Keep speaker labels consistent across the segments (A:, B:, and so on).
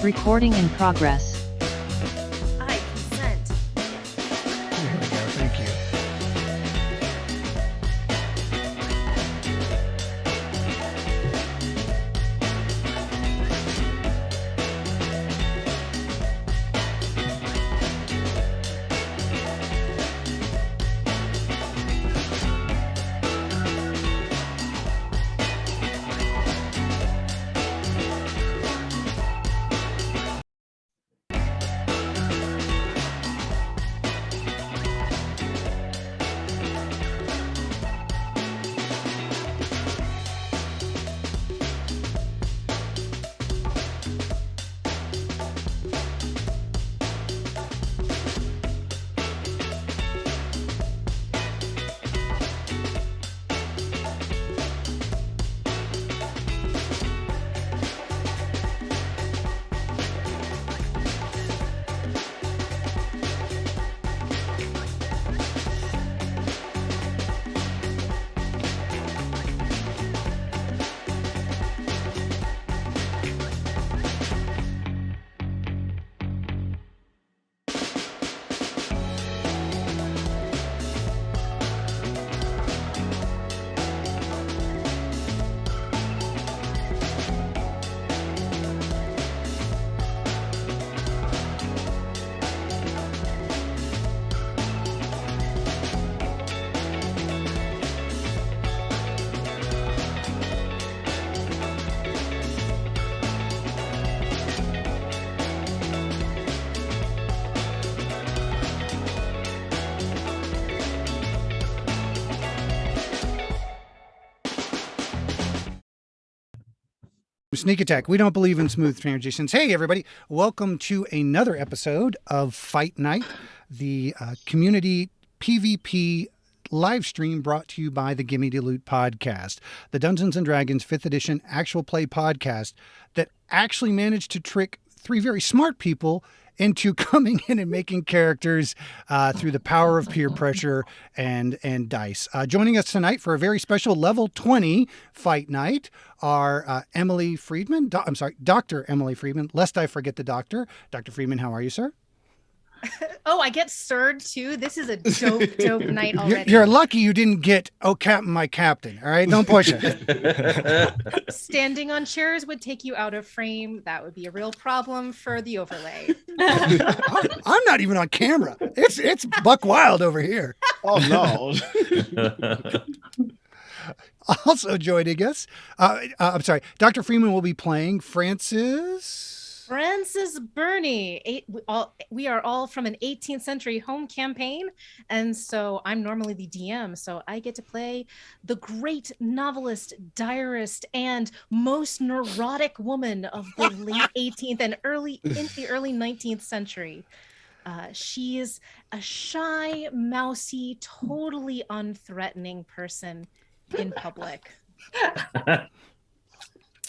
A: Recording in progress.
B: I consent.
C: There we go. Thank you. Sneak attack. We don't believe in smooth transitions. Hey, everybody. Welcome to another episode of Fight Night, the community PvP live stream brought to you by the Gimme to Loot podcast, the Dungeons & Dragons 5th edition actual play podcast that actually managed to trick three very smart people into coming in and making characters through the power of peer pressure and dice. Joining us tonight for a very special level 20 fight night are Emily Friedman. Dr. Emily Friedman, lest I forget the doctor. Dr. Friedman, how are you, sir?
B: Oh, I get stirred too. This is a dope night already.
C: You're lucky you didn't get, oh, Captain, my captain. All right, don't push it.
B: Standing on chairs would take you out of frame. That would be a real problem for the overlay.
C: I'm not even on camera. It's buck wild over here.
D: Oh, no.
C: Also joining us, Dr. Freeman will be playing Francis
B: Burney. We are all from an 18th century home campaign, and so I'm normally the DM, so I get to play the great novelist, diarist, and most neurotic woman of the late 18th and early 19th century. She is a shy, mousy, totally unthreatening person in public.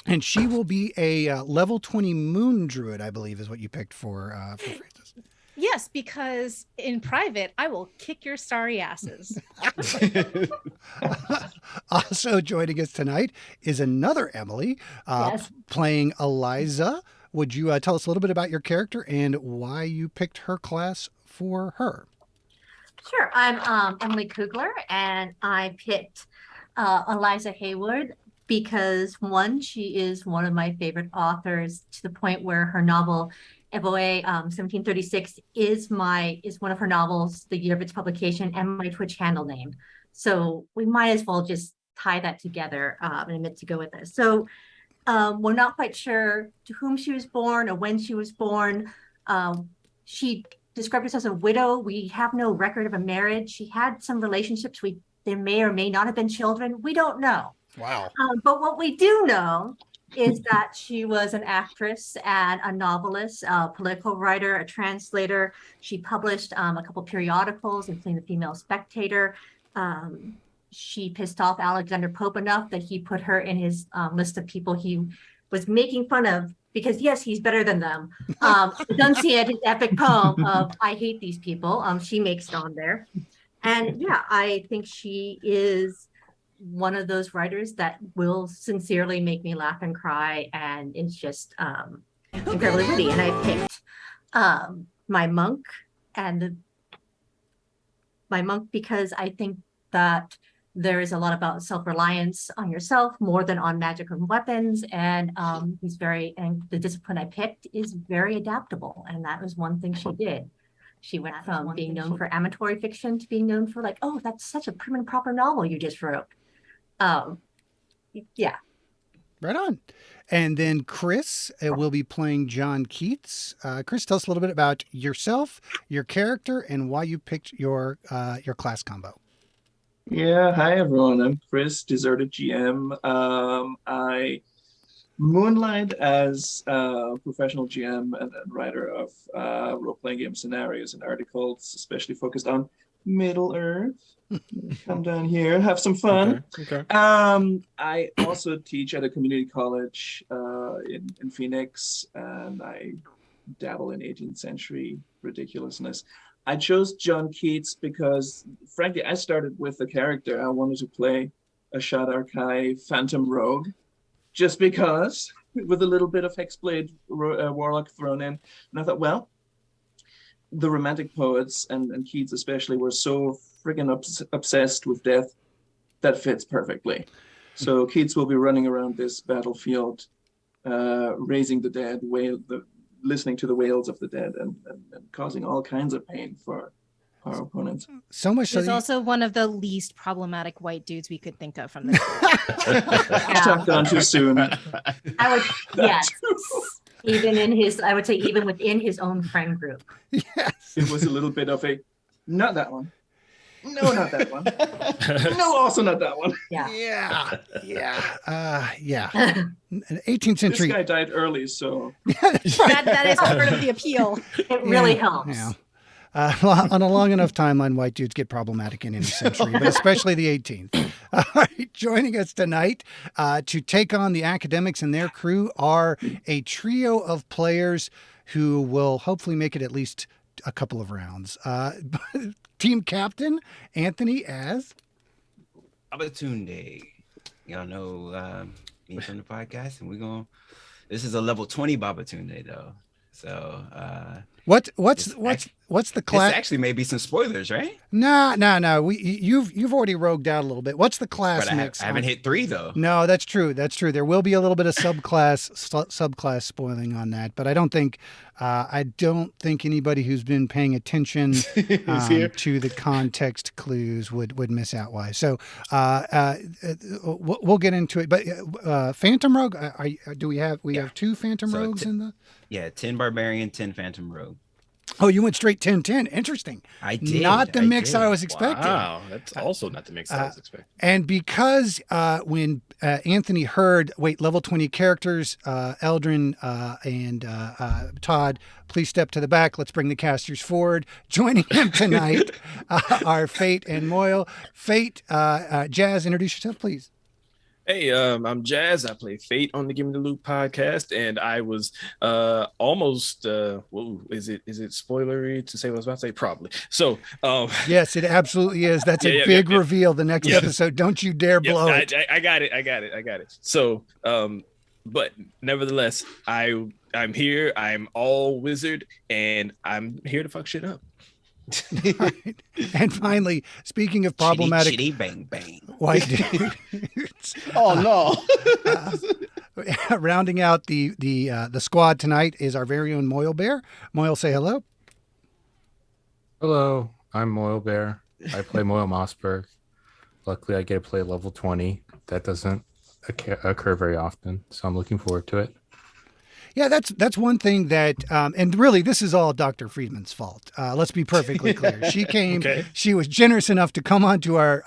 C: And she will be a level 20 moon druid, I believe, is what you picked for Francis.
B: Yes, because in private, I will kick your starry asses.
C: Also joining us tonight is another Emily,
E: Yes.
C: playing Eliza. Would you tell us a little bit about your character and why you picked her class for her?
E: Sure. I'm Emily Kugler, and I picked Eliza Hayward because, one, she is one of my favorite authors, to the point where her novel Evoe 1736 is one of her novels, the year of its publication, and my Twitch handle name. So we might as well just tie that together and admit to go with this. So we're not quite sure to whom she was born or when she was born. She described herself as a widow. We have no record of a marriage. She had some relationships. There may or may not have been children. We don't know.
C: Wow.
E: But what we do know is that she was an actress and a novelist, a political writer, a translator. She published a couple periodicals, including the Female Spectator. She pissed off Alexander Pope enough that he put her in his list of people he was making fun of because, yes, he's better than them. Enunciate his epic poem of I hate these people. She makes it on there. And yeah, I think she is one of those writers that will sincerely make me laugh and cry, and it's just incredibly witty. And I picked my monk and my monk because I think that there is a lot about self-reliance on yourself more than on magic and weapons. And and the discipline I picked is very adaptable. And that was one thing she did. She went from being known for amatory fiction to being known for like, oh, that's such a prim and proper novel you just wrote. Yeah.
C: Right on. And then Chris will be playing John Keats. Chris, tell us a little bit about yourself, your character, and why you picked your class combo.
F: Yeah, hi everyone. I'm Chris, deserted GM. I moonlight as a professional GM and writer of role-playing game scenarios and articles, especially focused on Middle Earth. Come down here, have some fun.
D: Okay.
F: I also teach at a community college in Phoenix, and I dabble in 18th century ridiculousness. I chose John Keats because, frankly, I started with a character. I wanted to play a Shadar-kai Phantom Rogue, just because, with a little bit of Hexblade Warlock thrown in. And I thought, well, the Romantic poets, and Keats especially, were so friggin' obsessed with death that fits perfectly. So Keats will be running around this battlefield, raising the dead, listening to the wails of the dead, and causing all kinds of pain for our opponents.
C: So much so.
B: He's also one of the least problematic white dudes we could think of from the
F: I've gone too soon.
E: I would, yes. I would say even within his own friend group.
C: Yes.
F: It was a little bit of a, not that one. No, not that one. No, also not that one.
E: Yeah.
C: Yeah. 18th century.
F: This guy died early, so.
B: that is part of the appeal.
E: It really helps.
C: Yeah. On a long enough timeline, white dudes get problematic in any century, but especially the 18th. All right, joining us tonight to take on the academics and their crew are a trio of players who will hopefully make it at least a couple of rounds. Team captain, Anthony as...
G: Babatunde. Y'all know me from the podcast, and this is a level 20 Babatunde though. So
C: what's the class?
G: This actually may be some spoilers, right?
C: No. You've already rogued out a little bit. What's the class
G: But
C: mix?
G: I haven't hit 3 though.
C: No, that's true. There will be a little bit of subclass spoiling on that, but I don't think anybody who's been paying attention to the context clues would miss out why. So we'll get into it. But Phantom Rogue, we have 2 Phantom Rogues in the?
G: Yeah, 10 Barbarian, 10 Phantom Rogue.
C: Oh, you went straight 10-10. Interesting.
G: I did.
C: Not the mix
G: did.
C: I was expecting.
D: Wow, that's also not the mix I was expecting.
C: And because when Anthony heard, level 20 characters, Eldrin and Todd, please step to the back. Let's bring the casters forward. Joining him tonight are Fate and Moyle. Fate, Jazz, introduce yourself, please.
D: Hey, I'm Jazz. I play Fate on the Give Me the Loot podcast, and I was almost. Is it spoilery to say what I was about to say? Probably. So,
C: yes, it absolutely is. That's a big reveal. The next episode. Don't you dare blow it.
D: I got it. So, but nevertheless, I'm here. I'm all wizard, and I'm here to fuck shit up.
C: Right. And finally, speaking of problematic
G: chitty, bang bang
C: white dudes,
D: Oh
C: no! Rounding out the squad tonight is our very own Moyle Bear. Moyle, say hello.
H: Hello, I'm Moyle Bear. I play Moyle Mossberg. Luckily, I get to play level 20. That doesn't occur very often, so I'm looking forward to it.
C: Yeah, that's one thing that, and really, this is all Dr. Friedman's fault. Let's be perfectly clear. She came. Okay. She was generous enough to come onto our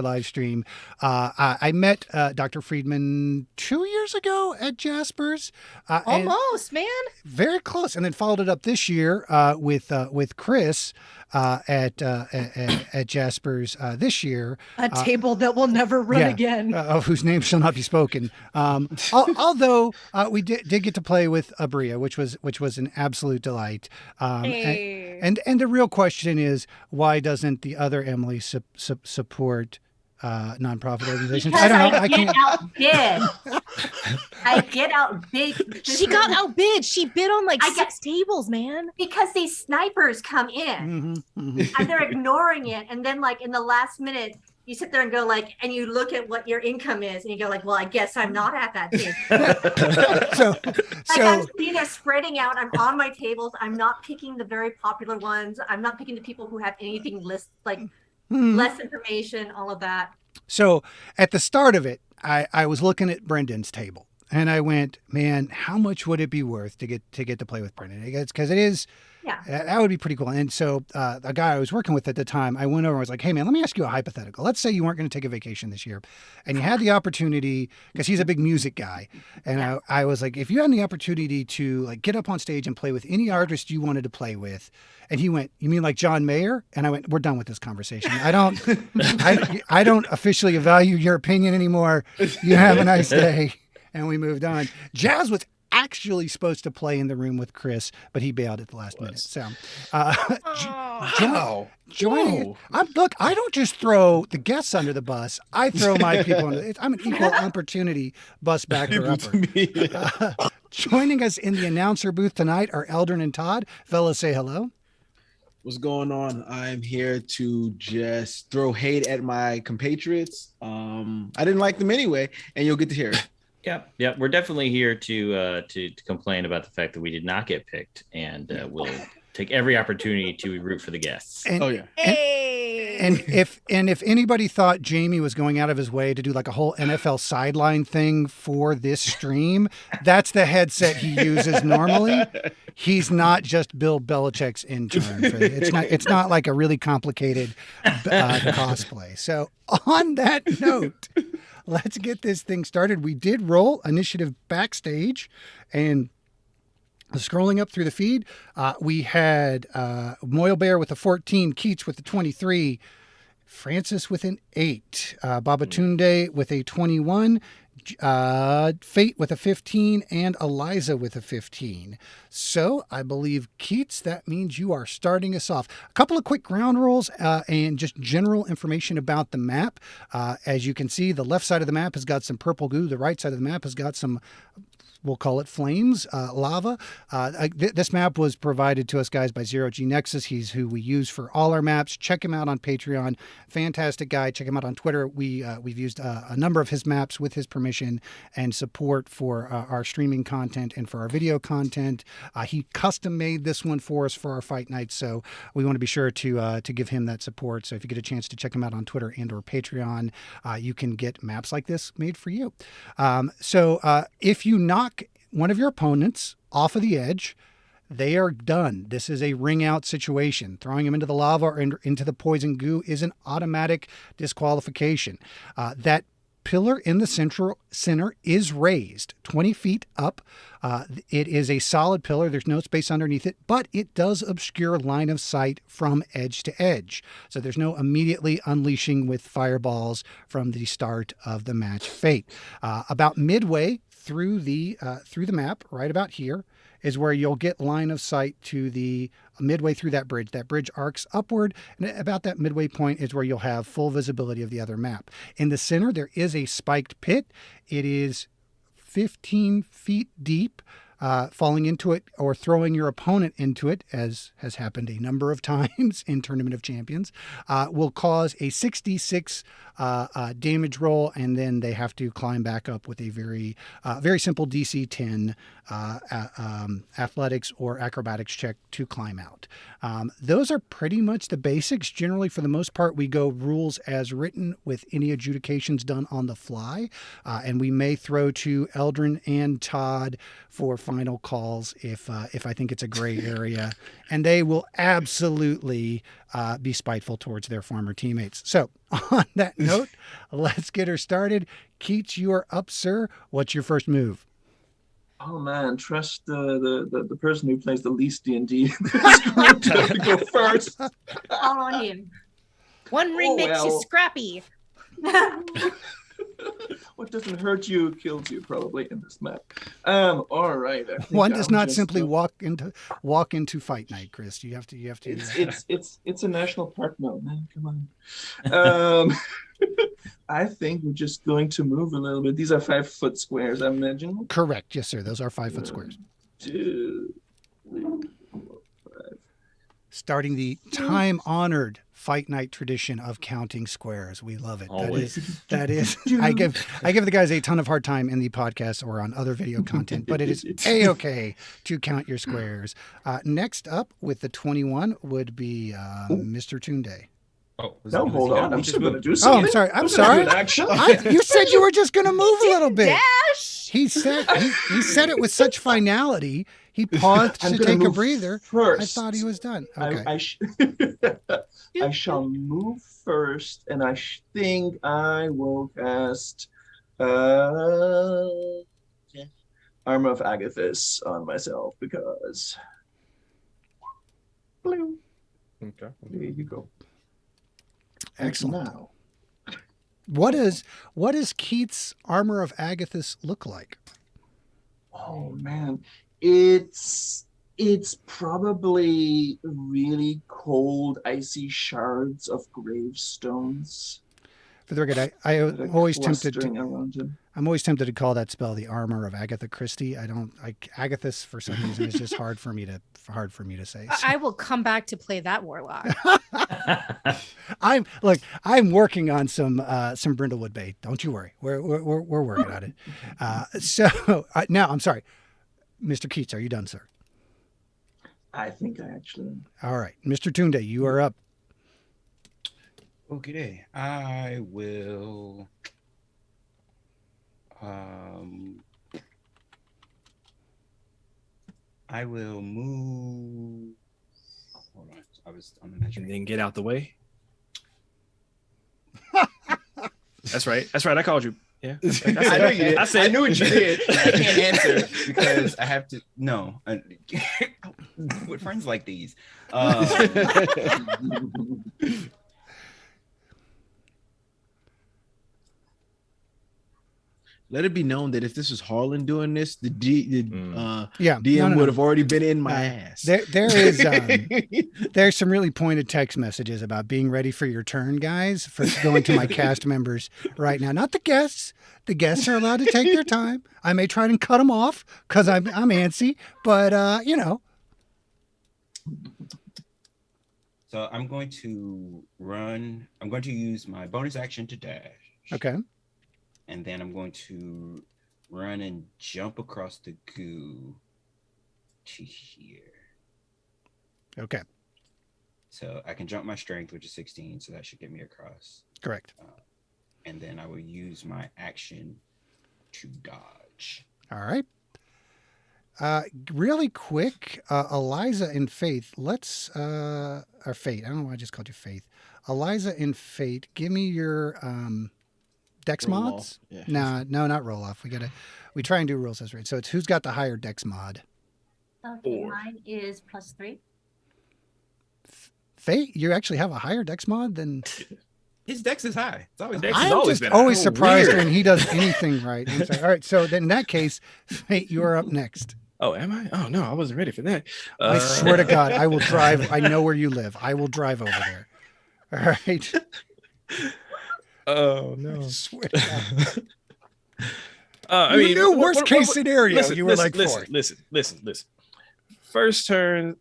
C: live stream. I met Dr. Friedman 2 years ago at Jasper's.
B: Almost, man.
C: Very close, and then followed it up this year with Chris at Jasper's this year.
B: A table that will never run again.
C: Of whose name shall not be spoken. Although we did get to play with Abria, which was an absolute delight.
B: Hey.
C: And the real question is, why doesn't the other Emily support nonprofit organizations?
E: Because
C: I don't know.
E: I get outbid. I get out big.
B: She got outbid. She bid on like
E: I get-
B: 6 tables, man.
E: because these snipers come in and they're ignoring it. And then like in the last minute, you sit there and go like, and you look at what your income is and you go like, well, I guess I'm not at that table. Like I'm sitting there spreading out. I'm on my tables. I'm not picking the very popular ones. I'm not picking the people who have anything less information, all of that.
C: So at the start of it, I was looking at Brendan's table and I went, man, how much would it be worth to get to play with Brendan? Because it is,
E: yeah,
C: that would be pretty cool. And so a guy I was working with at the time, I went over and was like, hey man, let me ask you a hypothetical. Let's say you weren't going to take a vacation this year and you had the opportunity, because he's a big music guy. And I was like, if you had the opportunity to like get up on stage and play with any artist you wanted to play with, and he went, you mean like John Mayer? And I went, we're done with this conversation. I don't officially value your opinion anymore. You have a nice day. And we moved on. Jazz was actually supposed to play in the room with Chris, but he bailed at the last minute. So joining. Look, I don't just throw the guests under the bus. I throw my people under it. I'm an equal opportunity bus backer upper. Joining us in the announcer booth tonight are Eldrin and Todd. Fellas, say hello.
I: What's going on? I'm here to just throw hate at my compatriots. I didn't like them anyway, and you'll get to hear it.
J: Yep. We're definitely here to complain about the fact that we did not get picked, and we'll take every opportunity to root for the guests.
C: And if anybody thought Jamie was going out of his way to do like a whole NFL sideline thing for this stream, that's the headset he uses normally. He's not just Bill Belichick's intern. It's not like a really complicated cosplay. So on that note, let's get this thing started. We did roll initiative backstage, and scrolling up through the feed, we had Moyle Bear with a 14, Keats with a 23, Francis with an 8, Babatunde with a 21, Fate with a 15, and Eliza with a 15. So I believe, Keats, that means you are starting us off. A couple of quick ground rules and just general information about the map. As you can see, the left side of the map has got some purple goo. The right side of the map has got some, we'll call it flames, lava. This map was provided to us, guys, by Zero G Nexus. He's who we use for all our maps. Check him out on Patreon. Fantastic guy. Check him out on Twitter. We've used a number of his maps with his permission and support for our streaming content and for our video content. He custom made this one for us for our fight night, so we want to be sure to give him that support. So if you get a chance to check him out on Twitter and or Patreon, you can get maps like this made for you. So if you knock one of your opponents off of the edge, they are done. This is a ring out situation. Throwing them into the lava or into the poison goo is an automatic disqualification. That pillar in the center is raised 20 feet up. It is a solid pillar. There's no space underneath it, but it does obscure line of sight from edge to edge. So there's no immediately unleashing with fireballs from the start of the match fate. About midway through the map, right about here, is where you'll get line of sight to the midway through that bridge. That bridge arcs upward, and about that midway point is where you'll have full visibility of the other map. In the center, there is a spiked pit. It is 15 feet deep. Falling into it or throwing your opponent into it, as has happened a number of times in Tournament of Champions, will cause a 66 damage roll, and then they have to climb back up with a very simple DC 10 athletics or acrobatics check to climb out. Those are pretty much the basics. Generally, for the most part, we go rules as written with any adjudications done on the fly, and we may throw to Eldrin and Todd for final calls if I think it's a gray area, and they will absolutely be spiteful towards their former teammates. So on that note, let's get her started. Keats, you are up, sir. What's your first move?
F: Oh man, trust the person who plays the least D&D to go first.
E: All on you.
B: One ring makes you scrappy.
F: What doesn't hurt you kills you, probably, in this map. All right.
C: One does not simply walk into fight night, Chris. You have to.
F: It's a national park now, man. Come on. I think we're just going to move a little bit. These are 5-foot squares, I imagine.
C: Correct. Yes, sir. Those are 5-foot squares.
F: 2, 3, 4, 5.
C: Starting the time-honored Fight Night tradition of counting squares. We love it.
J: Always.
C: That is. I give the guys a ton of hard time in the podcast or on other video content, but it is a-okay to count your squares. Next up with the 21 would be Mr. Tunde.
G: Oh,
F: No, hold on. I'm still going to do
C: Oh,
F: something.
C: I'm sorry. I'm
F: gonna
C: sorry.
F: do an action.
C: You said you were just going to move a little bit.
E: Dash.
C: He said it with such finality. He paused
F: I'm
C: to
F: gonna
C: take a
F: move
C: breather.
F: first.
C: I thought he was done. Okay.
F: I shall move first, and I think I will cast Armor of Agathis on myself because. Bloom.
D: Okay.
F: There you go.
C: Excellent.
F: Now,
C: What does Keith's Armor of Agathis look like?
F: oh man, it's probably really cold, icy shards of gravestones
C: For the record,
F: that
C: I'm
F: are
C: always tempted
F: clustering
C: to
F: around him.
C: call that spell the Armor of Agatha Christie. Agathis for some reason is just hard for me to say. So.
B: I will come back to play that warlock.
C: I'm working on some Brindlewood Bay. Don't you worry. We're working on it. So now I'm sorry, Mr. Keats, are you done, sir?
F: I think I actually am.
C: All right, Mr. Tunde, you are up.
G: Okay, I will. I will move. Hold on, I was on the measure.
D: And then get out the way. That's right. I called you. Yeah.
G: I know you did.
D: I
G: knew what you did. I can't answer because I have to. No, with friends like these.
I: Let it be known that if this was Harlan doing this, the
C: Yeah,
I: DM would have already been in my ass.
C: There's some really pointed text messages about being ready for your turn, guys, for going to my cast members right now. Not the guests. The guests are allowed to take their time. I may try and cut them off because I'm antsy, but
G: So I'm going to run. I'm going to use my bonus action to dash.
C: Okay.
G: And then I'm going to run and jump across the goo to here.
C: Okay.
G: So I can jump my strength, which is 16, so that should get me across.
C: Correct.
G: And then I will use my action to dodge.
C: All right. Really quick, Eliza and Faith, let's, or Fate, I don't know why I just called you Faith. Eliza and Fate, give me your dex
I: Roll
C: mods.
I: off. Yeah.
C: No, not roll off. We try and do rules as right. So it's who's got the higher dex mod.
E: Okay, mine is +3.
C: Fate, you actually have a higher dex mod than.
G: His dex is high. It's always
D: Dex
C: I'm
D: has always
C: just
D: been
C: always
D: high.
C: surprised
D: Weird.
C: when he does anything right. I'm sorry. All right, so then in that case, Fate, you are up next.
D: Oh, am I? Oh no, I wasn't ready for that.
C: I swear to God, I will drive. I know where you live. I will drive over there. All right.
D: Oh no.
C: I swear to God.
D: I
C: You
D: mean,
C: knew worst case scenario. You were like,
D: listen,
C: fourth.
D: listen. First turn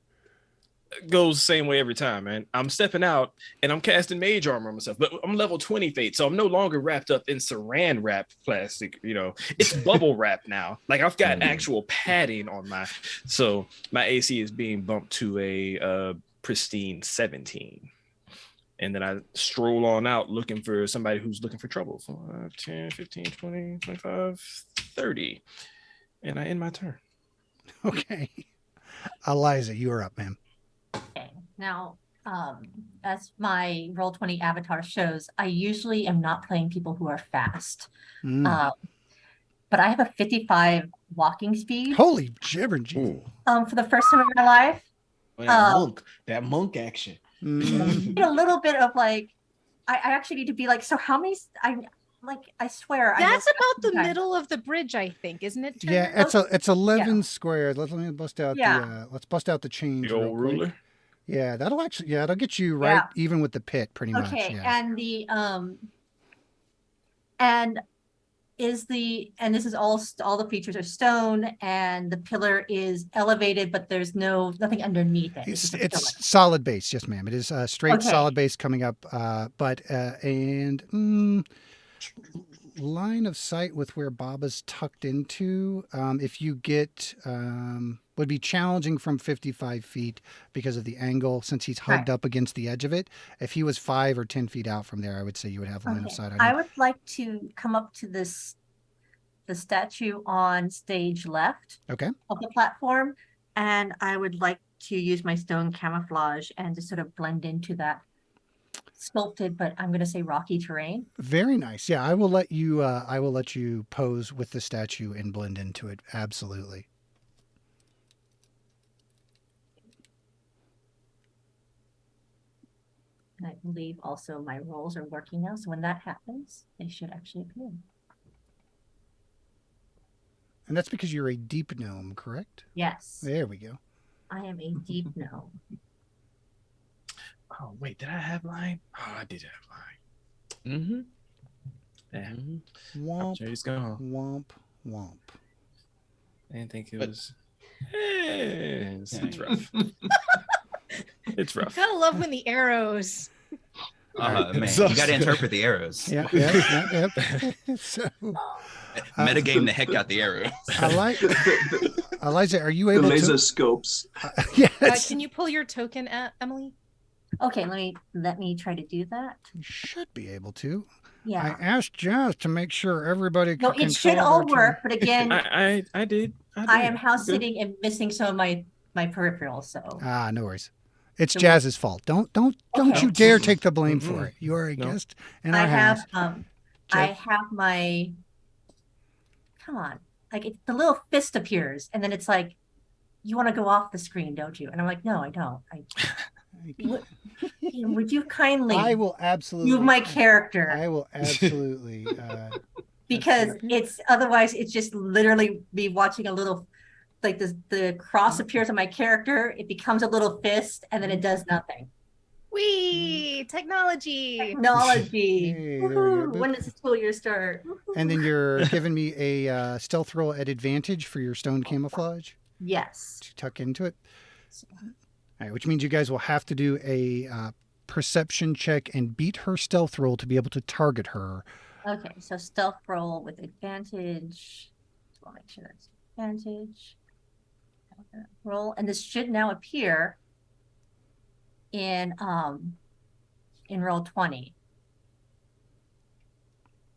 D: goes the same way every time, man. I'm stepping out and I'm casting mage armor on myself, but I'm level 20 Fate, so I'm no longer wrapped up in saran wrap plastic. It's bubble wrap now. Like I've got actual padding on so my AC is being bumped to a pristine 17. And then I stroll on out looking for somebody who's looking for trouble. 5, 10, 15, 20, 25, 30. And I end my turn.
C: Okay. Eliza, you are up, ma'am.
E: Now, as my Roll20 avatar shows, I usually am not playing people who are fast. But I have a 55 walking speed.
C: Holy gibbering.
E: For the first time in my life.
I: That monk action.
E: I need a little bit of I actually need to be so how many I swear
B: That's about the middle of the bridge, I think, isn't it? Turner?
C: Yeah, it's 11 squares. Let me bust out let's bust out the change.
D: The old ruler.
C: Yeah, that'll get you right even with the pit pretty much.
E: Okay,
C: Yeah.
E: and the And this is all the features are stone, and the pillar is elevated, but there's nothing underneath it. Just a pillar.
C: It's solid base. Yes, ma'am. It is straight
E: Okay.
C: solid base coming up. Line of sight with where Baba's tucked into. If you get, would be challenging from 55 feet because of the angle, since he's hugged up against the edge of it. If he was 5 or 10 feet out from there, I would say you would have line of sight on him.
E: I would like to come up to the statue on stage left of the platform, and I would like to use my stone camouflage and to sort of blend into that sculpted, but I'm going to say rocky terrain.
C: Very nice. Yeah, I will let you pose with the statue and blend into it. Absolutely.
E: And I believe also my rolls are working now, so when that happens, they should actually appear.
C: And that's because you're a deep gnome, correct?
E: Yes.
C: There we go.
E: I am a deep gnome.
D: Oh, wait, did I have line? Oh, I did have line.
I: Mm-hmm.
D: Yeah.
C: Womp,
D: Jerry's gone.
C: womp, womp.
D: I didn't think it was. It's rough. It's rough.
B: Gotta love when the arrows.
G: Man,
I: So
G: you got to
I: good.
G: interpret the arrows.
C: Yeah. So,
G: Metagame the heck out the arrows.
C: Eliza, are you
F: The
C: able
F: laser
C: to?
F: scopes.
C: Yes.
B: Can you pull your token, Emily?
E: Okay, let me try to do that.
C: You should be able to.
E: Yeah.
C: I asked Jazz to make sure everybody can
E: No, it should all work, but again,
D: I did.
E: I am house sitting and missing some of my peripherals, so.
C: No worries. It's
E: So-
C: Jazz's fault. Don't you dare take the blame for it. You are a
D: No.
C: guest in our house.
E: I have my, come on, like the little fist appears, and then it's like, you want to go off the screen, don't you? And I'm like, no, I don't. Would you kindly
C: I will absolutely
E: move my character?
C: I will absolutely
E: Because it's otherwise it's just literally me watching a little, like the cross appears on my character, it becomes a little fist, and then it does nothing.
B: Wee technology.
E: Technology.
C: Hey, there we go.
E: Woohoo. When does the school year start?
C: and then you're giving me a stealth roll at advantage for your stone camouflage
E: Yes.
C: to tuck into it. All right, which means you guys will have to do a perception check and beat her stealth roll to be able to target her.
E: Okay, so stealth roll with advantage. So I'll make sure that's advantage. Roll, and this should now appear in roll 20.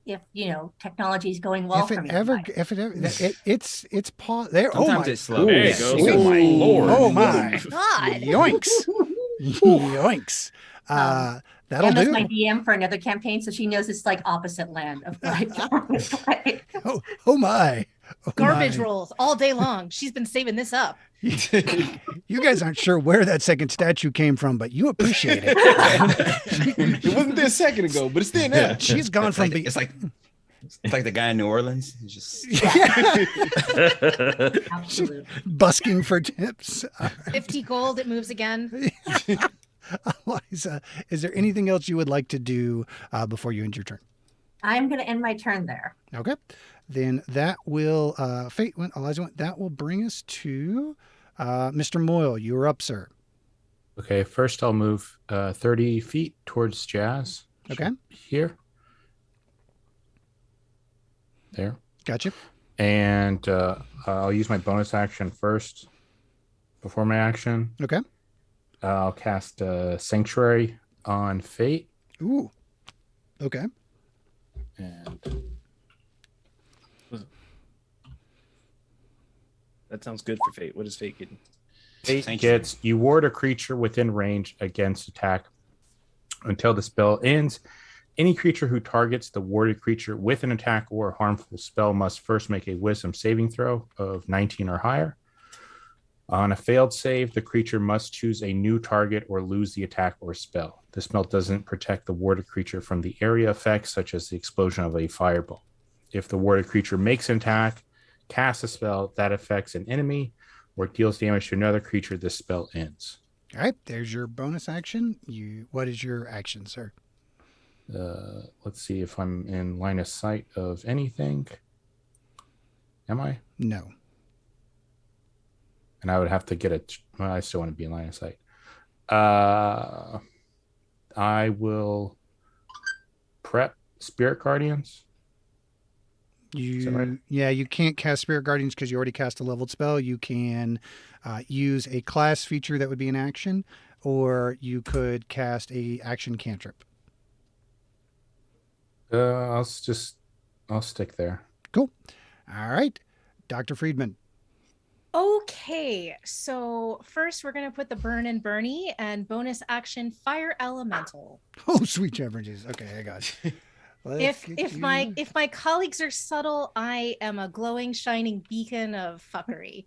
E: If technology is going well for me.
C: It's pause there.
G: Sometimes it's slow.
D: There you
G: Yes.
D: go.
G: Oh my lord.
C: Oh my.
B: God.
C: Yoinks. Yoinks. That'll
E: Emma's
C: do.
E: my DM for another campaign, so she knows it's like opposite land of like.
C: Oh my. Oh
B: Garbage
C: my.
B: rolls all day long. She's been saving this up.
C: You guys aren't sure where that second statue came from, but you appreciate it.
I: It wasn't there a second ago, but it's there now.
C: She's gone
G: It's
C: from
G: like, it's like the guy in New Orleans. He's just
E: Absolutely.
C: busking for tips.
B: 50 gold, it moves again.
C: Eliza, is there anything else you would like to do before you end your turn?
E: I'm going to end my turn there.
C: Okay. Then that will, Fate went, Eliza went, that will bring us to Mr. Moyle. You're up, sir.
H: Okay, first I'll move 30 feet towards Jazz.
C: Okay.
H: Here. There.
C: Gotcha.
H: And I'll use my bonus action first before my action.
C: Okay.
H: I'll cast Sanctuary on Fate.
C: Ooh. Okay.
H: And
D: That sounds good for Fate. What is Fate getting?
H: Fate
G: Sanctuary.
H: gets, you ward a creature within range against attack until the spell ends. Any creature who targets the warded creature with an attack or a harmful spell must first make a wisdom saving throw of 19 or higher. On a failed save, the creature must choose a new target or lose the attack or spell. The spell doesn't protect the warded creature from the area effects, such as the explosion of a fireball. If the warded creature makes an attack, casts a spell that affects an enemy, or deals damage to another creature, the spell ends.
C: All right. There's your bonus action. What is your action, sir?
H: Let's see if I'm in line of sight of anything. Am I?
C: No.
H: And I would have to get well, I still want to be in line of sight. I will prep Spirit Guardians. Is that right?
C: Yeah, you can't cast Spirit Guardians because you already cast a leveled spell. You can use a class feature that would be an action, or you could cast a action cantrip.
H: I'll stick there.
C: Cool. All right, Dr. Friedman.
B: Okay, so first we're gonna put the Burn and Bernie and bonus action Fire Elemental.
C: Oh, sweet Jefferges. Okay, I got it.
B: If my colleagues are subtle, I am a glowing, shining beacon of fuckery.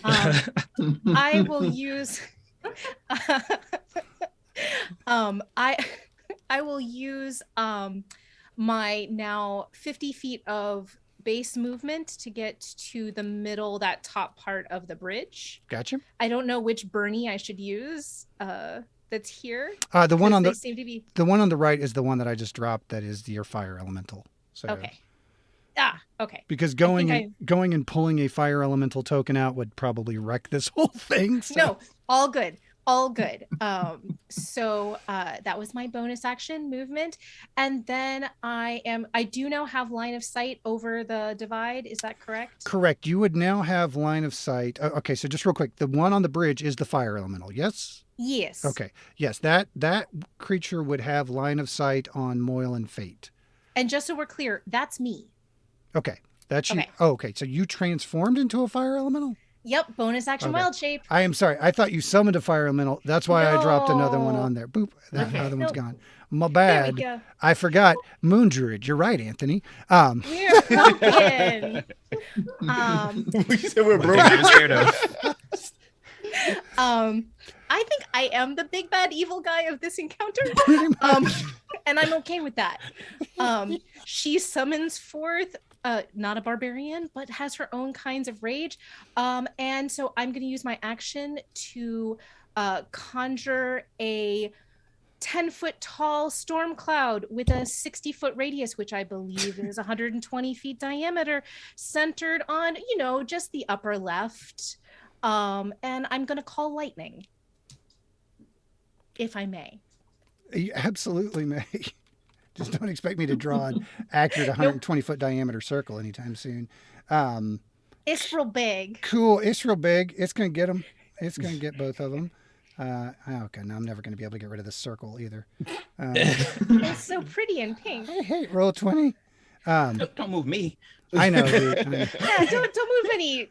B: I will use. I will use my now 50 feet of base movement to get to the middle, that top part of the bridge.
C: Gotcha.
B: I don't know which Bernie I should use. That's here.
C: The one on
B: the
C: one on the right is the one that I just dropped. That is your fire elemental. So
B: okay. Okay.
C: Because going and pulling a fire elemental token out would probably wreck this whole thing. So.
B: No, all good. All good. So that was my bonus action movement. And then I do now have line of sight over the divide. Is that correct?
C: Correct. You would now have line of sight. Okay, so just real quick, the one on the bridge is the fire elemental, yes?
B: Yes.
C: Okay. Yes, that creature would have line of sight on Moil and Fate.
B: And just so we're clear, that's me.
C: Okay. That's you.
B: Okay.
C: Oh, okay. So you transformed into a fire elemental?
B: Yep, bonus action wild shape.
C: I am sorry. I thought you summoned a fire elemental. That's why I dropped another one on there. Boop. That other one's gone. My bad.
B: There we go.
C: I forgot. Moon Druid. You're right, Anthony.
B: We're broken.
I: We said we're broken.
B: I think I am the big bad evil guy of this encounter. And I'm okay with that. She summons forth not a barbarian, but has her own kinds of rage. And so I'm going to use my action to conjure a 10-foot tall storm cloud with a 60-foot radius, which I believe is 120 feet diameter, centered on, just the upper left. And I'm going to call lightning, if I may.
C: You absolutely may. Just don't expect me to draw an accurate 120-foot diameter circle anytime soon.
B: It's real big.
C: Cool. It's real big. It's going to get them. It's going to get both of them. Okay, now I'm never going to be able to get rid of this circle either.
B: It's so pretty and pink.
C: I hate Roll20.
G: Don't move me.
C: I know. Dude.
B: Yeah, don't move any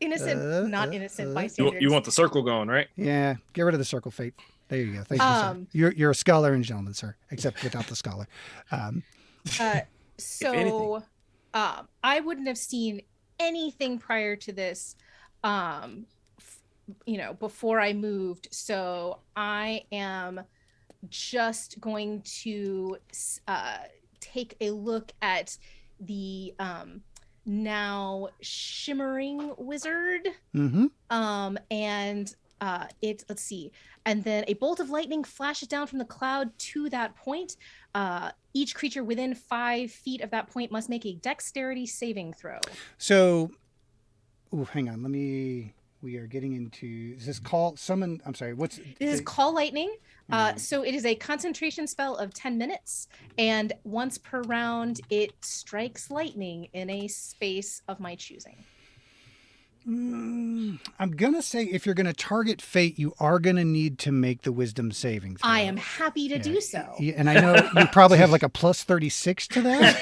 B: not innocent bystanders.
D: You want the circle going, right?
C: Yeah, get rid of the circle, Fate. There you go. Thank you, sir. You're a scholar and gentleman, sir, except without the scholar.
B: So I wouldn't have seen anything prior to this, before I moved. So I am just going to take a look at the now shimmering wizard.
C: Mm-hmm.
B: And let's see. And then a bolt of lightning flashes down from the cloud to that point. Each creature within 5 feet of that point must make a dexterity saving throw.
C: So, hang on. We are getting into, is this call summon? I'm sorry. This
B: is call lightning. So it is a concentration spell of 10 minutes. And once per round, it strikes lightning in a space of my choosing.
C: I'm going to say if you're going to target Fate, you are going to need to make the wisdom saving throw.
B: I am happy to do so.
C: And I know you probably have like a plus 36 to that.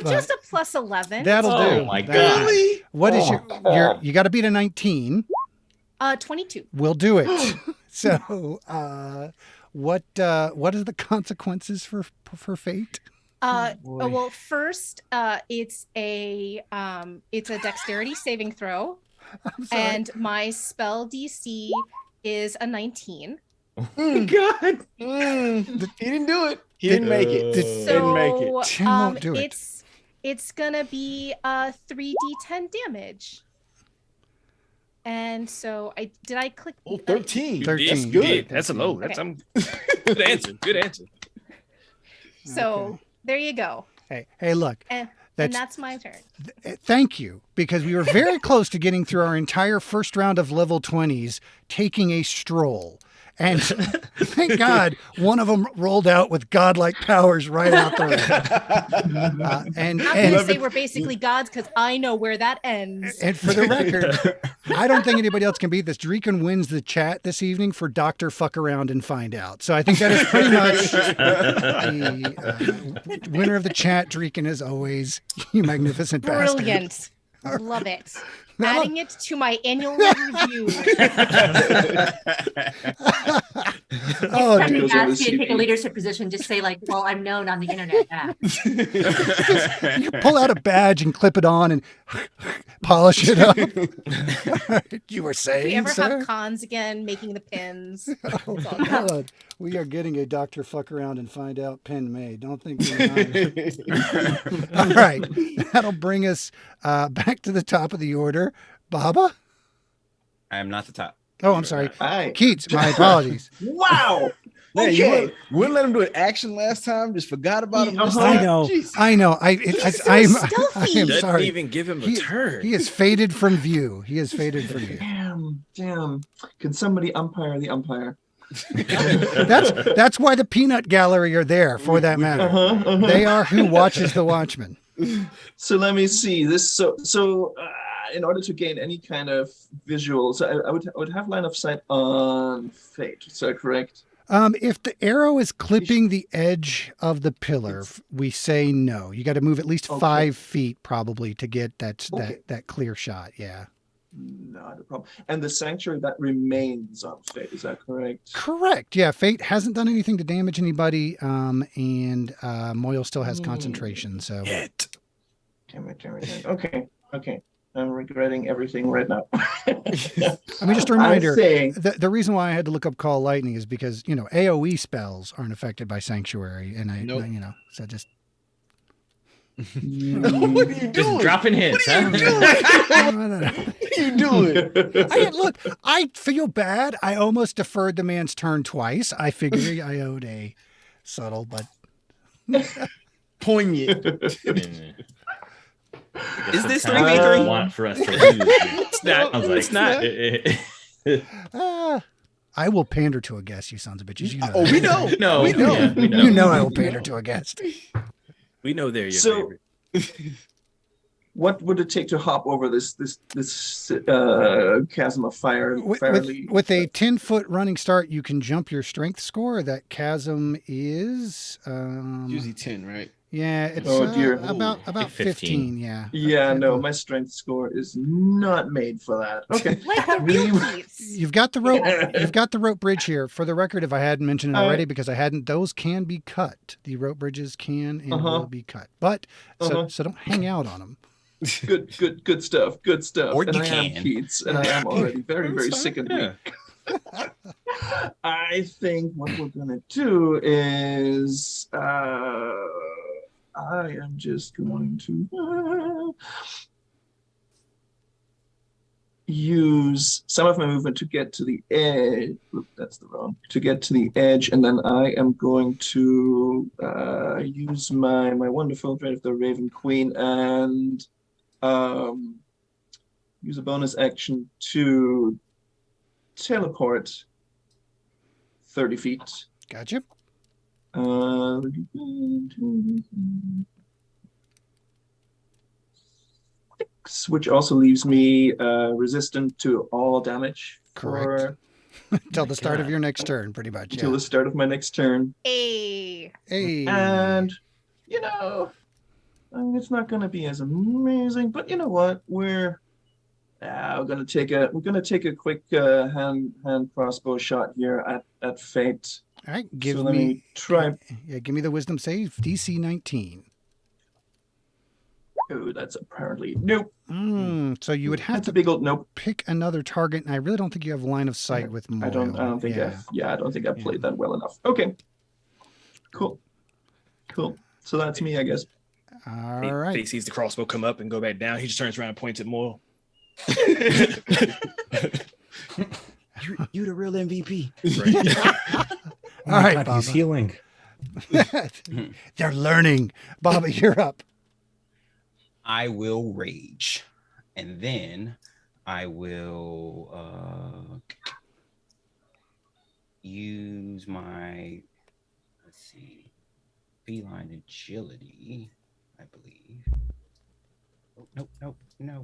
B: Just a plus 11.
C: That'll do.
J: Oh my God.
C: Really? What is you got to beat a 19.
B: 22.
C: We'll do it. So, what are the consequences for Fate?
B: Well, first, it's a dexterity saving throw, and my spell DC is a 19.
I: God, he didn't do it. He didn't make it.
B: So,
I: didn't make it.
C: Tim won't do it.
B: It's gonna be 3d10 damage. And so did I click?
I: 13.
C: 13.
I: That's good.
D: That's a low. That's good answer. Good answer.
B: So
C: Okay.
B: there you go.
C: Hey, look.
B: And
C: That's,
B: that's my turn.
C: Thank you, because we were very close to getting through our entire first round of level 20s, taking a stroll. And thank God one of them rolled out with godlike powers right out the way.
B: I'm going to say we're basically gods because I know where that ends.
C: And for the record, I don't think anybody else can beat this. Dreeken wins the chat this evening for Dr. Fuck Around and Find Out. So I think that is pretty much the winner of the chat. Dreeken, as always, you magnificent bastard.
B: Brilliant. Love it. Adding it to my annual review.
C: Oh,
E: Somebody
C: dude.
E: asks you to take a leadership position, just say like, well, I'm known on the internet.
C: You pull out a badge and clip it on and polish it up. You were saying,
B: If we ever
C: sir?
B: have cons again, making the pins.
C: Oh, God. We are getting a Dr. Fuck Around and Find Out pin made. Don't think we're not. All right. That'll bring us back to the top of the order. Baba?
G: I am not the top.
C: Oh, I'm sorry.
F: Hi.
C: Keats, my apologies.
F: Wow.
I: Man,
F: Okay.
I: you wouldn't let him do an action last time. Just forgot about him. This
C: I
I: time?
C: know.
I: Jeez.
C: I know. I am
D: Doesn't
C: sorry.
D: even give him a turn.
C: He is faded from view. He is faded from view.
F: Damn. Can somebody umpire the umpire?
C: That's why the peanut gallery are there, for that matter. They are who watches the Watchmen.
F: So let me see this. In order to gain any kind of visual, so I would have line of sight on Fate. Is that correct?
C: If the arrow is clipping the edge of the pillar, we say no. You got to move at least 5 feet probably to get that clear shot. Yeah.
F: Not a problem. And the sanctuary that remains on Fate, is that correct?
C: Correct. Yeah. Fate hasn't done anything to damage anybody. And Moyle still has concentration. So.
F: Damn it. Okay. I'm regretting everything right now.
C: I mean, just a reminder,
F: I'm saying,
C: the reason why I had to look up Call Lightning is because, AoE spells aren't affected by Sanctuary. And so just.
I: What are you doing?
J: Just dropping hints, huh?
I: What are you doing?
C: Look, I feel bad. I almost deferred the man's turn twice. I figured I owed a subtle, but
I: Poignant.
G: Is this
J: Sometimes
G: 3v3?
J: they want for us to lose.
D: It's not.
J: I was like,
D: It's not.
C: I will pander to a guest, you sons of bitches. You know
I: Oh,
C: that.
I: we know.
J: No,
I: we know.
J: yeah, we know.
C: You know I will pander to a guest.
D: We know they're your
F: So-
D: favorite.
F: what would it take to hop over this chasm of fire?
C: With a 10-foot running start, you can jump your strength score. That chasm is
I: Usually 10, right?
C: yeah, it's
F: Oh, dear.
C: about 15.
J: 15.
C: Yeah.
F: Yeah, no, my strength score is not made for that. Okay.
B: Like the real Keats.
C: You've got the rope. You've got the rope bridge here. For the record, if I hadn't mentioned it already, because I hadn't, those can be cut. The rope bridges can and will be cut. But so don't hang out on them.
F: Good stuff.
G: Or
F: And
G: you
F: I am
G: can.
F: Keats, and I am already very, very sick and
D: Yeah.
F: weak. I think what we're gonna do is I am just going to use some of my movement to get to the edge. Oop, that's the wrong. To get to the edge, and then I am going to use my wonderful Dread of the Raven Queen and use a bonus action to teleport 30 feet.
C: Gotcha.
F: Which also leaves me resistant to all damage.
C: Correct. Until the start of your next turn, pretty much.
F: Until the start of my next turn.
B: Hey.
F: And it's not going to be as amazing, but you know what? We're gonna take a quick hand crossbow shot here at Fate.
C: All right,
F: Let me try.
C: Yeah, give me the wisdom save. DC 19.
F: Oh, that's apparently nope.
C: So you would have
F: That's
C: to
F: a big old nope.
C: pick another target, and I really don't think you have line of sight with Moyle.
F: I don't think I've played that well enough. Okay. Cool. So that's me, I guess.
C: All
D: He
C: right.
D: sees the crossbow come up and go back down. He just turns around and points at Moyle.
G: You the real MVP.
C: All right,
H: God,
C: Baba.
H: he's healing.
C: They're learning. Baba, you're up.
G: I will rage, and then I will use my, let's see, feline agility, I believe. Oh, no.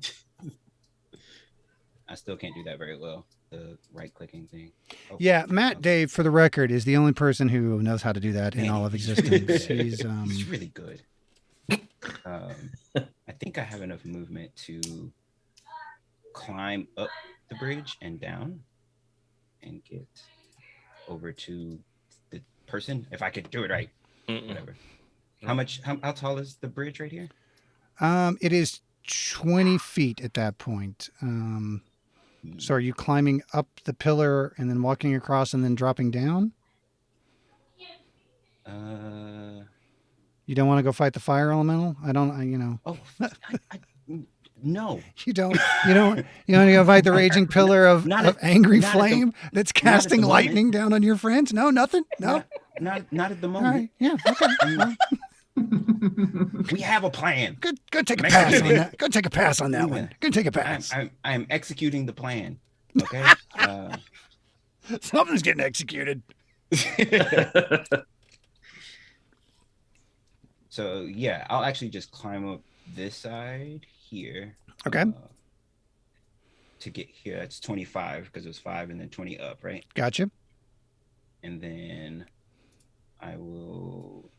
G: I still can't do that very well. The right-clicking thing. Oh,
C: Yeah, Matt Dave, for the record, is the only person who knows how to do that in all of existence.
G: He's really good. I think I have enough movement to climb up the bridge and down and get over to the person. If I could do it right. Whatever. How tall is the bridge right here?
C: It is 20 feet at that point. So are you climbing up the pillar and then walking across and then dropping down? You don't want to go fight the fire elemental?
G: Oh, no.
C: You don't want to go fight the raging pillar of angry flame that's casting lightning down on your friends? No, nothing? No?
G: Not at the
C: All
G: moment.
C: right. Yeah. Okay.
G: We have a plan.
C: Go take a pass on that. Go take a pass on that one. Go take a pass.
G: I'm executing the plan. Okay.
C: Something's getting executed.
G: So yeah, I'll actually just climb up this side here.
C: Okay.
G: To get here, that's 25 because it was 5 and then 20 up, right?
C: Gotcha.
G: And then I will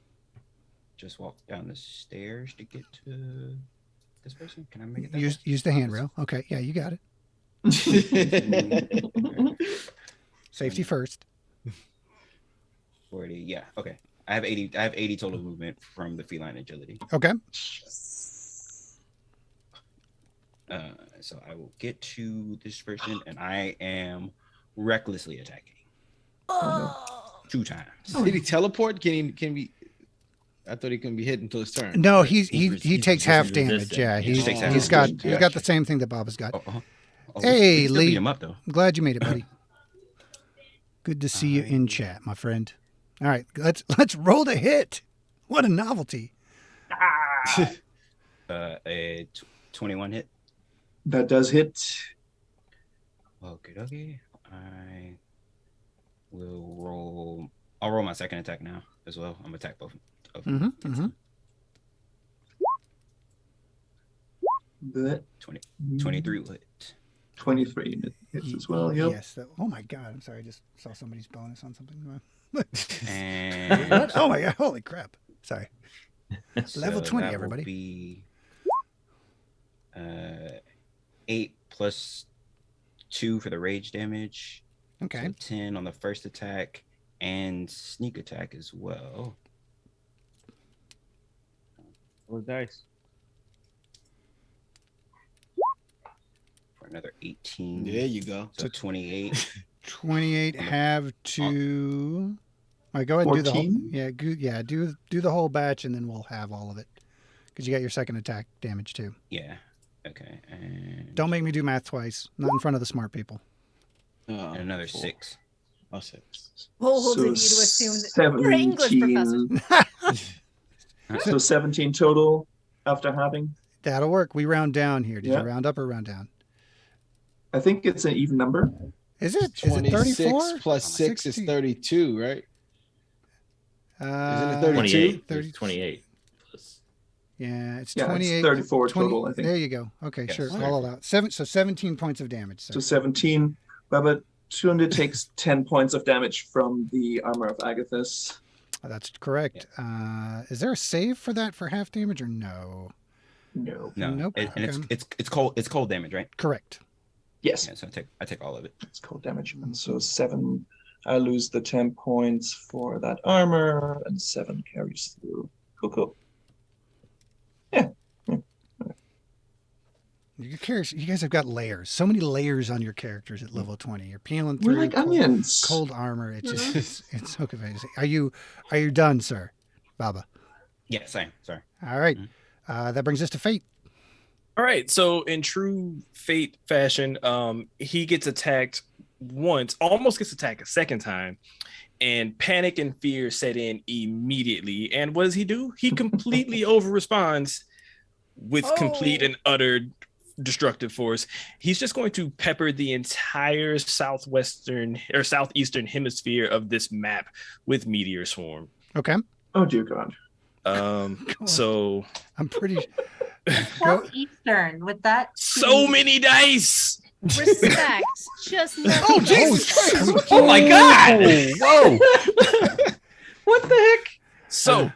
G: just walk down the stairs to get to this person. Can I make it that way?
C: Use the handrail. Okay. Yeah, you got it. Safety first.
G: 40. Yeah. Okay. I have 80 total movement from the feline agility.
C: Okay.
G: So I will get to this person and I am recklessly attacking. 2 times.
I: Did he teleport? Can he I thought he couldn't be hit until his turn.
C: No, he takes half damage. Yeah, he's got
G: Gotcha.
C: the same thing that Bob has got.
G: Oh,
C: Hey,
G: we still
C: Lee.
G: beat him up though.
C: I'm glad you made it, buddy. Good to see you in chat, my friend. All right, let's roll the hit. What a novelty.
G: A 21 hit.
F: That does hit.
G: Okay. I will roll. I'll roll my second attack now as well. I'm gonna attack both of them. 23 will hit.
F: 23 hits as well. Yep.
C: Yes. Oh my God. I'm sorry. I just saw somebody's bonus on something.
G: And
C: What? Oh my God. Holy crap. Sorry.
G: so
C: Level 20,
G: that
C: everybody.
G: Will be 8 plus 2 for the rage damage.
C: Okay.
G: So 10 on the first attack and sneak attack as well.
J: Roll dice.
G: For another 18.
I: There you go.
G: So 28.
C: 28 have to. All right, go ahead and do the whole.
F: 14?
C: Yeah, do the whole batch, and then we'll have all of it, because you got your second attack damage too.
G: Yeah. Okay. And
C: Don't make me do math twice. Not in front of the smart people.
G: and another 6.
I: Oh, 6.
B: Bold of you to assume that you're an English professor.
F: So 17 total after having.
C: That'll work. We round down here. Did
F: Yeah.
C: you round up or round down?
F: I think it's an even number.
C: Is it? Is it
I: 26
C: 34?
I: plus 6 is
C: 60.
I: 32, right?
C: Uh,
I: 32?
J: 28. 28 plus.
C: Yeah, it's
F: Yeah,
C: 28.
F: it's 34 total, I think.
C: There you go. Okay,
G: Yes.
C: sure. I'll allow it. 17 points of damage.
F: So
C: So.
F: 17. Baba Tunde takes 10 points of damage from the armor of Agathis.
C: That's correct. Is there a save for that for half damage or no?
F: No.
G: No.
C: Nope.
G: And
C: Okay.
G: it's cold damage, right?
C: Correct.
F: Yes,
G: Yeah, so I take all of it.
F: it's cold damage. And so 7, I lose the 10 points for that armor, and 7 carries through. Cool.
C: You guys have got layers. So many layers on your characters at level 20. You're peeling through.
F: We're like
C: cold,
F: onions.
C: Cold armor. It's just it's so confusing. Are you done, sir? Baba.
G: Yes, I am. Sorry.
C: All right. That brings us to Fate.
D: All right. So in true Fate fashion, he gets attacked once, almost gets attacked a second time, and panic and fear set in immediately. And what does he do? He completely over-responds with complete and utter destructive force. He's just going to pepper the entire southeastern hemisphere of this map with meteor swarm.
C: Okay.
F: Oh dear God.
D: So
C: I'm pretty.
E: Southeastern with that.
D: so many dice.
B: Respect. Just
I: Oh, Jesus Christ.
G: Oh my God!
H: Whoa!
G: What the heck?
D: So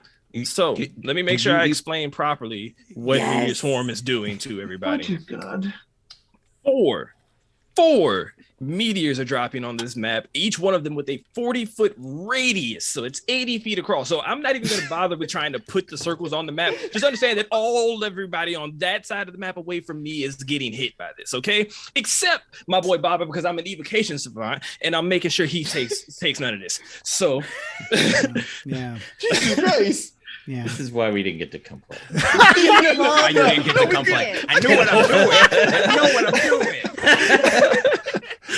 D: let me make sure I
G: you-
D: explain properly what meteor swarm is doing to
F: Oh
D: everybody.
F: dear God.
D: Four meteors are dropping on this map, each one of them with a 40-foot radius, so it's 80 feet across. So I'm not even going to bother with trying to put the circles on the map. Just understand that everybody on that side of the map away from me is getting hit by this, okay? Except my boy Baba, because I'm an evocation savant, and I'm making sure he takes none of this. So
C: Yeah.
I: Jesus Christ.
C: Yeah.
J: This is why we didn't get to complain.
G: I didn't get to complain. I knew what I'm doing. I know what I'm doing.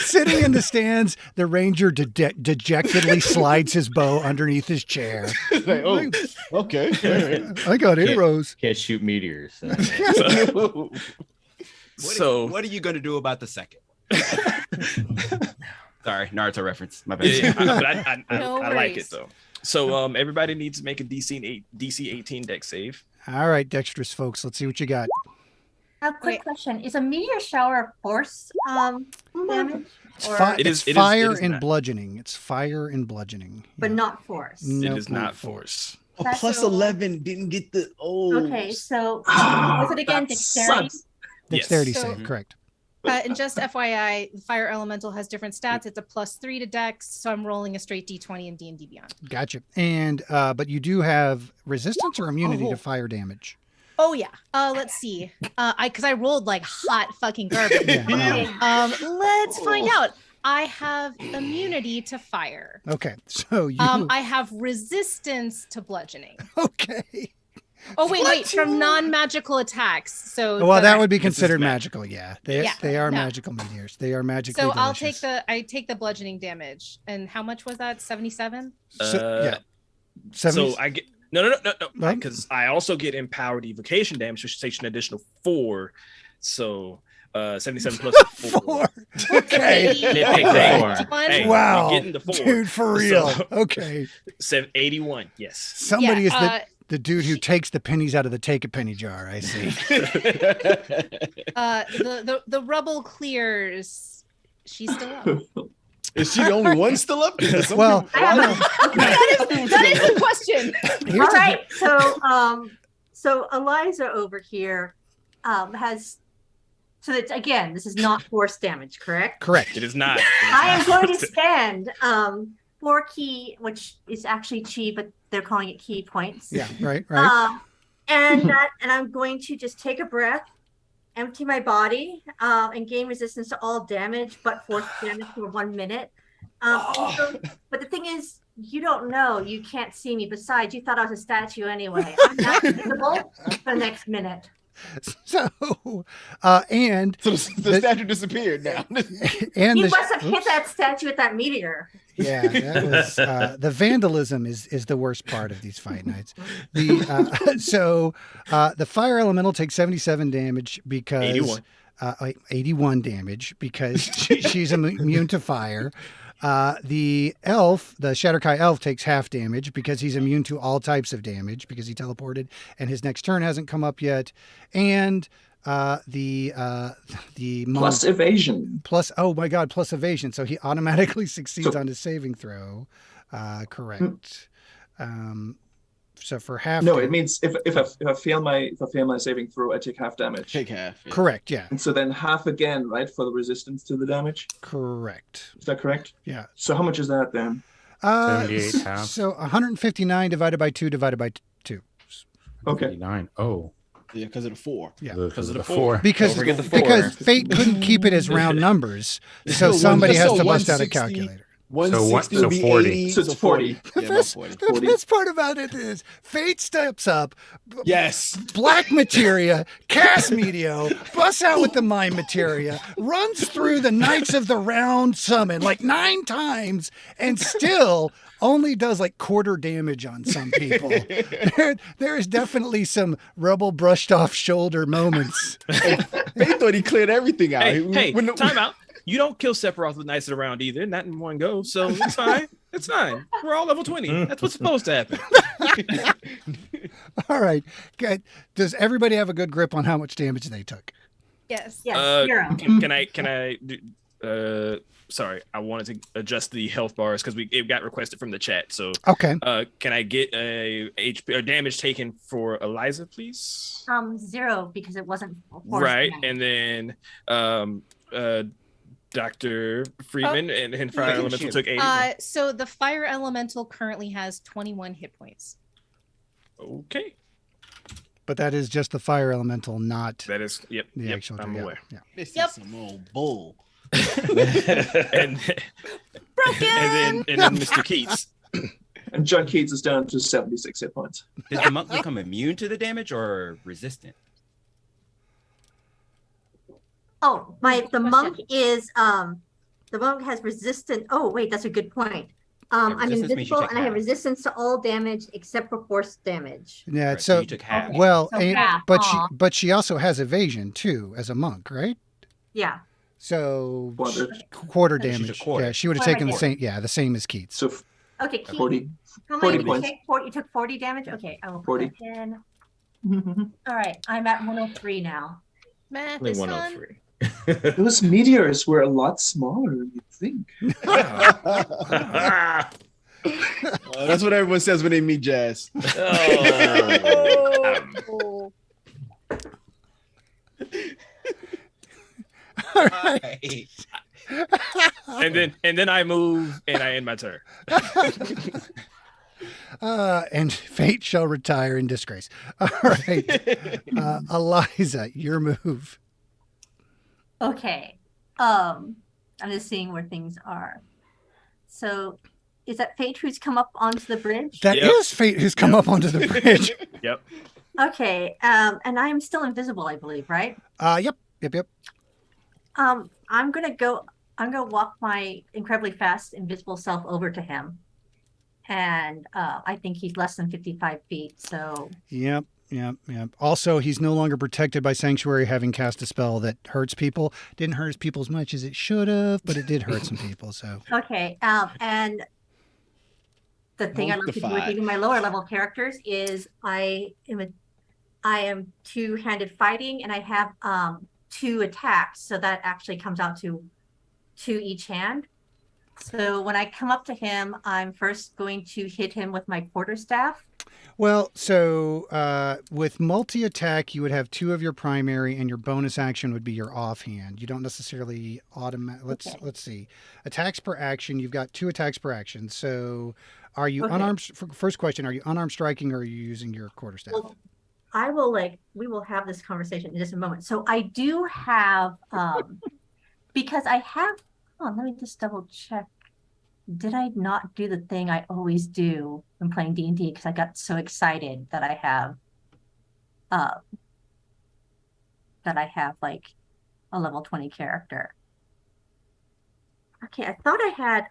C: Sitting in the stands, the ranger dejectedly slides his bow underneath his chair.
I: Like, oh, okay. All right.
C: I got arrows.
J: Can't shoot meteors. So.
G: What are you going to do about the second? Sorry, Naruto reference. My bad.
D: yeah, but
B: No
D: I like
B: worries.
D: it though. So everybody needs to make a DC 18 deck save.
C: All right, dexterous folks, let's see what you got.
E: A quick question: is a meteor shower force damage,
C: It's,
E: or,
C: fi-
D: It
C: it's
D: is- it is-
C: fire
D: it is
C: and
D: not.
C: bludgeoning. It's fire and bludgeoning.
E: but
C: Yeah.
E: not force?
C: Nope,
D: It is not force.
I: A
E: That's
I: plus
B: so-
I: 11 didn't get the
E: Okay, so was it again
F: That
E: dexterity?
F: sucks.
C: Dexterity
B: Yes.
C: save,
B: So-
C: correct.
B: And just FYI, the fire elemental has different stats. It's a +3 to Dex, so I'm rolling a straight D20 in D&D Beyond.
C: Gotcha. And but you do have resistance or immunity
B: Oh.
C: to fire damage.
B: Oh yeah. Let's see. Because I rolled like hot fucking garbage.
C: Yeah, no.
B: Let's find out. I have immunity to fire.
C: Okay, so you
B: I have resistance to bludgeoning.
C: okay.
B: Oh wait, from non-magical attacks. So
C: Well, that
B: the-
C: would be
D: This is
C: considered
D: magic.
C: magical. Yeah, they
B: Yeah,
C: they are
B: no.
C: magical meteors. They are magically
B: So
C: delicious.
B: I take the bludgeoning damage. And how much was that? 77?
C: So, yeah.
D: So
C: 70
D: I get no,
C: Huh?
D: because I also get empowered evocation damage, which takes an additional 4. So 77 plus 4.
C: 4. Okay.
J: Nitpick
D: Hey,
J: the four.
D: hey,
C: Wow,
D: you're getting the 4.
C: dude, for real.
D: So-
C: Okay,
D: 81. Yes.
C: somebody
B: Yeah,
C: is the dude who takes the pennies out of the take a penny jar. I see.
B: The rubble clears. She's still up.
I: Is she the only one still up? Because some
C: Well,
I: people-
E: I have
C: no.
B: that is the question.
C: Here's
E: All
C: the-
E: right, so Eliza over here has. So it's again, this is not force damage, correct?
C: Correct.
D: It is not.
E: I am going to spend 4 key, which is actually chi, but they're calling it key points.
C: Yeah. Right. Right.
E: And I'm going to just take a breath, empty my body, and gain resistance to all damage, but force damage for 1 minute. Also, but the thing is, you don't know. You can't see me. Besides, you thought I was a statue anyway. I'm not visible for the next minute.
C: So, and
I: So the statue disappeared now.
C: and
E: You
C: the,
E: must have hit
C: oops.
E: that statue with that meteor.
C: Yeah, that was the vandalism is the worst part of these fight nights. The fire elemental takes 77 damage because
D: 81.
C: 81 damage because she's immune to fire. The elf, the Shatterkai elf, takes half damage because he's immune to all types of damage because he teleported and his next turn hasn't come up yet. And the
F: Plus evasion.
C: plus oh my god, plus evasion, so he automatically succeeds
F: So-
C: on his saving throw. Correct. So for half
F: No,
C: da-
F: it means if I fail my saving throw, I take half damage.
I: Take half. Yeah.
C: correct, yeah,
F: And so then half again, right, for the resistance to the damage.
C: correct,
F: Is that correct?
C: yeah.
F: So how much is that then?
H: 78 half.
C: So 159 divided by 2 divided by 2.
F: Okay.
H: 59. Oh,
I: Yeah, because of the 4.
C: Yeah.
H: because of the
D: four.
H: 4.
C: Because
J: Don't forget the 4.
C: because fate couldn't keep it as round numbers, so
I: So
C: somebody
I: one-
C: has
I: so
C: to bust out a
I: 160.
C: calculator.
I: 160 would be
H: 40.
I: 80.
F: So it's 40.
I: Yeah,
C: The
I: about
C: best,
I: 40.
C: the
F: 40.
C: best part about it is Fate steps up,
I: Yes.
C: black materia, cast medio, busts out with the mind materia, runs through the Knights of the Round summon like 9 times, and still only does like quarter damage on some people. There is definitely some rubble brushed off shoulder moments.
I: They thought he cleared everything out.
D: Hey,
I: When the-
D: time out. You don't kill Sephiroth with Knights of the Round either, not in one go. So it's fine. It's fine. We're all level 20. That's what's supposed to happen.
C: All right. Good. Does everybody have a good grip on how much damage they took?
B: Yes.
E: Yes, 0.
D: Can I do, sorry, I wanted to adjust the health bars because it got requested from the chat. So
C: Okay.
D: can I get a HP or damage taken for Eliza, please?
E: 0 because it wasn't forced
D: Right.
E: damage.
D: And then Dr. Freeman and Fire
G: Yeah,
D: Elemental
G: shoot.
D: took 80.
B: So the fire elemental currently has 21 hit points.
D: Okay.
C: But that is just the fire elemental, not
D: That is, yep.
C: the
D: yep,
C: actual.
D: I'm
C: yeah,
D: aware.
C: Yeah.
I: This
B: Yep.
I: is some old bull.
D: and then Mr. Keats.
F: And John Keats is down to 76 hit points.
G: Does the monk become immune to the damage or resistant?
E: Oh, the monk is the monk has resistant. Oh, wait, that's a good point. I'm
G: resistance means you
E: invisible
G: take
E: and I have
G: half.
E: resistance to all damage except for force damage.
C: Yeah.
G: Right,
C: So,
G: you took half.
E: Okay.
C: well,
E: So
C: and-
E: half,
C: but
E: aw.
C: she also has evasion too as a monk, right?
E: Yeah.
C: So
F: Quarter.
C: quarter
G: She's a
C: damage.
G: quarter.
C: Yeah, she would have
E: Quarter
C: taken the
E: damage.
C: same. Yeah, the same as Keats.
F: So
E: Okay, Keith,
F: 40.
E: how
F: 40
E: many did you
F: points.
E: take? You took 40 damage? Okay, I will put
F: 40.
E: that in. All right, I'm at 103 now.
B: Math
J: Only
B: is fun.
J: 103.
F: Those meteors were a lot smaller than you'd think.
I: That's what everyone says when they meet Jazz.
J: Oh.
C: All right.
D: and then I move and I end my turn.
C: And fate shall retire in disgrace. All right. Eliza, your move.
E: Okay. I'm just seeing where things are. So is that Fate who's come up onto the bridge?
C: That
D: Yep.
C: is fate who's come up onto the bridge.
D: Yep.
E: Okay. And I am still invisible, I believe, right?
C: Yep.
E: I'm gonna walk my incredibly fast invisible self over to him. And I think he's less than 55 feet, so
C: Yep. Also, he's no longer protected by Sanctuary, having cast a spell that hurts people. Didn't hurt people as much as it should have, but it did hurt some people. So
E: okay. And the thing I love to do with
I: Multiply.
E: even my lower level characters is I am two-handed fighting and I have 2 attacks, so that actually comes out to 2 each hand. So when I come up to him, I'm first going to hit him with my quarterstaff.
C: well, so with multi-attack, you would have 2 of your primary, and your bonus action would be your offhand. You don't necessarily automatic.
E: Okay.
C: Let's see. Attacks per action. You've got 2 attacks per action. So, are you
E: Okay.
C: unarmed? First question: are you unarmed striking, or are you using your quarterstaff?
E: Well, we will have this conversation in just a moment. So I do have, because I have, let me just double check. Did I not do the thing I always do when playing D&D? Because I got so excited that I have like a level 20 character. Okay, I thought I had,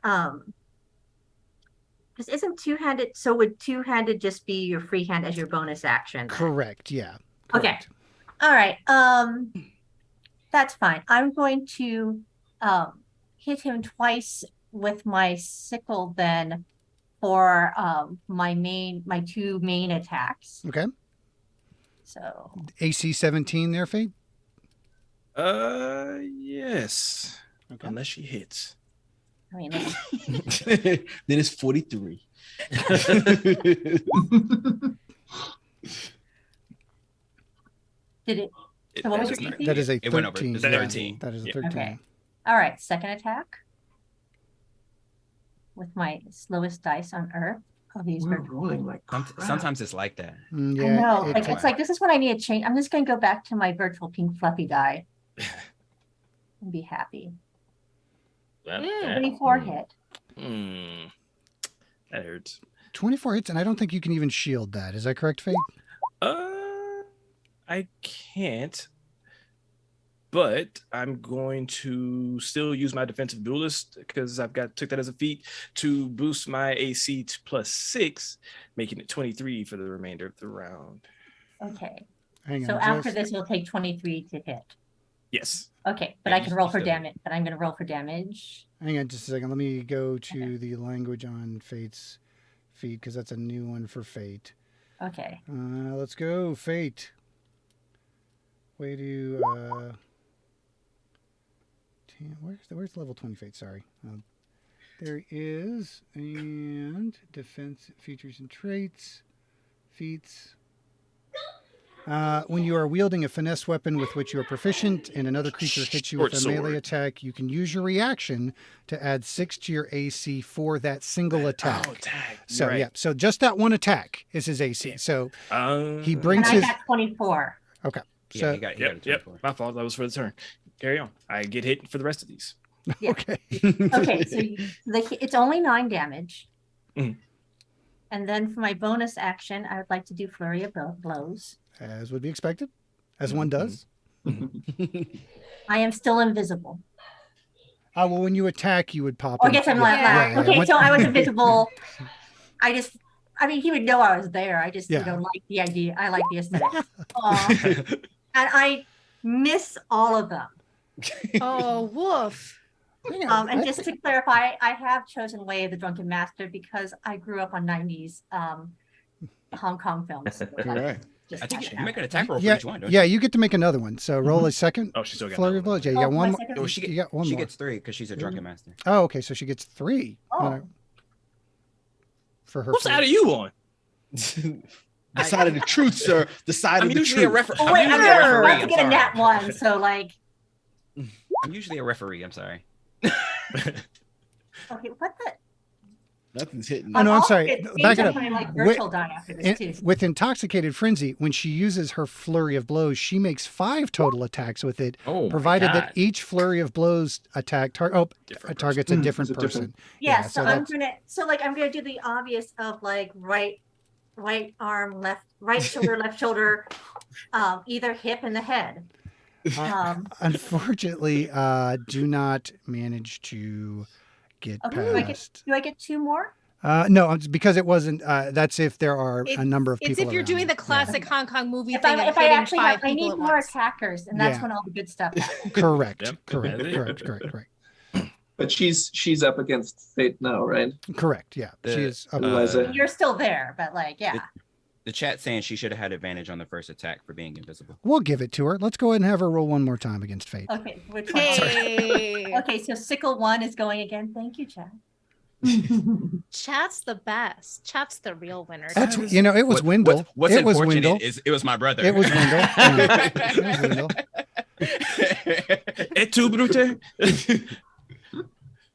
E: because isn't two-handed, so would two-handed just be your free hand as your bonus action? then?
C: Correct. Yeah.
E: Okay.
C: Correct.
E: All right. That's fine. I'm going to hit him twice with my sickle then for my 2 main attacks.
C: Okay.
E: So
C: AC 17 there, Fate.
D: Yes.
C: Okay.
D: Unless she hits.
E: I mean,
I: Then it's 43.
E: did it? So what was your DC?
C: That is a
G: It went over.
C: 13.
G: It's
C: yeah.
D: 13.
C: That is a
D: Yeah.
C: 13.
E: Okay. All right. Second attack with my slowest dice on Earth. Oh, these
F: We're
E: are
F: rolling like crap.
G: Sometimes it's like that.
C: Mm,
E: I
C: yeah.
E: know.
C: it
E: Like
C: takes-
E: it's like this is what I need to change. I'm just gonna go back to my virtual pink fluffy die and be happy.
J: That-
B: Mm.
J: that-
E: 24 hit.
D: That hurts.
C: 24 hits, and I don't think you can even shield that. Is that correct, Fate?
D: I can't. But I'm going to still use my defensive duelist because took that as a feat to boost my AC to +6, making it 23 for the remainder of the round.
E: Okay.
C: Hang
E: So
C: on.
E: after this, we'll take 23 to hit.
D: Yes.
E: Okay, but
G: Yeah,
E: I can roll
G: you
E: for
G: still-
E: damage. But I'm going to roll for damage.
C: Hang on just a second. Let me go to the language on Fate's feat because that's a new one for Fate.
E: Okay.
C: Let's go, Fate. Way to where's level 20 Fate? Sorry. There is, and defense features and traits, feats. When you are wielding a finesse weapon with which you are proficient and another creature hits you with a
D: Short
C: melee
D: sword.
C: attack, you can use your reaction to add 6 to your AC for that single attack.
D: Oh, attack.
C: So
D: Right.
C: yeah, so just that one attack is his AC. So he
E: And
C: brings
E: I
C: his
E: got 24.
C: okay.
G: Yeah,
C: So
G: he got a
D: Yep.
G: 24.
D: My fault. That was for the turn. Carry on. I get hit for the rest of these.
E: Yeah.
C: okay.
E: Okay, so it's only 9 damage.
D: Mhm.
E: And then for my bonus action, I would like to do Flurry of Blows.
C: As would be expected, as one does.
E: I am still invisible.
C: Well, when you attack, you would pop.
E: Oh, I guess I'm not.
C: yeah,
E: Okay,
C: Once-
E: so I was invisible. I mean, he would know I was there. I just,
C: Yeah.
E: like the idea. I like the aesthetics. And I miss all of them.
B: Oh, woof.
C: Hang on,
E: And
C: I
E: just
C: think-
E: to clarify, I have chosen Way of the Drunken Master because I grew up on 90s Hong Kong films.
I: All right.
E: Just
G: I think
E: had
G: you
E: to
G: make an
E: have
G: attack roll for
C: yeah,
G: each one, don't
C: yeah, you get to make another one. So roll a second
D: Oh, she still got
C: flurry
D: another
C: of
D: one.
C: blows. Yeah, you
E: Oh,
C: got one
E: my
C: more.
E: second
G: you?
E: one.
C: You got one
G: She
C: more.
G: gets 3 because she's a drunken master.
C: Oh, okay, so she gets 3
E: Oh.
C: for her.
D: What side are
C: flurry.
D: you on?
I: The side of the truth, sir. The side
G: I'm
I: of the
G: usually a
I: truth.
G: referee.
E: Oh, wait, I'm
G: usually a
E: about
G: referee.
E: to
G: I'm
E: get a
G: sorry.
E: nat 1, so like,
G: I'm usually a referee. I'm sorry.
E: okay, what the?
I: Nothing's hitting.
C: Oh, no, I'm
E: also
C: sorry.
E: get
C: Back it
E: things
C: up.
E: on my, like,
C: With-
E: virtual die after this too.
C: With Intoxicated Frenzy, when she uses her flurry of blows, she makes 5 total attacks with it,
J: Oh, my
C: provided
J: God.
C: that each flurry of blows attack
D: Different
C: targets a
F: person.
C: different
F: It's a
C: person.
F: different-
E: Yeah,
C: yeah,
E: so
C: so
E: I'm
C: that's-
E: gonna do the obvious of like right arm, right shoulder, left shoulder, either hip in the head.
C: Unfortunately, do not manage to get
E: Okay,
C: past.
E: do I get 2 more?
C: No, it's because it wasn't. That's if there are a
B: It's-
C: number of
B: It's
C: people.
B: if you're
C: around.
B: doing the
C: Yeah.
B: classic Hong Kong movie
E: If
B: thing
E: I
B: of hitting
E: actually
B: 5
E: have, I
B: people
E: need
B: at
E: more
B: once.
C: Yeah.
E: attackers, and that's when all the good stuff happens.
C: Correct.
D: Yep.
C: Correct.
D: Yeah.
C: Correct.
F: But she's up against Fate now, right?
C: Correct. Yeah, she
G: The-
C: is. Up.
F: Eliza.
E: You're still there, but like, yeah.
G: The chat's saying she should have had advantage on the first attack for being invisible.
C: We'll give it to her. Let's go ahead and have her roll one more time against Fate.
E: Okay, which one?
B: Hey,
E: Okay, so sickle 1 is going again. Thank you, Chad.
B: Chat's the best. Chat's the real winner.
C: That's
B: guys.
C: it was Wendell.
G: What's
C: it was
G: unfortunate
C: Wendell.
G: is it was my brother.
C: It was Wendell. Yeah, it was Wendell.
D: Et tu, Brute?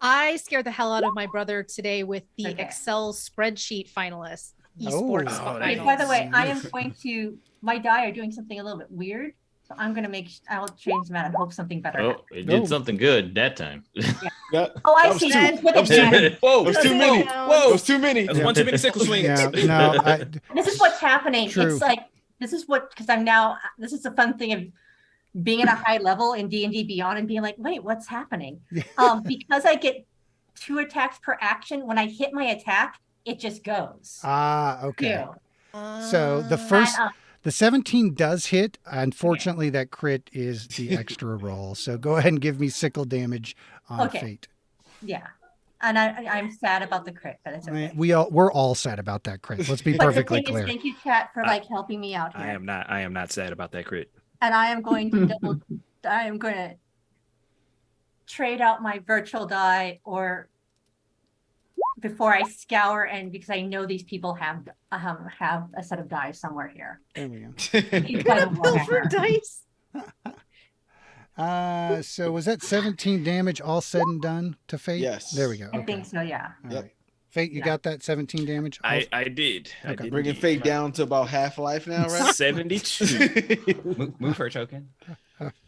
B: I scared the hell out of my brother today with the
E: Okay.
B: Excel spreadsheet finalists,
C: Oh.
B: esports
C: Oh,
E: Okay,
B: finalists.
E: by the way, I am going to, my die are doing something a little bit weird. So I'm going to I'll change them out and hope something better.
J: Oh, it did
C: Oh.
J: something good that time.
I: Yeah.
E: Oh, I
I: That was
E: see.
I: two.
E: It's with
I: That was
E: advantage.
I: Whoa, it was too many.
B: Whoa.
I: It was too many.
D: That's one too many sickle swings.
C: Yeah, no,
E: This is what's happening.
C: True.
E: It's like, this is this is the fun thing of being at a high level in D&D Beyond and being like, wait, what's happening?
C: Yeah.
E: Because I get 2 attacks per action, when I hit my attack, it just goes.
C: okay.
E: Two.
C: So the first,
E: And,
C: the 17 does hit. Unfortunately, that crit is the extra roll. So go ahead and give me sickle damage on
E: Okay.
C: Fate.
E: yeah. And I'm sad about the crit, but it's okay.
C: We're all sad about that crit. Let's be
E: But the
C: perfectly
E: thing is,
C: clear.
E: thank you, chat, for like helping me out here.
D: I am not sad about that crit.
E: And I am going to I am going to trade out my virtual die or before I scour, and because I know these people have a set of die somewhere here.
C: There we go.
E: Each one of them will have
B: For
E: her.
B: dice.
C: So was that 17 damage all said and done to Fate?
I: Yes.
C: There we go.
E: I
C: Okay.
E: think so, yeah.
C: All
I: Yep.
C: right. Fate, you
E: Yeah.
C: got that 17 damage?
D: I did. I
C: Okay.
D: did
I: Bringing
D: indeed.
I: Fate down to about half life now, right?
D: 72.
G: Move her token.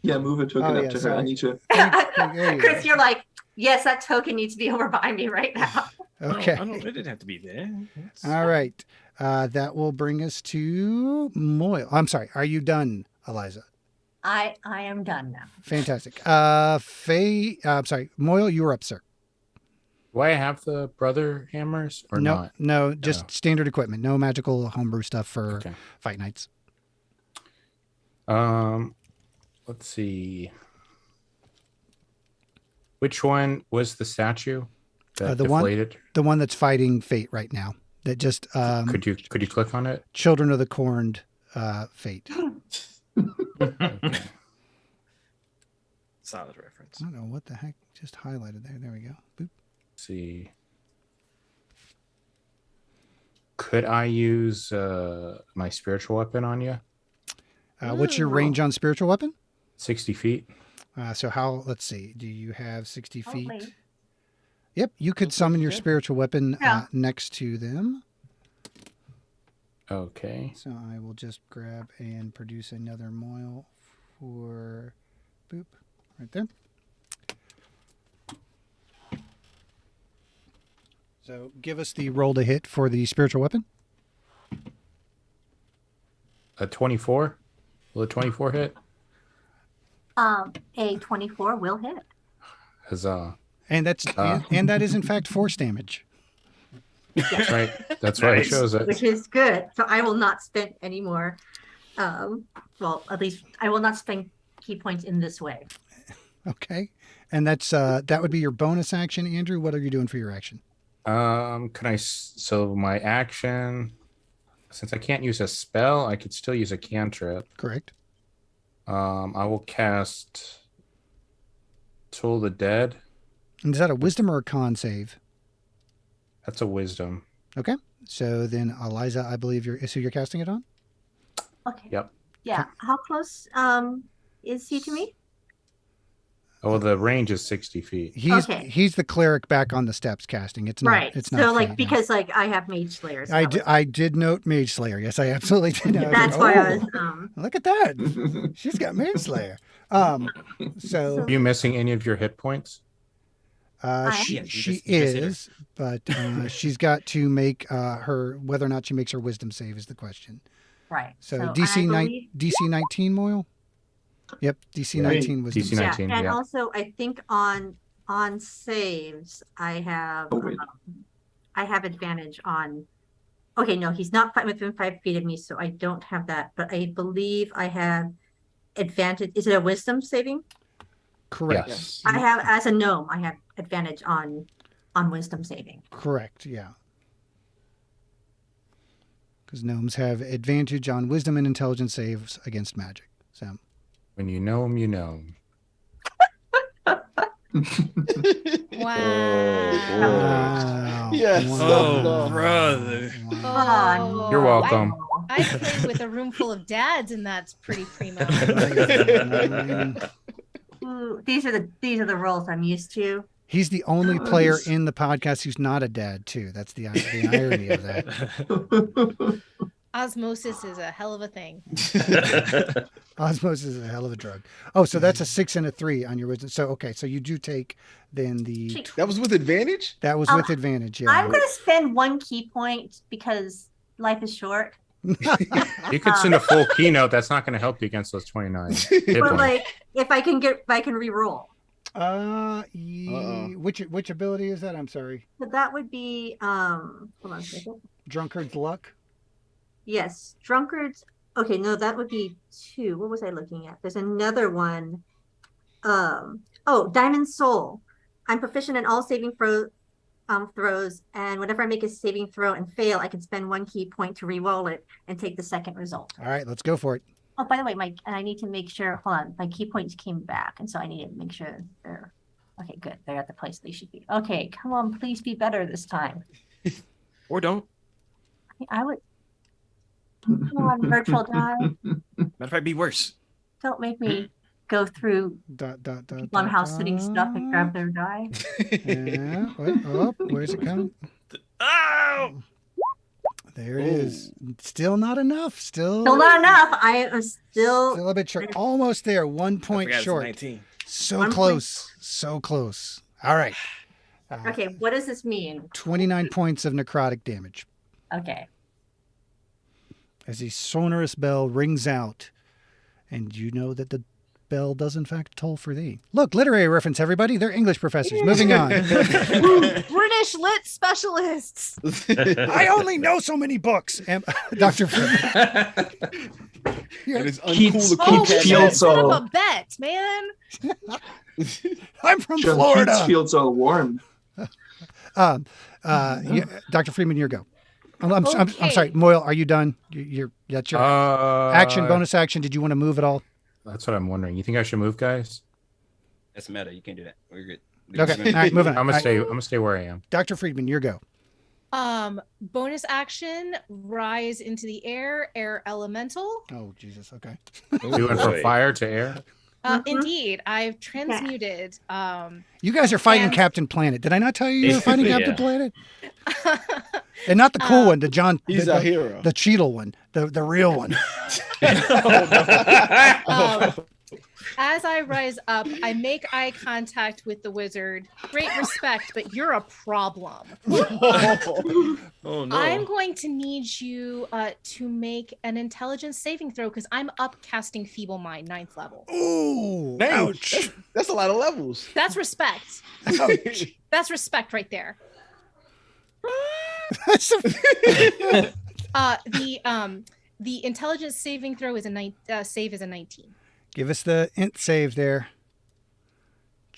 F: Yeah, move a token
C: Oh,
F: up
C: yeah,
F: to her.
C: sorry.
F: I need to.
C: There you go.
E: Chris, you're like, Yes, that token needs to be over by me right now.
C: Okay.
D: I don't. It didn't have to be there.
C: All right. That will bring us to Moyle. I'm sorry. Are you done, Eliza?
E: I am done now.
C: Fantastic. Faye, I'm sorry. Moyle, you were up, sir.
H: Do I have the brother hammers or
C: no,
H: not?
C: no, just
H: Oh.
C: standard equipment. No magical homebrew stuff for
H: Okay.
C: fight nights.
H: Let's see. Which one was the statue that
C: The
H: deflated?
C: the one that's fighting fate right now. That just
H: Could you click on it?
C: Children of the Corn fate.
H: Okay.
D: Solid reference.
C: I don't know what the heck just highlighted there. There we go. Boop.
H: Let's see. Could I use my spiritual weapon on you?
C: What's your range on spiritual weapon?
H: 60 feet.
C: So how? Let's see. Do you have 60 feet?
E: wait.
C: Yep. You could summon your
E: good.
C: spiritual weapon
E: Yeah.
C: next to them.
H: Okay.
C: So I will just grab and produce another Moyle for boop right there. So give us the roll to hit for the spiritual weapon.
H: A 24. Will a 24 hit?
E: A 24 will hit.
H: Huzzah.
C: And that's and that is in fact force damage.
H: That's right. That's why it
D: Nice.
H: shows it.
E: Which is good. So I will not spend any more. Well, at least I will not spend key points in this way.
C: Okay. And that's that would be your bonus action, Andrew. What are you doing for your action?
H: So my action, since I can't use a spell, I could still use a cantrip.
C: Correct.
H: I will cast Tool the Dead.
C: And is that a wisdom or a con save?
H: That's a wisdom.
C: Okay. So then Eliza, I believe is who you're casting it on?
E: Okay.
H: Yep.
E: Yeah. How close is he to me?
H: Oh, the range is 60 feet.
C: He's the cleric back on the steps casting. It's not
E: Right.
C: it's
E: So
C: not
E: like
C: Fate, no.
E: because like I have Mage Slayer. so
C: I
E: that
C: did,
E: was-
C: I did note Mage Slayer. Yes, I absolutely did. I was
E: That's
C: like,
E: why I was
C: "Oh, look at that. She's got Mage Slayer. So
H: Are you missing any of your hit points?
C: she
G: Yes, you
C: she
G: just hit her.
C: is, but she's got to make her whether or not she makes her wisdom save is the question.
E: right.
C: So,
E: I
C: DC
E: believe-
C: DC 19 Moyle. Yep, DC 19 wisdom.
H: DC
C: save.
H: 19.
E: and
H: yeah.
E: also I think on saves I have
F: Oh, wait.
E: I have advantage on. Okay, no, he's not within 5 feet of me, so I don't have that. But I believe I have advantage. Is it a wisdom saving?
C: Correct.
H: Yes.
E: I have as a gnome. I have advantage on wisdom saving.
C: Correct. Yeah. Because gnomes have advantage on wisdom and intelligence saves against magic. So
H: When you know him, you know him.
B: Wow.
I: Yes.
D: Oh, brother.
E: Oh,
H: You're welcome.
B: I play with a room full of dads, and that's pretty primo.
E: Ooh, these are the roles I'm used to.
C: He's the only player in the podcast who's not a dad, too. That's the irony of that.
B: Osmosis is a hell of a thing.
C: Osmosis is a hell of a drug. Oh, so that's a 6 and a 3 on your wisdom. So, okay. So you do take then the.
I: That was with advantage?
C: That was with advantage. Yeah.
E: I'm gonna spend 1 key point because life is short.
H: You could send a full keynote. That's not going to help you against those 29 hit
E: But
H: points.
E: like if I can re-roll.
C: Which ability is that? I'm sorry.
E: So that would be hold on a second.
C: Drunkard's Luck.
E: Yes, drunkards. Okay, no, that would be 2. What was I looking at? There's another one. Diamond Soul. I'm proficient in all saving throws, and whenever I make a saving throw and fail, I can spend 1 key point to re-roll it and take the second result.
C: All right, let's go for it.
E: Oh, by the way, I need to make sure. Hold on, my key points came back, and so I need to make sure they're okay. Good, they're at the place they should be. Okay, come on, please be better this time.
D: Or don't.
E: I would. Come on, virtual die.
D: Matter of fact, be worse.
E: Don't make me go through people on house sitting stuff and grab their die.
C: Yeah. Wait, oh, where's it coming?
D: Oh!
C: There it is. Still not enough. Still
E: not enough. I am still
C: a bit short. Almost there. 1
D: I
C: point
D: forgot it's
C: short.
D: 19.
C: So
E: 1 point.
C: close. So close. All right.
E: Okay, what does this mean?
C: 29 points of necrotic damage
E: Okay.
C: as the sonorous bell rings out, and you know that the bell does in fact toll for thee. Look, literary reference, everybody. They're English professors. Moving on.
B: British lit specialists.
C: I only know so many books. Dr. Freeman.
I: And it's
F: Keats-
I: uncool to
B: Oh,
I: keep
B: we
F: Keats
B: should
I: that.
B: have
F: feels
B: set
F: all-
B: up a bet, man.
C: I'm from
F: John
C: Florida.
F: Keats feels all warm.
C: Dr. Freeman, your go. I'm
B: Okay.
C: sorry, Moyle. Are you done? That's your action, bonus action. Did you want to move at all?
H: That's what I'm wondering. You think I should move, guys?
G: That's meta. You can do that. We're good.
C: Okay, all right, moving on.
H: I'm
C: All
H: gonna
C: right,
H: stay where I am.
C: Dr. Friedman, your go.
B: Bonus action, rise into the air elemental.
C: Oh, Jesus. Okay.
H: We went from fire to air.
B: Indeed, I've transmuted.
C: You guys are fighting
B: And-
C: Captain Planet. Did I not tell you were fighting
J: Yeah.
C: Captain Planet? And not the cool one, the John,
I: He's
C: the,
I: a hero.
C: the Cheadle one, the real one.
B: As I rise up, I make eye contact with the wizard. Great respect, but you're a problem.
D: Oh no.
B: I'm going to need you to make an intelligence saving throw because I'm upcasting Feeble Mind, 9th level.
C: Ooh,
I: Dang,
C: ouch.
I: That's a lot of levels.
B: That's respect.
C: Ouch.
B: That's respect right there.
C: That's a-
B: The intelligence saving throw is save is a 19.
C: Give us the int save there.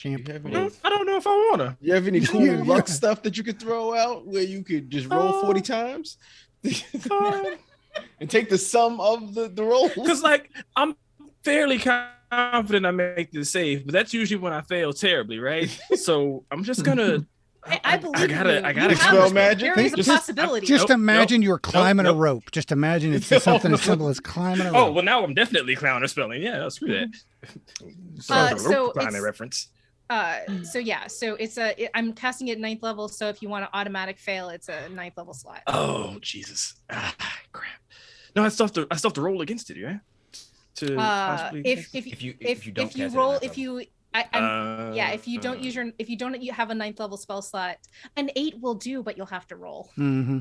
I: You
C: Champ.
I: have
D: I
I: any,
D: don't know if I wanna.
I: you have any cool
C: Yeah.
I: luck stuff that you could throw out where you could just roll 40 times and take the sum of the rolls?
D: Because like I'm fairly confident I make the save, but that's usually when I fail terribly, right? So I'm just gonna.
B: I believe
D: gotta-
B: in you.
D: I
B: You
D: gotta
B: have
I: spell
B: this.
I: magic?
B: There is a
C: Just-
B: possibility.
C: Just
D: Nope,
C: imagine you're climbing
D: nope.
C: a rope. Just imagine it's something as simple as climbing a rope.
D: Oh well, now I'm definitely clowner spelling. Yeah, let's do that.
B: So
D: Clowner
B: it's-
D: reference.
B: So I'm casting it 9th level. So if you want to automatic fail, it's a 9th level slot.
D: Oh Jesus! Crap. No, I still have to roll against it, yeah. To possibly.
G: If you don't
B: if you
G: cast it at
B: roll
G: ninth
B: if
G: level.
B: you if you don't use you have a 9th level spell slot, an 8 will do, but you'll have to roll.
C: Mm-hmm.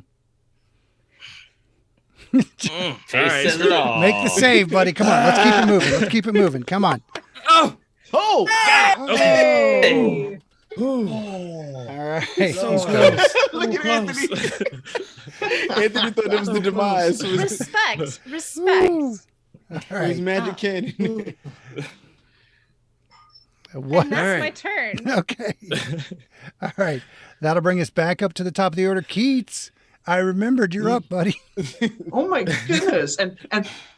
J: Tasting it all.
C: Make the save, buddy. Come on. Let's keep it moving. Let's keep it moving. Come on.
D: Oh,
I: Oh,
D: okay.
C: All right.
D: So
I: Look
D: close.
I: at Anthony. Anthony thought it was the demise. It was,
B: Respect, respect.
C: All
I: it was
C: right.
I: magic cannon.
C: What?
B: And that's
D: All
B: my
D: right.
B: turn.
C: Okay. All right. That'll bring us back up to the top of the order. Keats, I remembered you're up, buddy.
F: Oh my goodness! And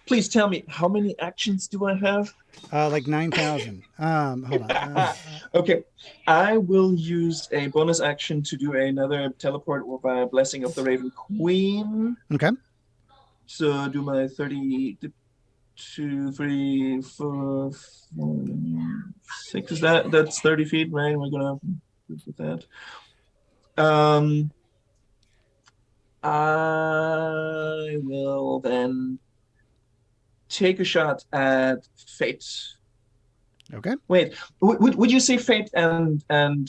F: please tell me, how many actions do I have?
C: Like 9,000. Hold on.
F: Okay, I will use a bonus action to do another teleport with a Blessing of the Raven Queen.
C: Okay.
F: So do my 30, 2, 3, 4, 6. Is that's 30 feet, right? We're gonna with that. I will then take a shot at Fate.
C: Okay.
F: Wait, would you say Fate and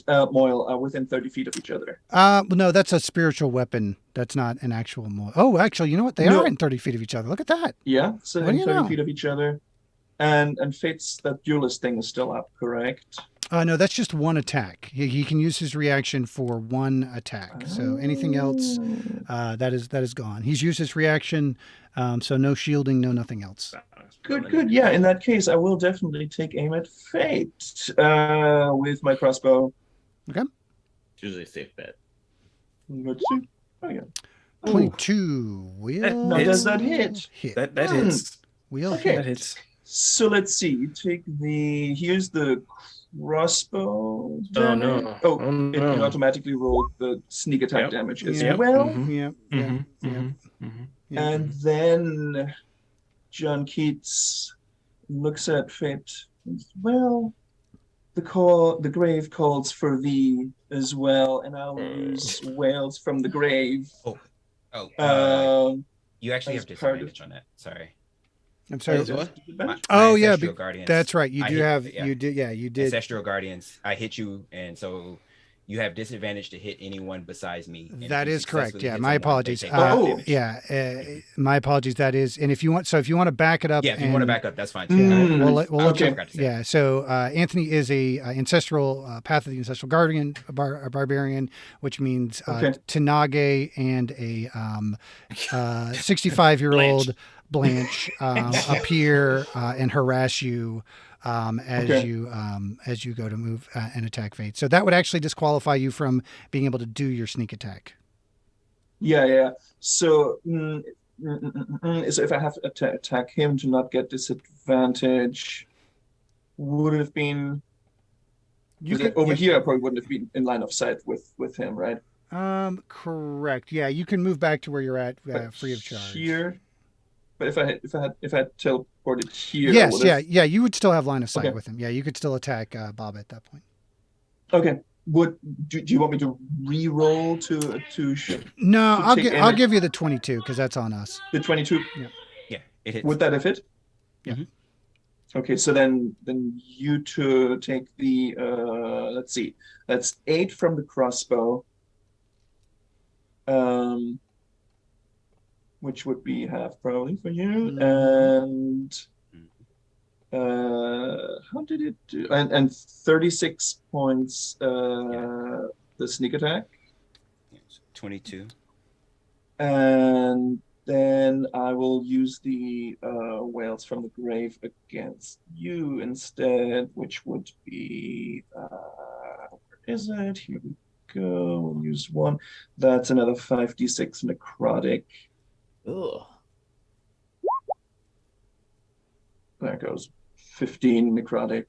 F: Moyle are within 30 feet of each other?
C: Well, no, that's a spiritual weapon. That's not an actual Oh, actually, you know what? They
F: No.
C: are in 30 feet of each other. Look at that.
F: Yeah, so
C: What do
F: in
C: you
F: 30
C: know?
F: feet of each other. And Fate's that duelist thing is still up, correct?
C: No, that's just one attack. He can use his reaction for one attack. So anything else, that is gone. He's used his reaction, so no shielding, no nothing else.
F: Good. Yeah, in that case, I will definitely take aim at Fate with my crossbow.
J: It's usually a safe bet.
F: Let's see. Oh, yeah.
C: 22 will
F: Now, does that hit?
C: hit.
D: That hits.
C: Will
F: Okay.
D: That
C: hit.
D: hits.
F: So let's see. Here's the crossbow.
D: Oh, no.
F: damage. Oh,
D: Oh,
F: it
D: no.
F: automatically rolled the sneak attack
D: Yep.
F: damage as
C: Yep.
F: well.
D: Mhm.
C: Yeah.
D: Mhm,
C: Yeah.
D: mhm,
C: Yeah.
D: mhm.
C: Yeah.
F: And then John Keats looks at Fate. Well, the grave calls for thee as well, and I'll use wails from the grave.
G: You actually
F: as
G: have
F: part of-
G: disadvantage on that. Sorry.
C: I'm sorry.
I: Is what?
G: My
C: Oh, yeah,
G: Ancestral Guardians.
C: That's right. You
G: I
C: do
G: hit-
C: have.
G: yeah.
C: You did. Yeah, you did.
G: Ancestral Guardians. I hit you, and so You have disadvantage to hit anyone besides me. And if
C: That
G: you
C: is correct.
G: successfully
C: Yeah,
G: hit
C: my
G: someone, they
C: apologies.
G: take half
F: Oh.
G: damage.
C: Yeah, my apologies. That is, and if you want to back it up,
G: Yeah, if you want to back up, that's fine too.
C: Yeah,
F: Mm,
C: we'll let
F: okay.
C: you.
G: Forgot to say.
C: Yeah, so Anthony is a ancestral path of the ancestral guardian, a barbarian, which means
F: Okay.
C: Tanage and a 65-year-old Blanche appear and harass you as
F: Okay.
C: you go to move and attack Fate. So that would actually disqualify you from being able to do your sneak attack.
F: Yeah. So, so if I have to attack him to not get disadvantage, would it have been over here? I probably wouldn't have been in line of sight with him, right?
C: Correct. Yeah, you can move back to where you're at free of charge.
F: Here, but if I had teleported here,
C: Yes,
F: I would've-
C: yeah, you would still have line of sight
F: Okay.
C: with him. Yeah, you could still attack Bob at that point.
F: Okay. Do you want me to re-roll to
C: No,
F: to take
C: I'll
F: any-
C: give you the 22 because that's on us.
F: the 22?
G: Yeah, it hits.
F: Would that have hit?
C: Yeah.
G: Mhm.
F: Okay, so then you two take the let's see, that's 8 from the crossbow, which would be half probably for you, and how did it do? And 36 points the sneak attack,
G: Yeah, so 22.
F: and then I will use the whales from the grave against you instead, which would be where is it? Here we go. We'll use 1. That's another 5d6 necrotic.
J: Ugh.
F: There goes 15 necrotic.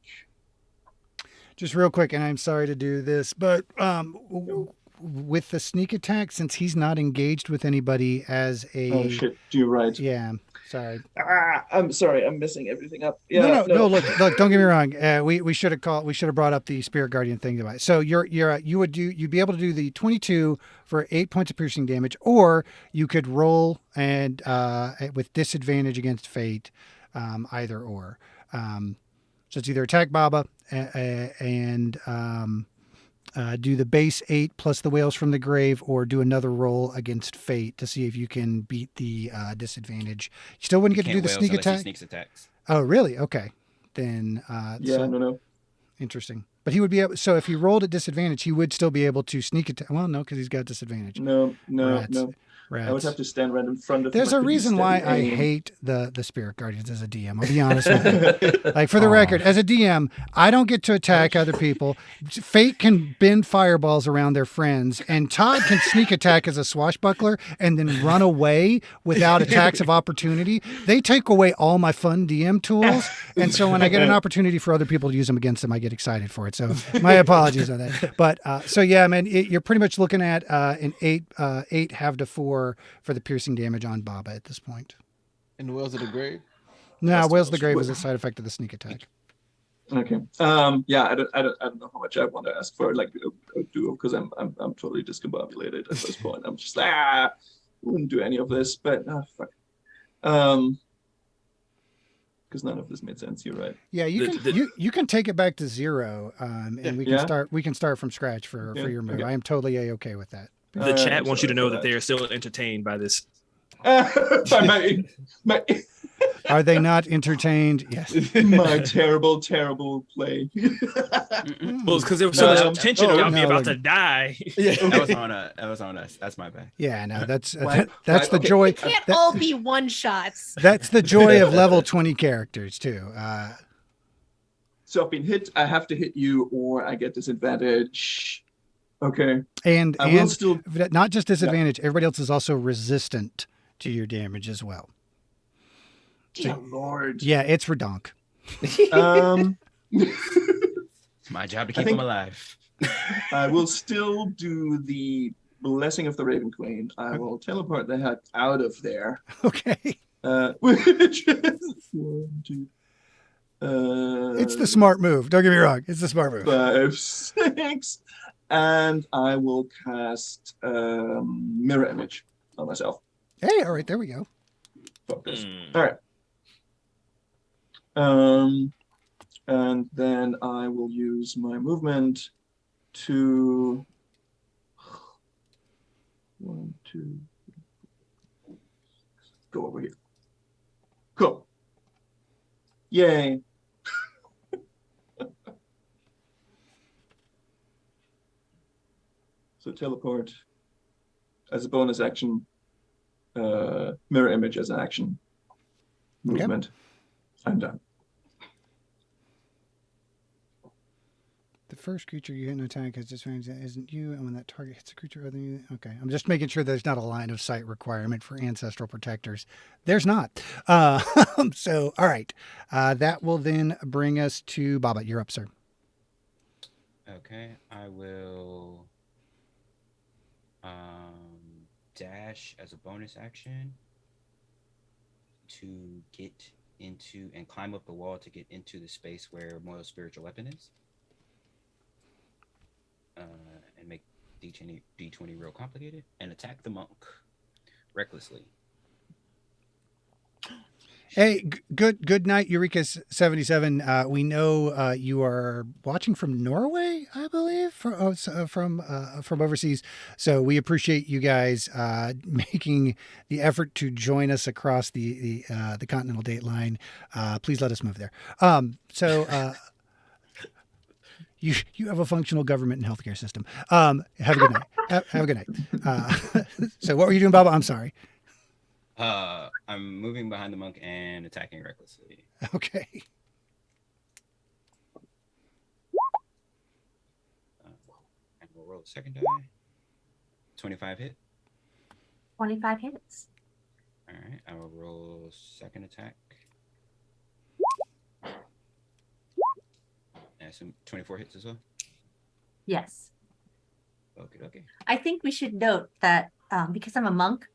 C: Just real quick, and I'm sorry to do this, but with the sneak attack, since he's not engaged with anybody as a
F: Oh shit, you're right.
C: yeah, sorry.
F: I'm sorry, I'm messing everything up. Yeah,
C: No. Look, don't get me wrong. We should have brought up the spirit guardian thing about it. So you'd be able to do the 22 for 8 points of piercing damage, or you could roll and with disadvantage against fate, either or. So it's either attack Baba and do the base 8 plus the whales from the grave, or do another roll against fate to see if you can beat the disadvantage. You still wouldn't get to do the sneak attack.
G: Sneaks attacks.
C: Oh, really? Okay. Then
F: no.
C: interesting. But he would be able. So if he rolled at disadvantage, he would still be able to sneak attack. Well, no, because he's got disadvantage.
F: No.
C: Rats.
F: I would have to stand right in front of him.
C: There's
F: I
C: a
F: couldn't
C: reason
F: steady
C: why I
F: aim.
C: hate the spirit guardians as a DM. I'll be honest with you. Like, for the record, as a DM, I don't get to attack other people. Fate can bend fireballs around their friends, and Todd can sneak attack as a swashbuckler and then run away without attacks of opportunity. They take away all my fun DM tools, and so when I get an opportunity for other people to use them against them, I get excited for it. So my apologies on that. But so yeah, man, you're pretty much looking at an 8 halved to 4 for the piercing damage on Baba at this point.
I: And the Whales of the Grave?
C: No, Whales of the Grave is a side effect of the sneak attack.
F: Okay. Yeah, I don't know how much I want to ask for, like a duo, because I'm totally discombobulated at this point. I'm just wouldn't do any of this, but fuck. Because none of this made sense. You're right.
C: Yeah, you can take it back to 0, and we can start from scratch for your move.
F: Okay.
C: I am totally okay with that.
D: The chat wants you to
F: sorry
D: know
F: for
D: that they are still entertained by this.
F: By my
C: Are they not entertained? Yes.
F: my terrible play.
D: Well, it's because there was so much tension around me about to die.
G: That was on us. That's my bad.
C: Yeah, no, that's
F: Why-
C: that's the
F: okay.
C: joy.
B: Can't all be one shots.
C: That's the joy of level 20 characters too.
F: So I've been hit. I have to hit you, or I get disadvantage. Okay.
C: And
F: I will still.
C: not just disadvantage. Everybody else is also resistant to your damage as well.
F: Dear Lord.
C: Yeah, it's redonk.
G: It's my job to keep them alive.
F: I will still do the blessing of the Raven Queen. I will teleport the heck out of there.
C: Okay.
F: Which is 1, 2.
C: It's the smart move. Don't get me wrong. It's the smart move.
F: 5, 6, and I will cast mirror image on myself.
C: Hey, all right, there we go.
F: Focus. All right. And then I will use my movement to 1, 2, go over here. Cool. Yay. So teleport as a bonus action, mirror image as an action movement. I'm done.
C: The first creature you hit an attack has disadvantage that isn't you, and when that target hits a creature other than you, okay. I'm just making sure there's not a line of sight requirement for ancestral protectors. There's not. So, all right. That will then bring us to Baba. You're up, sir.
G: Okay, I will dash as a bonus action to get into and climb up the wall to get into the space where Moyle's spiritual weapon is. And make D20 real complicated and attack the monk recklessly.
C: Hey, good night, Eureka77. We know you are watching from Norway, I believe, from overseas. So we appreciate you guys making the effort to join us across the continental date line. Please let us move there. You have a functional government and healthcare system. Have a good night. Have a good night. So what were you doing, Baba? I'm sorry.
G: I'm moving behind the monk and attacking recklessly.
C: Okay.
G: And we'll roll the second die. 25 hit.
E: 25 hits.
G: All right, I will roll second attack. And some 24 hits as well.
E: Yes.
G: Okay.
E: I think we should note that because I'm a monk,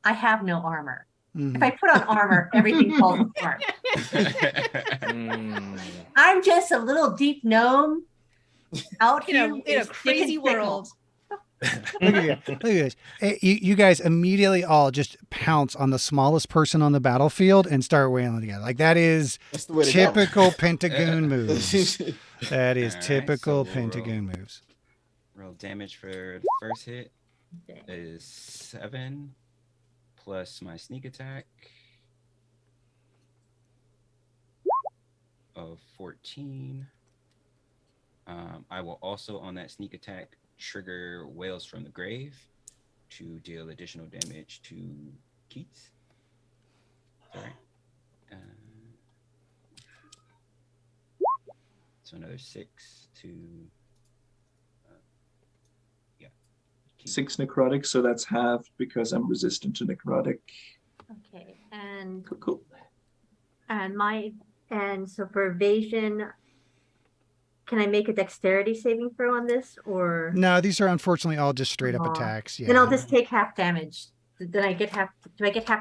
E: I have no armor.
C: Mm-hmm.
E: If I put on armor, everything falls apart. I'm just a little deep gnome out here
B: in a crazy world.
C: Look at this. You guys immediately all just pounce on the smallest person on the battlefield and start wailing together. Like that is typical Pentagoon moves. That is typical Pentagoon moves.
G: Roll damage for the first hit is 7 plus my sneak attack of 14. I will also on that sneak attack trigger Whales from the Grave to deal additional damage to Keats. Sorry. So another 6 to Keats.
F: 6 necrotic, so that's halved because I'm resistant to necrotic.
E: Okay, and
F: Cool.
E: and so for evasion, can I make a dexterity saving throw on this, or
C: No, these are unfortunately all just straight up attacks. Yeah.
E: then I'll just take half damage. Do I get half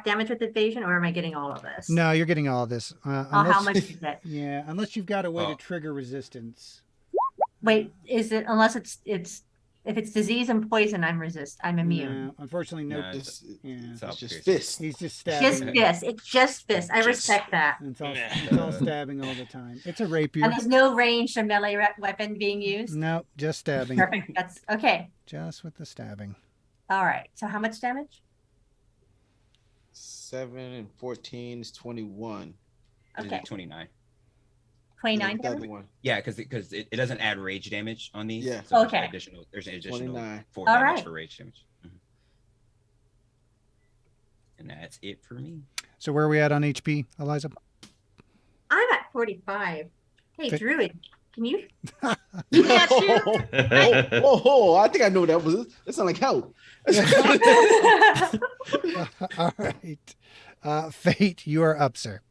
E: damage with evasion, or am I getting all of this?
C: No, you're getting all of this.
E: How much is it?
C: Yeah, unless you've got a way to trigger resistance.
E: Wait, is it unless it's if it's disease and poison, I'm immune.
C: No, unfortunately, no.
G: It's
I: just fist.
C: He's just stabbing.
E: Just fist. It's just fist. I respect that.
C: It's all stabbing all the time. It's a rapier.
E: And there's no ranged or melee weapon being used.
C: No, just stabbing.
E: Perfect. That's okay.
C: Just with the stabbing.
E: All right. So how much damage?
I: 7 and 14 is 21.
E: Okay.
G: 29.
E: 29
I: The
E: damage?
I: other one.
G: Yeah, because it doesn't add rage damage on these.
I: Yeah.
G: So
E: Okay.
G: There's an additional
I: 29.
G: 4
E: All
G: damage
E: right.
G: for rage damage. And that's it for me.
C: So where are we at on HP, Eliza?
E: I'm at 45. Hey,
C: Okay.
E: Druid, can you?
I: I think I know what that was. That sounds like help.
C: All right. Fate, you are up, sir.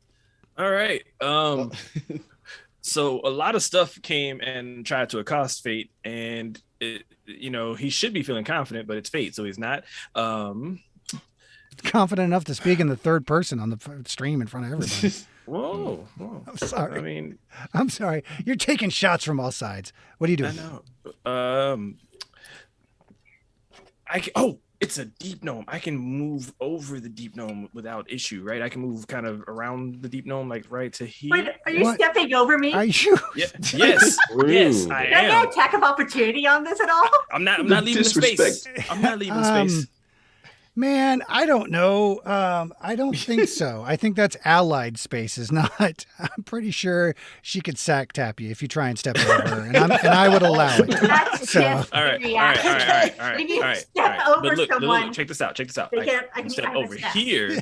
D: All right. So a lot of stuff came and tried to accost Fate, and he should be feeling confident, but it's Fate, so he's not.
C: Confident enough to speak in the third person on the stream in front of everybody.
D: Whoa.
C: I'm sorry.
D: I mean,
C: I'm sorry. You're taking shots from all sides. What are you doing?
D: I know. It's a deep gnome. I can move over the deep gnome without issue, right? I can move kind of around the deep gnome, like right to here.
E: Wait, are you
C: What?
E: stepping over me?
C: Are you?
D: Yeah. Yes. Yes,
J: Rude.
D: I
E: Did I get
D: am.
E: an attack of opportunity on this at all?
D: I'm not
F: The
D: leaving the space.
F: disrespect.
D: I'm not leaving space.
C: Man, I don't know. I don't think so. I think that's allied spaces, not. I'm pretty sure she could sack tap you if you try and step over her, and I would allow it.
E: That's
C: So-
E: just
D: All right,
E: the
D: all right, all right, all right, all right,
E: If you
D: all right,
E: step
D: all right.
E: over
D: But look,
E: someone,
D: check this out. Check this out.
E: they
D: I
E: get- I
D: can
E: mean,
D: step
E: I have a
D: over
E: step.
D: here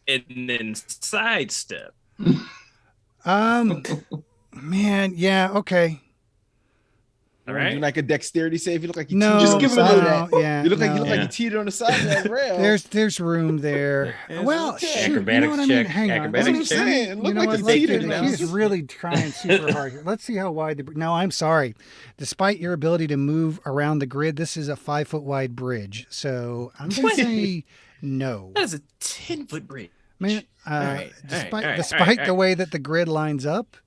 D: and then sidestep.
C: Man, yeah, okay.
D: All
I: Do
D: right.
I: like a dexterity save. You look like you
C: No,
I: teetered
F: Just
I: on
F: give
I: the
F: it a
I: side of
F: little-
I: that.
C: yeah,
I: You look like
C: no.
I: you teetered on the side of that rail.
C: There's room there.
D: There's
C: Well,
D: room.
C: shoot, you know what I mean?
J: Acrobatics check.
C: Hang on.
I: That's what I'm
J: Acrobatics check.
I: saying.
C: You
I: Look
C: know
I: like
C: what?
I: you
C: Let's do
I: teetered
C: this.
I: now.
C: He's really trying super hard here. Let's see how wide No, I'm sorry. Despite your ability to move around the grid, this is a 5-foot wide bridge. So I'm going to say no.
D: That is a 10-foot bridge.
C: Man,
D: right,
C: despite
D: all right,
C: despite
D: all
C: the
D: right.
C: way that the grid lines up,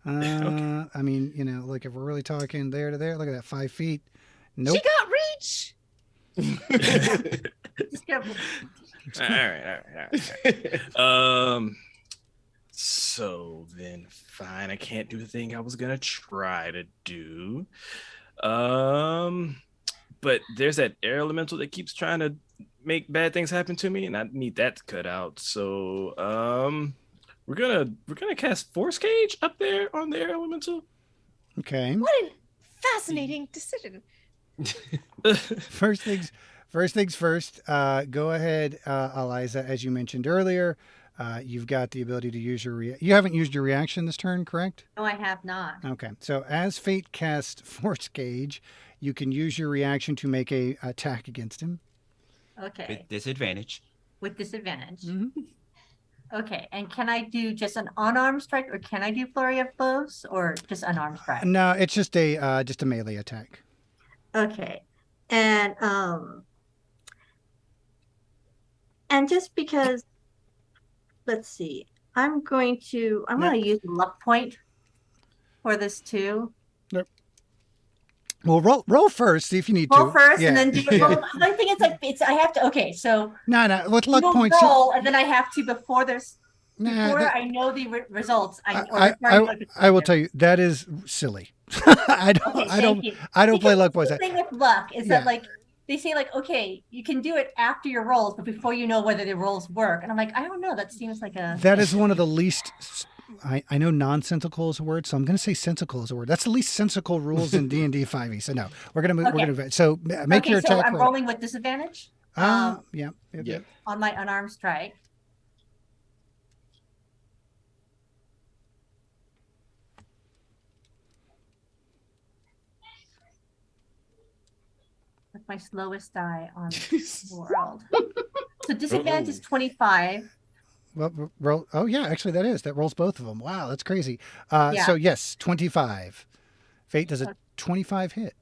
D: Okay.
C: I mean, like if we're really talking there to there, look at that 5 feet. Nope.
B: She got reach.
E: Just get-
D: All right. So then, fine. I can't do the thing I was gonna try to do. But there's that air elemental that keeps trying to make bad things happen to me, and I need that to cut out. So, we're gonna cast Force Cage up there on the air elemental.
C: Okay.
B: What a fascinating decision.
C: First things first. Go ahead, Eliza. As you mentioned earlier, you've got the ability to use you haven't used your reaction this turn, correct?
E: No, I have not.
C: Okay. So as Fate casts Force Gauge, you can use your reaction to make a attack against him.
E: Okay,
G: With disadvantage.
E: with disadvantage.
C: Mhm.
E: Okay, and can I do just an unarmed strike, or can I do flurry of blows, or just unarmed strike?
C: No, it's just a melee attack.
E: Okay, and just because, let's see, I'm going to use luck point for this too.
C: Well, roll first. See if you need
E: Roll
C: to.
E: first,
C: Yeah.
E: and then do it. Well, the thing is, like, I have to. Okay, so
C: No. With luck
E: you
C: points.
E: roll, and then I have to before there's
C: Nah,
E: before
C: that-
E: I know the results.
C: I will tell you that is silly. I don't play luck points.
E: The thing with luck is
C: Yeah.
E: that, like, they say, like, okay, you can do it after your rolls, but before you know whether the rolls work. And I'm like, I don't know. That seems like a.
C: That is one of the least. I know nonsensical is a word, so I'm going to say sensical is a word. That's the least sensical rules in D&D 5e. So no, we're going to move.
E: Okay.
C: We're going to so make
E: Okay,
C: your
E: so
C: attack.
E: I'm rolling with disadvantage
C: Yeah.
I: Yeah.
E: on my unarmed strike. With my slowest die on the world. So disadvantage is 25.
C: Well, roll. Oh yeah, actually that rolls both of them. Wow, that's crazy.
E: Yeah.
C: So yes, 25. Fate does a 25 hit.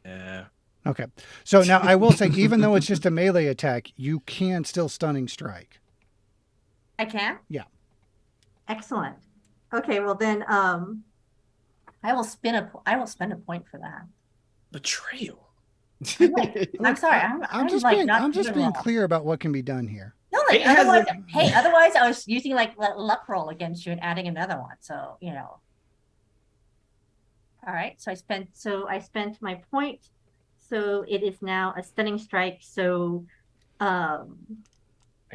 D: Yeah.
C: Okay. So now I will say, even though it's just a melee attack, you can still stunning strike.
E: I can?
C: Yeah.
E: Excellent. Okay, well then I will spend a point for that.
D: Betrayal.
E: I'm sorry. I'm
C: just
E: like
C: being
E: not
C: I'm just
E: doing
C: being
E: well.
C: clear about what can be done here.
E: No, like,
D: It has
E: otherwise I was using like luck roll against you and adding another one. So, All right. So I spent my point. So it is now a stunning strike. So
D: I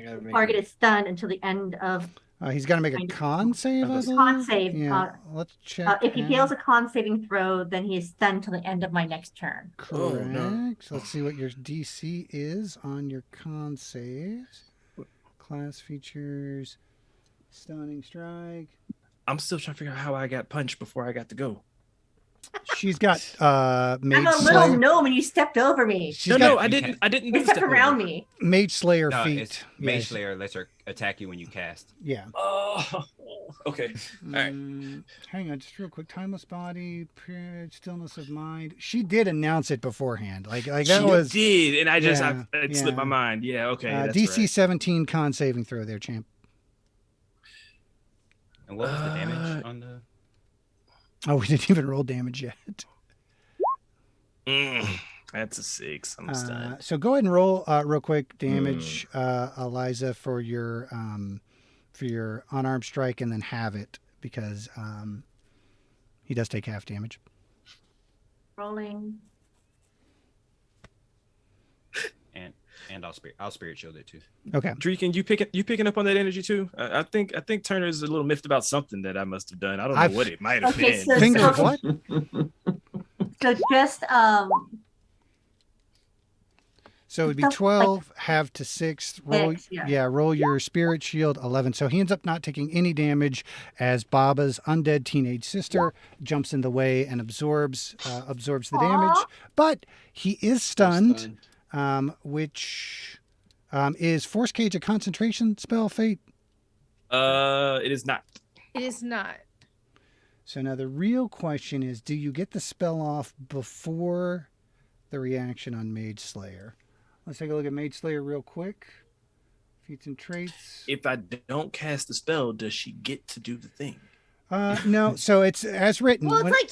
D: gotta make
E: target is stunned until the end of
C: He's got to make a con save. I
E: con
C: believe?
E: save.
C: Yeah. Let's check.
E: If he
C: out.
E: fails a con saving throw, then he is stunned till the end of my next turn.
C: Correct.
D: Oh, no.
C: Let's see what your DC is on your con saves. Class features, stunning strike.
D: I'm still trying to figure out how I got punched before I got to go.
C: She's got Mage
E: I'm a little
C: Slayer.
E: gnome and you stepped over me.
C: She's
D: No,
C: got
D: I didn't. I didn't.
E: You
D: do
E: stepped
D: step
E: around
D: over.
E: me.
C: Mage Slayer
G: No,
C: feet.
G: it's Mage
C: Yes.
G: Slayer lets her attack you when you cast.
C: Yeah.
D: Oh, okay. right.
C: Hang on, just real quick. Timeless body, stillness of mind. She did announce it beforehand. Like that
D: She
C: was
D: did, and I just
C: Yeah,
D: it slipped my
C: yeah.
D: mind. Yeah. Okay. That's
C: DC
D: right.
C: 17 con saving throw there, champ.
G: And what was the damage on the?
C: Oh, we didn't even roll damage yet.
D: That's a 6. I'm stunned.
C: So go ahead and roll real quick damage, Eliza, for your unarmed strike, and then have it because he does take half damage.
E: Rolling.
G: And I'll spirit shield it too.
C: Okay.
D: Dreeken, you picking up on that energy too? I think Turner's a little miffed about something that I must have done. I don't know what it might have been.
C: Think of what?
E: So just
C: So it'd be
E: Stuff like
C: 12, half to 6. Roll,
E: Six, yeah.
C: roll your spirit shield 11. So he ends up not taking any damage as Baba's undead teenage sister jumps in the way and absorbs the damage.
E: Aw.
C: But he is stunned, which is Force Cage a concentration spell, Fate?
D: It is not.
B: It is not.
C: So now the real question is, do you get the spell off before the reaction on Mage Slayer? Let's take a look at Mage Slayer real quick. Feats and traits.
D: If I don't cast the spell, does she get to do the thing?
C: No, so it's as written.
B: Well, it's
C: When-
B: like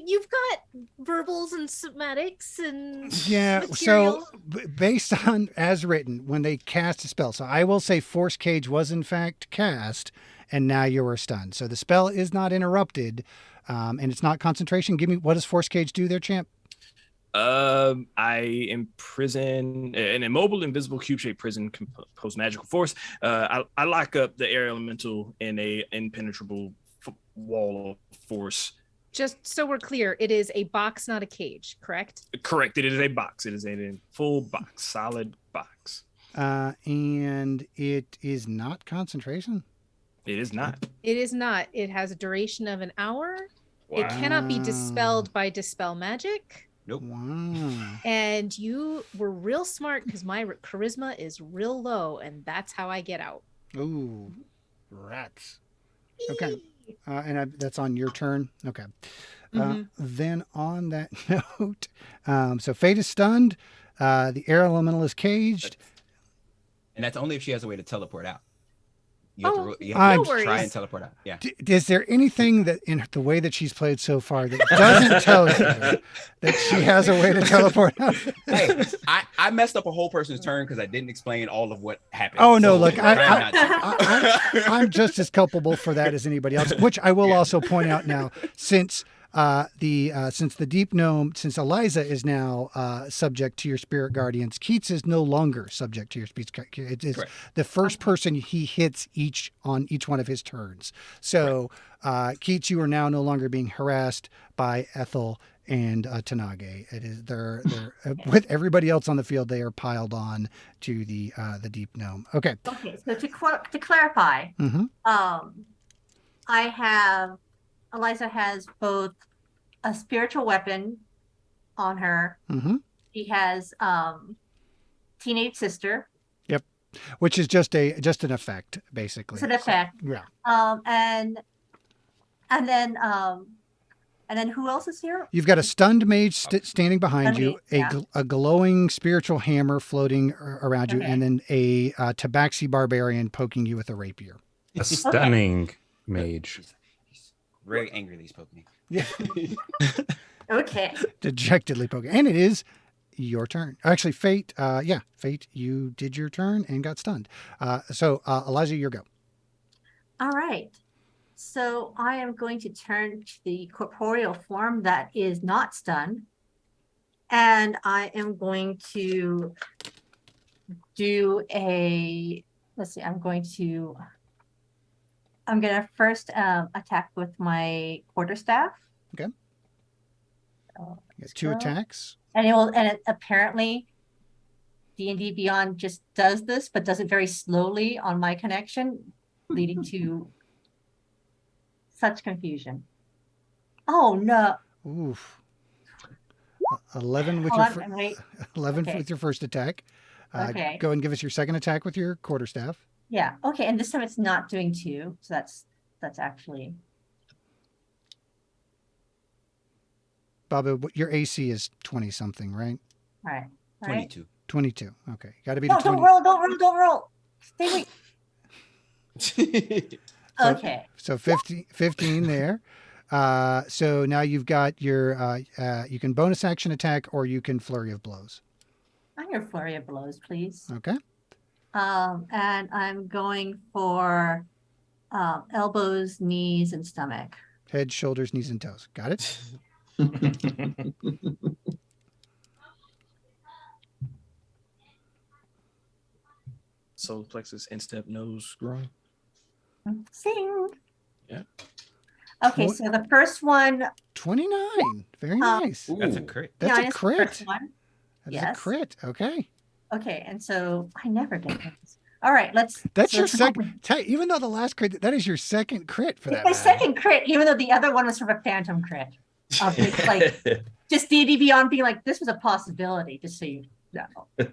B: you've got verbals and somatics and
C: Yeah,
B: material.
C: so based on as written, when they cast a spell, so I will say Force Cage was in fact cast, and now you are stunned. So the spell is not interrupted, and it's not concentration. Give me, what does Force Cage do there, champ?
D: I imprison an immobile, invisible, cube-shaped prison composed magical force. I lock up the air elemental in a impenetrable wall of force.
B: Just so we're clear, it is a box, not a cage, correct?
D: Correct. It is a box. It is a full box, solid box.
C: And it is not concentration.
D: It is not.
B: It is not. It has a duration of an hour. It cannot be dispelled by dispel magic.
G: Nope.
C: Wow.
B: And you were real smart because my charisma is real low, and that's how I get out.
C: Ooh, rats. Okay. That's on your turn. Okay. Then on that note, so Fate is stunned. The air elemental is caged.
G: And that's only if she has a way to teleport out. You have to, you
C: no
G: have to
B: worries.
G: try and teleport out. Yeah.
C: Is there anything that in the way that she's played so far that doesn't tell you that she has a way to teleport out?
G: Hey, I messed up a whole person's turn because I didn't explain all of what happened.
C: Oh no!
G: So
C: Look,
G: try not to.
C: I'm just as culpable for that as anybody else. Which I will also point out now, since the deep gnome, since Eliza is now subject to your spirit guardians, Keats is no longer subject to your spirit. It is the first person he hits on each one of his turns. So Keats, you are now no longer being harassed by Ethel and Tanage. It is they're with everybody else on the field. They are piled on to the deep gnome. Okay.
E: Okay. So to clarify, I have. Eliza has both a spiritual weapon on her. She has teenage sister.
C: Yep, which is just an effect, basically.
E: It's an effect.
C: Yeah.
E: And then who else is here?
C: You've got a stunned mage standing behind you,
E: yeah.
C: a glowing spiritual hammer floating around you, and then a tabaxi barbarian poking you with a rapier.
H: A stunning mage.
G: Very angry that he's poking me.
C: Yeah.
E: Okay.
C: Dejectedly poking. And it is your turn. Actually, Fate, Fate, you did your turn and got stunned. So Eliza, your go.
E: All right. So I am going to turn to the corporeal form that is not stunned. And I am going to do I'm going to first attack with my quarterstaff.
C: Okay.
E: So
C: You got 2 attacks.
E: And it apparently D&D Beyond just does this, but does it very slowly on my connection, leading to such confusion. Oh no.
C: Oof. 11 with
E: Hold
C: your
E: on, wait.
C: 11
E: Okay.
C: with your first attack.
E: Okay.
C: Go and give us your second attack with your quarterstaff.
E: Yeah. Okay. And this time it's not doing 2. So that's actually.
C: Baba, your AC is 20 something, right?
E: All right.
G: 22.
C: 22. Okay. Got to be
E: No,
C: the 20.
E: don't roll. Stay wait. Okay.
C: So 15 there. So now you've got your, you can bonus action attack or you can flurry of blows.
E: I'm your flurry of blows, please.
C: Okay.
E: And I'm going for elbows, knees, and stomach.
C: Head, shoulders, knees, and toes. Got it?
D: Solar plexus, instep, nose, groin.
E: Sing.
D: Yeah.
E: Okay, so the first one.
C: 29. Very nice.
G: That's a crit.
C: That's
E: yeah,
C: a
E: it's the
C: crit.
E: first one.
C: That is
E: Yes.
C: a crit. Okay.
E: Okay, and so I never get those. All right, let's.
C: That's
E: so
C: your
E: let's-
C: second. Even though the last crit, that is your second crit for
E: It's
C: that.
E: my
C: matter.
E: second crit, even though the other one was sort of a phantom crit. It's like just D&D Beyond being like, this was a possibility, just so you know.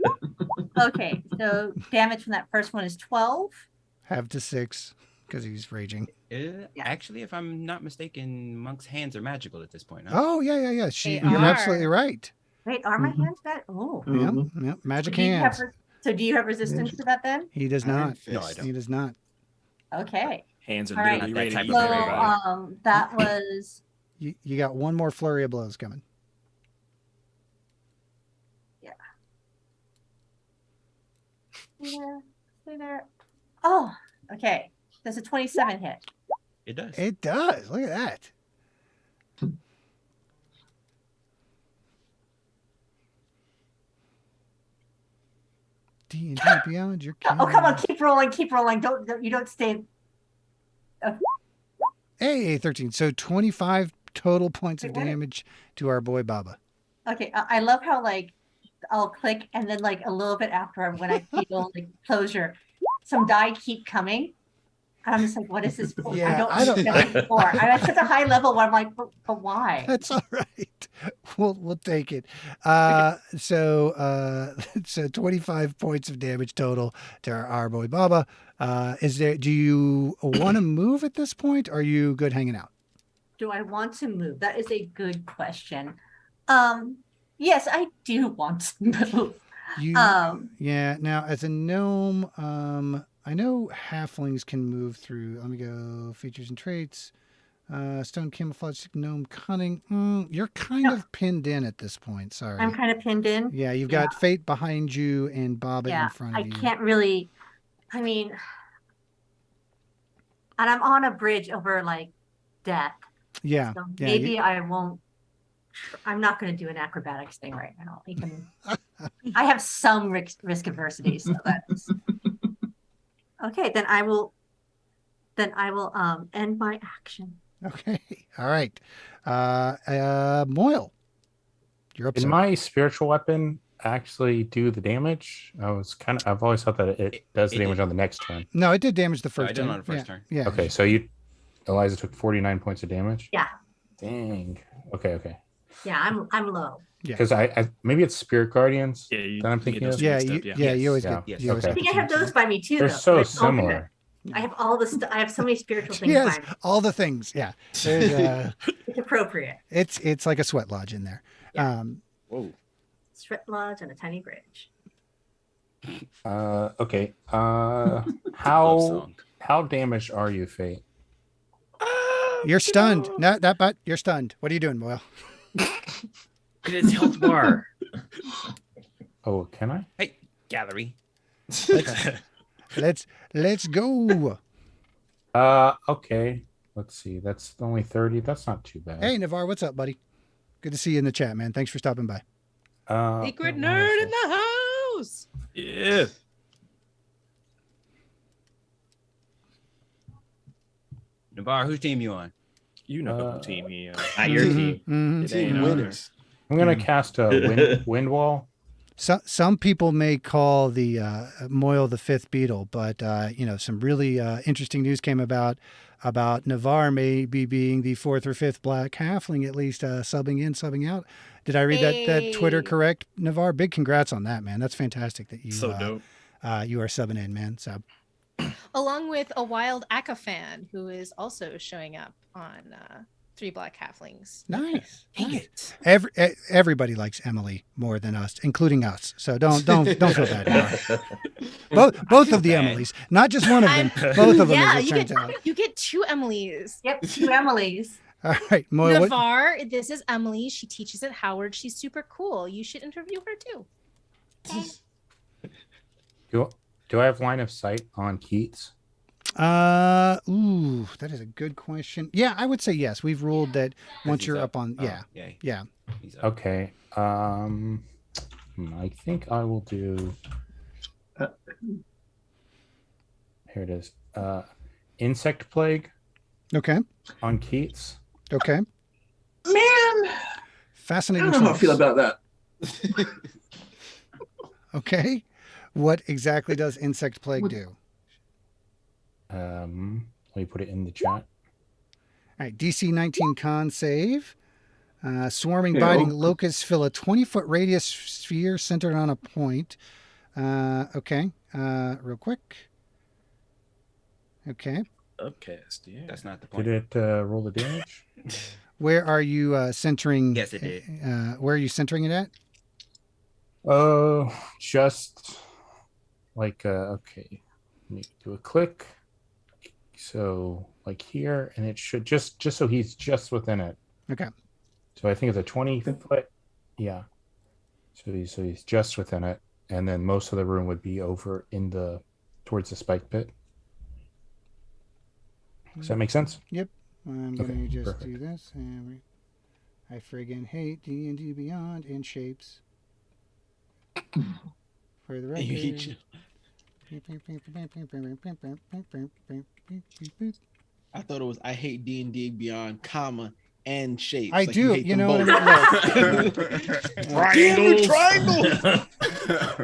E: Okay, so damage from that first one is 12.
C: Have to 6 because he's raging.
G: Actually, if I'm not mistaken, Monk's hands are magical at this point. Huh?
C: Oh, yeah.
B: They
C: You're
B: are.
C: absolutely right.
E: Wait, are my hands bad? Oh.
C: Yep. Magic
E: Do you have
C: hands.
E: so do you have resistance to that then?
C: He does not.
G: No, I don't.
C: He does not.
E: Okay.
D: Hands are
E: All right.
D: literally
G: Not that
D: ready to
G: type
D: eat
G: of
E: So
D: everybody.
E: that was
C: You got one more flurry of blows coming.
E: stay there. Oh, okay. Does a 27 hit?
G: It does.
C: It does. Look at that. D&D Beyond, you're
E: Oh, come on,
C: killing
E: keep rolling. Don't you don't stay.
C: Hey, 13. So 25 total points of
E: Wait, what?
C: damage to our boy Baba.
E: Okay, I love how like I'll click and then like a little bit after when I feel like closure, some die keep coming. And I'm just like, what is this for?
C: Yeah,
E: I don't know what it's for. I'm at such a high level where I'm like, but why?
C: That's all right. We'll take it. So 25 points of damage total to our boy Baba. Do you want to move at this point? Or are you good hanging out?
E: Do I want to move? That is a good question. Yes, I do want to move.
C: Yeah. Now, as a gnome, I know halflings can move through. Let me go features and traits. Stone camouflage, gnome cunning. You're kind of pinned in at this point. Sorry.
E: I'm kind of pinned in.
C: Yeah, you've got Fate behind you and Baba in front of you.
E: I can't really. I mean, and I'm on a bridge over like death.
C: Yeah.
E: So
C: Yeah,
E: maybe I won't. I'm not going to do an acrobatics thing right now. I have some risk aversity, so that's okay. Then I will end my action.
C: Okay. All right. Moyle, you're up.
H: Did my spiritual weapon actually do the damage? I've always thought that it does the damage on the next turn.
C: No, it did damage the
G: I
C: first
G: did
C: turn.
G: on the first turn.
C: Yeah.
H: Okay, so Eliza took 49 points of damage?
E: Yeah.
H: Dang. Okay.
E: Yeah, I'm low.
C: Yeah.
H: Because I maybe it's Spirit Guardians
D: Yeah, you
H: that I'm
D: get
H: thinking
D: those
H: of.
C: Yeah.
D: mixed
C: You,
D: up,
C: yeah. You always
H: Yeah.
C: get.
G: Yes.
C: You always
H: Okay.
E: I
C: get
E: think I have
C: the-
E: those by me too.
H: They're
E: though.
H: so
E: Like,
H: similar.
E: I have all the I have so many spiritual things
C: Yes,
E: by me.
C: all the things. Yeah. There's,
E: It's appropriate.
C: it's like a sweat lodge in there.
E: Yeah.
G: Whoa.
E: Strip lodge and a tiny bridge.
H: Okay.
G: Love
H: How
G: song.
H: damaged are you, Fate?
C: You're stunned. No, but you're stunned. What are you doing, Moyle?
J: It is health bar.
H: Oh, can I?
G: Hey, gallery.
C: Let's go.
H: Okay. Let's see. That's only 30. That's not too bad.
C: Hey, Navarre, what's up, buddy? Good to see you in the chat, man. Thanks for stopping by.
B: Secret
H: where
B: nerd
H: was
B: in the house.
D: Yeah.
G: Navarre, whose team you on?
D: You know who team he
J: Not your team.
C: Mhm.
D: It
F: Team
D: ain't
F: winners.
H: I'm gonna cast a wind wall.
C: Some people may call the Moyle the fifth beetle, but some really interesting news came about Navarre maybe being the fourth or fifth black halfling, at least subbing in, subbing out. Did I read that Twitter
B: Hey.
C: correct, Navarre? Big congrats on that, man. That's fantastic that you
D: so dope.
C: you are subbing in, man. So
B: Along with a wild Aka fan who is also showing up on Three Black Halflings.
C: nice.
D: Dang
C: nice.
D: it.
C: Everybody likes Emily more than us, including us. So don't feel bad. Navarre. Both of the
G: bad.
C: Emilys, not just one of them. Both of them,
B: Yeah,
C: as it turns out.
B: you get two Emilys.
E: Yep, two Emily's.
C: All right, Moyle. What,
B: Navarre, this is Emily. She teaches at Howard. She's super cool. You should interview her too.
H: Do I have line of sight on Keats?
C: ooh, that is a good question. Yeah, I would say yes. We've ruled that once
G: he's
C: you're
G: up.
C: up on,
G: Oh,
C: yeah,
G: yay.
C: yeah.
G: He's up.
H: Okay. I think I will do. Here it is. Insect plague
C: Okay,
H: on Keats.
C: okay.
F: Man, I
C: Fascinating
F: don't know how I feel
C: choice.
F: about that.
C: Okay, what exactly does insect plague do?
H: Let me put it in the chat.
C: All right, DC 19 con save. Swarming,
F: Yeah,
C: biting
F: oh.
C: locusts fill a 20-foot radius sphere centered on a point. Okay, real quick. Okay,
D: Upcast, yeah.
G: That's not the point.
H: Did it roll the damage?
C: where are you centering?
G: Yes, it did.
C: Where are you centering it at?
H: Oh, just like okay. Let me do a click. So like here, and it should just so he's just within it.
C: Okay.
H: So I think it's a 20-foot. Yeah. So he's just within it, and then most of the room would be over towards the spike pit. Does that make sense?
C: Yep. I'm
H: Okay,
C: going to just
H: perfect.
C: do this. And I friggin' hate D&D Beyond and shapes. For the record.
I: I thought it was I hate D&D Beyond, comma, and shapes.
C: I
I: Like
C: do.
I: hate
C: You
I: them
C: know what I mean? Look.
I: Triangle.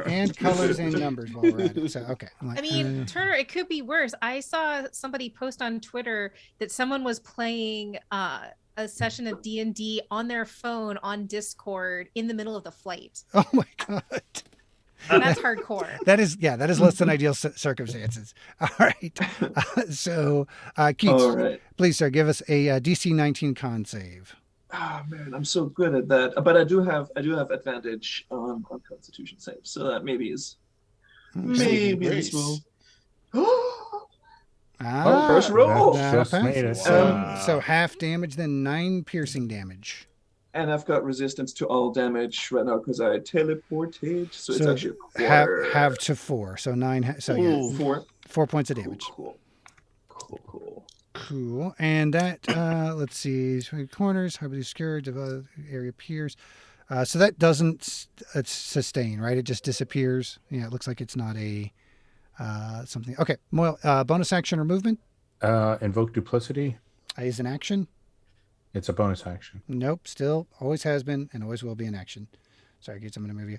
C: And colors and numbers while we're at it. So, okay. I'm like,
B: I mean, Turner, it could be worse. I saw somebody post on Twitter that someone was playing a session of D&D on their phone on Discord in the middle of the flight.
C: oh my God.
B: That's hardcore.
C: That is less than ideal circumstances. All right. So, Keats,
F: All right.
C: please, sir, give us a DC 19 con save.
F: Oh man, I'm so good at that. But I do have advantage on Constitution save, so that maybe is maybe this will.
C: Ah,
F: first roll.
C: that'll
H: Just
C: pass.
H: made it.
C: So half damage, then 9 piercing damage.
F: And I've got resistance to all damage right now because I teleported, so it's
C: So
F: actually a quarter.
C: half to 4, so 9. So yeah,
F: Ooh,
C: 4 points of damage. Cool. And that, let's see, corners, heavily obscured, area appears. So that doesn't sustain, right? It just disappears. Yeah, it looks like it's not a something. Okay, Moyle, bonus action or movement
H: Invoke duplicity.
C: is an action.
H: It's a bonus action.
C: Nope, still always has been and always will be an action. Sorry, kids, I'm going to move you.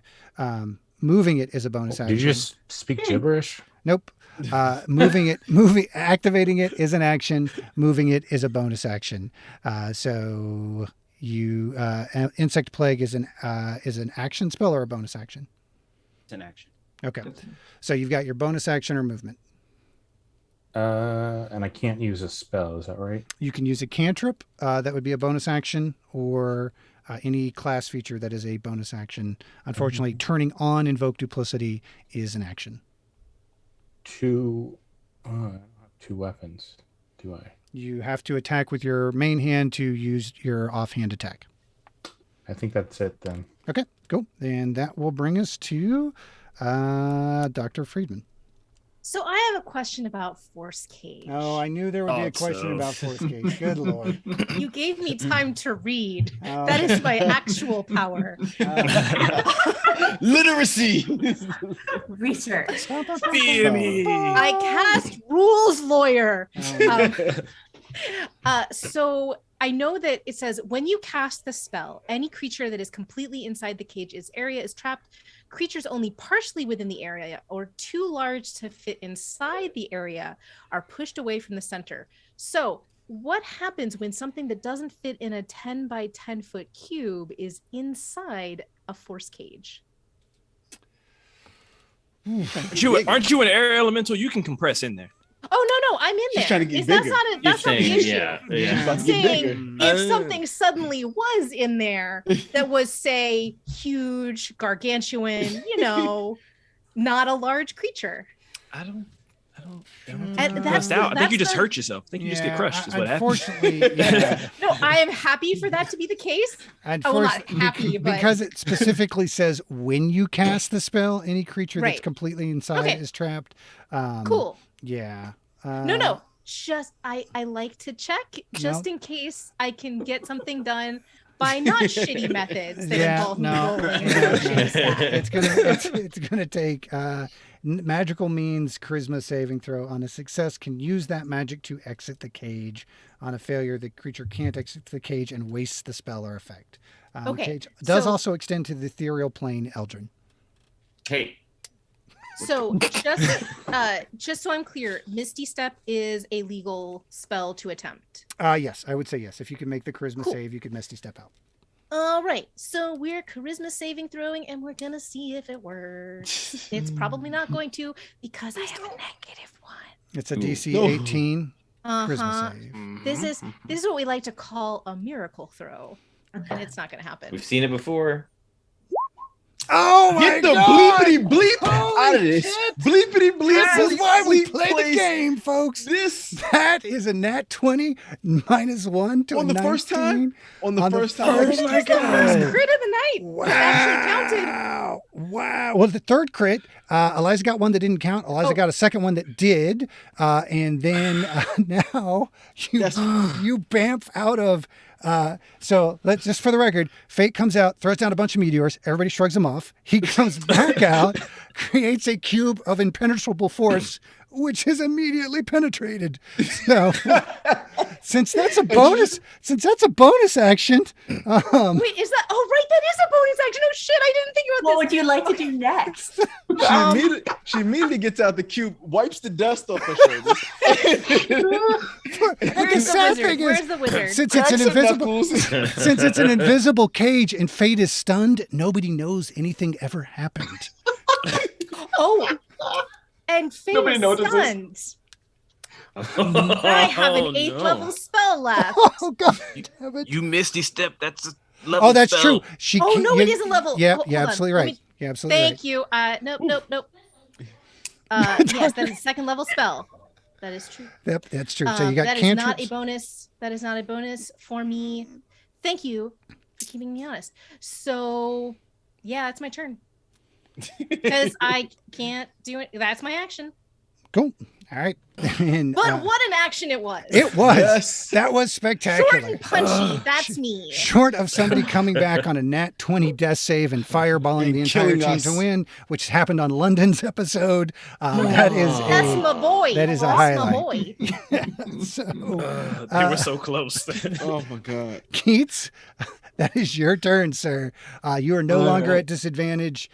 C: Moving it is a bonus action.
H: Did you just speak gibberish?
C: Nope. Activating it is an action. Moving it is a bonus action. So you insect plague is an action spell or a bonus action.
G: It's an action.
C: Okay. So you've got your bonus action or movement.
H: And I can't use a spell. Is that right?
C: You can use a cantrip. That would be a bonus action, or any class feature that is a bonus action. Unfortunately, turning on Invoke Duplicity is an action.
H: I don't have 2 weapons, do I?
C: You have to attack with your main hand to use your offhand attack.
H: I think that's it then.
C: Okay, cool. And that will bring us to Dr. Friedman.
B: So I have a question about Force Cage.
C: Oh, I knew there would be a question about Force Cage. Good Lord.
B: You gave me time to read.
C: Oh.
B: That is my actual power.
I: Literacy.
E: Research.
B: I cast rules lawyer. So I know that it says when you cast the spell, any creature that is completely inside the cage's area is trapped. Creatures only partially within the area or too large to fit inside the area are pushed away from the center. So what happens when something that doesn't fit in a 10 by 10 foot cube is inside a force cage?
D: Aren't you an air elemental? You can compress in there.
B: Oh no, I'm in there.
I: She's trying to get
B: That's
I: bigger.
B: not the issue.
J: Yeah.
I: She's about
B: I'm
I: to get bigger.
B: saying if something suddenly was in there that was, say, huge, gargantuan, not a large creature.
D: I don't
B: And
D: That's
B: that's
D: out. I think you just
B: the-
D: hurt yourself. I think you just get crushed. Is what happens.
C: Unfortunately, yeah.
B: No, I am happy for that to be the case. well, not
C: Unfortunately,
B: happy, but-
C: because it specifically says when you cast the spell, any creature that's
B: Right.
C: completely inside
B: Okay.
C: is trapped.
B: Cool.
C: Yeah.
B: No. Just I like to check just
C: Nope.
B: in case I can get something done by not shitty methods that
C: Yeah,
B: involve
C: no.
B: me rolling and
C: Yeah,
B: negotiating
C: no.
B: stat.
C: It's gonna take magical means charisma saving throw. On a success, can use that magic to exit the cage. On a failure, the creature can't exit the cage and wastes the spell or effect.
B: Okay,
C: Cage does
B: so-
C: also extend to the ethereal plane, Eldrin.
J: Hey,
B: So just so I'm clear, Misty Step is a legal spell to attempt.
C: Yes, I would say yes. If you can make the charisma
B: Cool.
C: save, you could Misty Step out.
B: All right, so we're charisma saving throwing, and we're gonna see if it works. It's probably not going to because I have a -1.
C: It's a
J: Ooh.
C: DC
I: No.
C: 18
B: Uh-huh.
C: charisma save.
B: This is what we like to call a miracle throw, and it's not gonna happen.
J: we've seen it before.
C: Oh my
I: Get the
C: god!
I: bleepity bleep
C: Holy
I: out of this.
C: shit!
I: Bleepity bleep.
C: This is why we
I: bleep
C: play the
I: place.
C: game, folks.
I: This
C: That is a nat 20 -1 to
I: On
C: a
I: the first time?
C: 19.
I: on the
C: On the
I: first time.
C: first
I: Oh my
B: It's the first
I: God.
B: crit of the night. It actually counted.
C: Wow. Well, the third crit, Eliza got one that didn't count. Eliza
B: Oh.
C: got a second one that did. And then now you bamf out of. So let's just for the record, Fate comes out, throws down a bunch of meteors. Everybody shrugs him off. He comes back out, creates a cube of impenetrable force, which is immediately penetrated. So since that's a bonus action,
B: Wait, is that? Oh, right, that is a bonus action. Oh shit, I didn't think
E: What
B: about
E: would you like to do next?
I: She immediately gets out the cube, wipes the dust off her shoulders.
C: and the
B: Where's the
C: sad
B: wizard?
C: thing
B: Where's
C: is,
B: the wizard?
C: since it's an
I: Cracks her
C: invisible,
I: knuckles.
C: since it's an invisible cage and Fate is stunned, nobody knows anything ever happened.
B: Oh, and Fate
F: Nobody
B: is
F: notices.
B: stunned. I have an 8th
D: no.
B: level spell left.
C: Oh god, damn it.
D: You misty step. That's a level.
C: Oh, that's
D: spell.
C: true. She
B: Oh
C: can't-
B: no, it is a level.
C: Yeah,
B: Hold
C: yeah,
B: on.
C: absolutely
B: Let
C: right.
B: me-
C: Yeah, absolutely
B: Thank
C: right.
B: you. Nope. Yes, that is a second level spell. That is true.
C: Yep, that's true. So you got
B: that is not a
C: cantrips.
B: bonus. That is not a bonus for me. Thank you for keeping me honest. So, yeah, it's my turn because I can't do it. That's my action.
C: Cool. All right. And,
B: But what an action it was!
C: it was.
I: Yes.
C: That was spectacular.
B: Short and punchy. That's me.
C: Short of somebody coming back on a nat 20 death save and fireballing
I: And
C: the entire
I: killing
C: team
I: us.
C: to win, which happened on London's episode. That is
B: That's
C: a,
B: my boy.
C: that is a
B: That's
C: highlight.
B: my boy.
C: so,
D: They were so close.
I: Oh my God.
C: Keats, that is your turn, sir. You are no longer at disadvantage.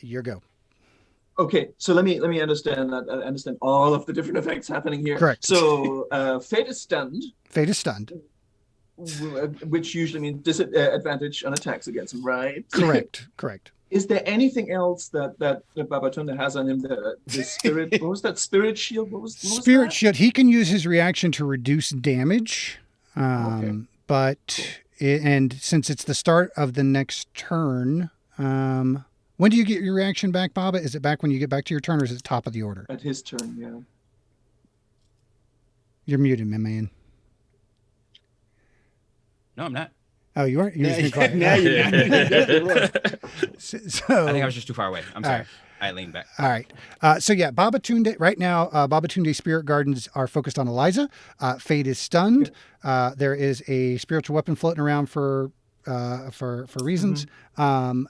C: Your go.
F: Okay, so let me understand that. I understand all of the different effects happening here.
C: Correct.
F: So Fate is stunned,
C: Fate is stunned.
F: which usually means disadvantage on attacks against him, right?
C: Correct. Correct.
F: Is there anything else that Babatunde has on him? The spirit. What was that? Spirit shield. What was
C: Spirit
F: that?
C: shield. He can use his reaction to reduce damage.
F: Okay.
C: But and since it's the start of the next turn, when do you get your reaction back, Baba? Is it back when you get back to your turn, or is it top of the order?
F: At his turn, yeah.
C: You're muted, my man.
G: No, I'm not.
C: Oh, you aren't. You're just being quiet.
I: Now you're
C: So,
G: I think I was just too far away. I'm
C: All
G: sorry.
C: right.
G: I leaned back.
C: All right. So yeah, Babatunde. Right now, Babatunde Spirit Gardens are focused on Eliza. Fate is stunned. There is a spiritual weapon floating around for reasons, and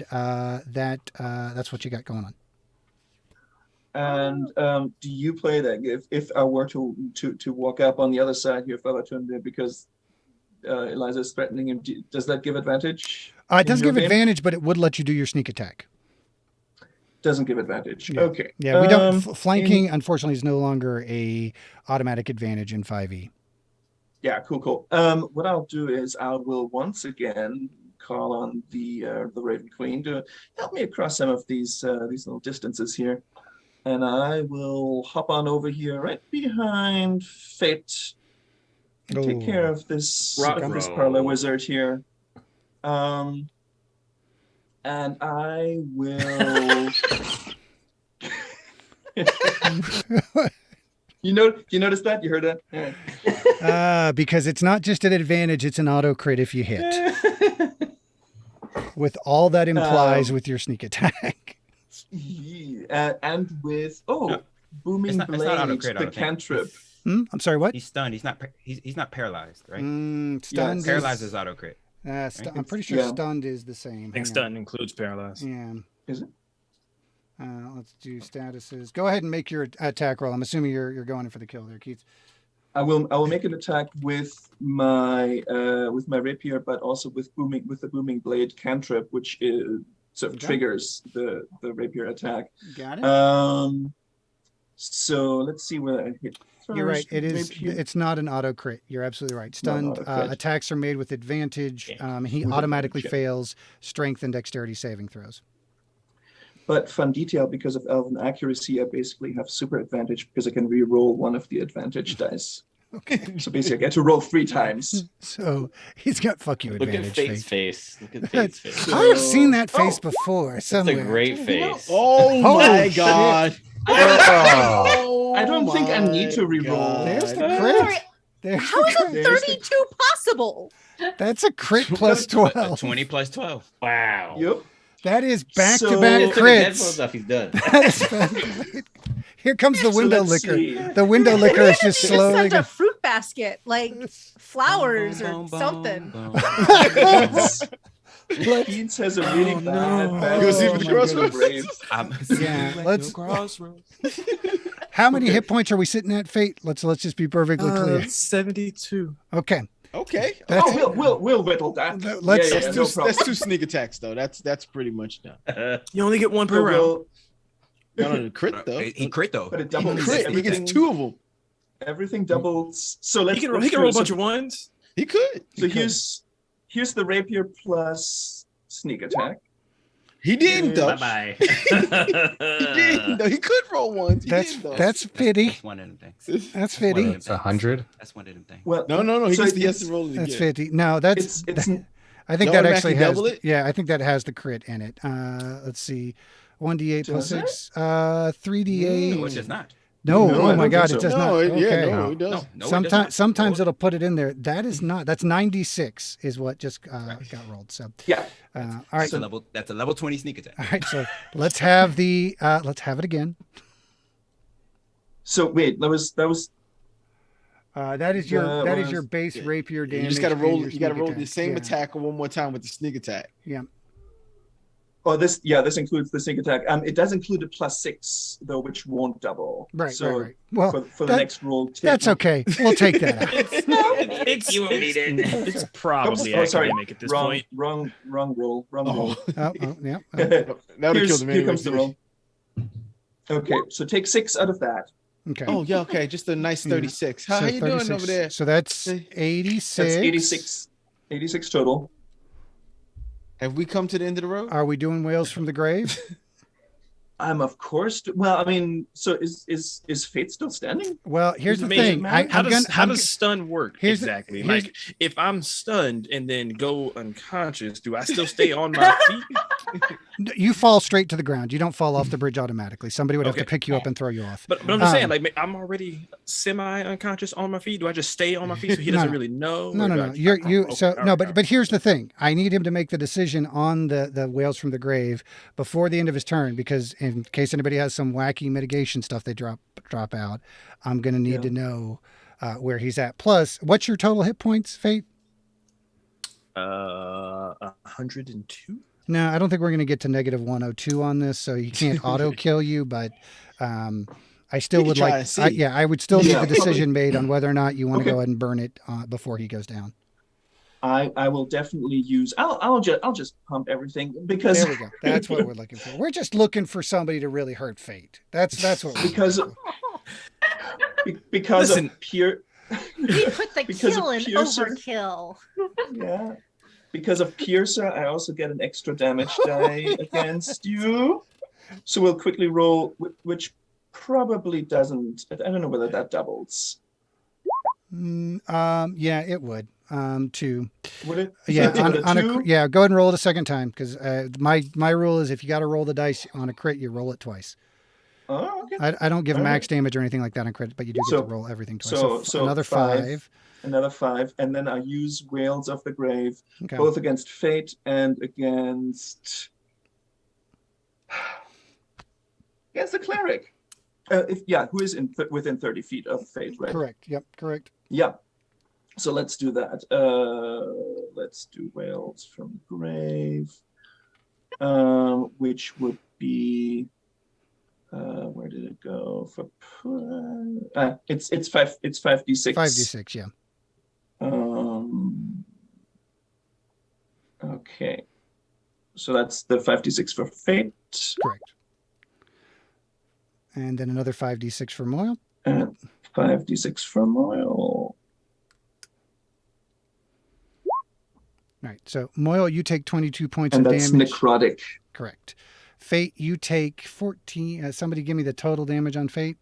C: that's what you got going on.
F: And do you play that if I were to walk up on the other side here, Babatunde, because Eliza is threatening him? Does that give advantage?
C: It does
F: in your
C: give
F: game?
C: advantage, but it would let you do your sneak attack.
F: Doesn't give advantage.
C: Yeah.
F: Okay.
C: Yeah, we don't. Flanking, unfortunately, is no longer a automatic advantage in 5e.
F: Yeah, cool. What I'll do is I will once again call on the Raven Queen to help me across some of these little distances here, and I will hop on over here right behind Fate and take care of this parlor wizard here. And I will You noticed that? You heard that? Yeah.
C: Because it's not just an advantage, it's an auto crit if you hit. With all that implies with your sneak attack.
F: Yeah, and with booming
G: It's not
F: blade,
G: auto crit, I
F: the
G: don't think.
F: cantrip.
C: I'm sorry, what?
G: He's stunned. He's not paralyzed, right?
C: Stunned.
G: Paralyzed is auto crit.
C: I'm pretty sure
F: Yeah.
C: stunned is the same.
D: I think
C: Hang on.
D: stun includes paralyzed.
C: Yeah.
F: Is it?
C: Let's do statuses. Go ahead and make your attack roll. I'm assuming you're going in for the kill there, Keith.
F: I will make an attack with my rapier, but also with the booming blade cantrip, which sort of triggers the rapier attack.
C: Got it.
F: So let's see where I hit.
C: You're right.
F: First,
C: It's not an auto crit. You're absolutely right. Stunned attacks are made with advantage. He automatically fails strength and dexterity saving throws.
F: But fun detail, because of elven accuracy, I basically have super advantage because I can re-roll one of the advantage dice.
C: Okay.
F: So basically, I get to roll 3 times.
C: So he's got fuck you
J: Look
C: advantage.
J: at Fate's
C: Fate.
J: face. Look at Fate's face.
C: I have seen that face before
J: That's
C: somewhere.
J: a great face.
I: Oh my
C: shit.
I: god.
F: I don't think I need to re-roll.
C: There's the
E: Sorry,
C: crit. There's
B: How
C: the
B: is a
C: crit.
F: There's the-
B: 32 possible?
C: That's a crit plus 12.
G: 20 plus 12.
J: Wow.
F: Yep.
C: That is back to
F: So-
C: back
J: Took his headphones
C: crits.
J: off. He's done.
C: That is back- Here comes the window
F: let's
C: licker.
F: see.
C: The window licker is just
B: Just
C: slowly
B: sent a
C: going.
B: fruit basket, like flowers or
G: Boom, boom,
B: something.
G: boom.
F: Keats has a really bad
I: You go see for the
C: my
I: crossroads?
C: Yeah, let's. How many hit points are we sitting at, Fate? Let's just be perfectly clear.
D: 72.
C: Okay,
I: Okay.
C: That's-
F: we'll whittle that.
C: Let's-
F: yeah,
I: That's
F: no
I: two,
F: problem.
I: that's 2 sneak attacks though. That's pretty much done.
D: You only get one per
F: So
D: round.
F: we'll-
I: No, the crit though.
G: He crit though.
F: But it
I: He
F: doubles.
I: crit. He gets
F: everything-
I: 2 of them.
F: Everything doubles. So let's.
D: He can
F: let's
D: roll a
F: do it.
D: bunch of ones.
I: He could.
F: So here's the rapier plus sneak attack.
I: He didn't though.
J: Bye
I: He
J: bye.
I: didn't though. He could roll ones. He
C: that's
I: didn't, though.
C: that's pity.
G: That's one of them things.
C: That's
G: One of
C: fitty.
G: them
H: It's
G: things.
H: 100.
G: That's one of them things.
F: Well,
I: No. He
F: so
I: has
F: it's-
I: to roll it again.
C: That's 50. No, that's.
F: It's
C: I think
I: No,
C: that actually
I: automatically
C: has.
I: double it?
C: Yeah, I think that has the crit in it. Let's see, 1d8 plus
F: Does it?
C: 6. 3d8.
G: No, it does not.
C: No,
F: No, I
C: oh my
F: don't
C: God,
F: think
C: it does
F: so.
C: not.
I: No,
C: Okay.
I: yeah, no,
H: No.
I: he does.
G: No, it does
C: Sometimes,
G: not.
C: sometimes
G: Roll it.
C: it'll put it in there. That is not. That's 96 is what just got rolled. So,
F: Yeah.
C: all right,
G: That's a level 20 sneak attack.
C: all right. So let's have let's have it again.
F: So wait, that was
C: That is your
F: That
C: your
F: was-
C: base rapier damage.
I: You just gotta
C: and
I: roll.
C: your
I: You gotta
C: sneak
I: roll the same
C: Yeah.
I: attack one more time with the sneak attack.
F: this includes the sneak attack. It does include a plus 6 though, which won't double.
C: Right,
F: So
C: right. Well,
F: for the
C: that-
F: next roll, take
C: that's okay. We'll take that out.
D: It's
J: You won't need it.
D: It's probably
F: Oh, sorry.
D: academic at this
F: wrong,
D: point.
F: wrong roll. Wrong roll.
I: Oh,
C: Yeah.
I: that would have killed him
F: Here
I: anyway.
F: comes the roll. Okay, so take 6 out of that.
C: Okay.
I: Oh yeah, okay, just a nice 36. How
C: So
I: you doing
C: 36.
I: over there?
C: So that's 86.
F: That's 86 total.
I: Have we come to the end of the road?
C: Are we doing Whales from the Grave?
F: I'm of course. Well, I mean, so is Fate still standing?
C: Well, here's the
D: Amazing.
C: thing.
D: How
C: I'm
D: does
C: gonna,
D: stun work
C: here's the-
D: exactly?
C: here's-
D: Like, if I'm stunned and then go unconscious, do I still stay on my feet?
C: you fall straight to the ground. You don't fall off the bridge automatically. Somebody would have to
D: Okay.
C: pick you up and throw you off.
D: But I'm just saying,
C: Um,
D: like, I'm already semi-unconscious on my feet. Do I just stay on my feet so he
C: No,
D: doesn't
C: no.
D: really know?
C: No,
D: Or
C: no,
D: do
C: no.
D: I-
C: You.
D: Okay,
C: So
D: all
C: no,
D: right,
C: but here's the thing. I need him to make the decision on the Whales from the Grave before the end of his turn, because in case anybody has some wacky mitigation stuff they drop out, I'm gonna need to know where he's at. Plus, what's your total hit points, Fate?
D: 102.
C: No, I don't think we're going to get to negative 102 on this, so he can't auto kill you. But I still
I: We
C: would
I: could try
C: like,
I: and see.
C: I would still need
F: Yeah,
C: the decision made on whether or not you want to
F: Okay.
C: go ahead and burn it before he goes down.
F: I will definitely use. I'll just pump everything because
C: There we go. That's what we're looking for. We're just looking for somebody to really hurt Fate. That's what we're
F: because
C: looking for.
F: because
D: Listen.
F: of pure
B: We put the
F: Because of
B: kill in
F: Pearson.
B: overkill.
F: yeah. Because of Piercer, I also get an extra damage die against you. So we'll quickly roll, which probably doesn't. I don't know whether that doubles.
C: Yeah, it would. 2.
F: Would it?
C: Yeah,
F: So it's
C: on a
F: two?
C: yeah. Go ahead and roll it a second time because my rule is if you got to roll the dice on a crit, you roll it twice.
F: Oh, okay.
C: I don't give
F: All
C: max
F: right.
C: damage or anything like that on crit, but you do get
F: So-
C: to roll everything twice.
F: so
C: Another five.
F: Another 5, and then I use Whales of the Grave,
C: Okay.
F: both against Fate and against the cleric. Who is within 30 feet of Fate, right?
C: Correct. Yep. Correct.
F: Yeah. So let's do that. Let's do Whales from the Grave, which would be. Where did it go? It's 5d6.
C: 5d6. Yeah.
F: Okay. So that's the 5d6 for Fate.
C: Correct. And then another 5d6 for Moyle.
F: And 5d6 for Moyle.
C: All right. So Moyle, you take 22 points
F: And
C: of
F: that's
C: damage.
F: necrotic.
C: Correct. Fate, you take 14. Somebody give me the total damage on Fate.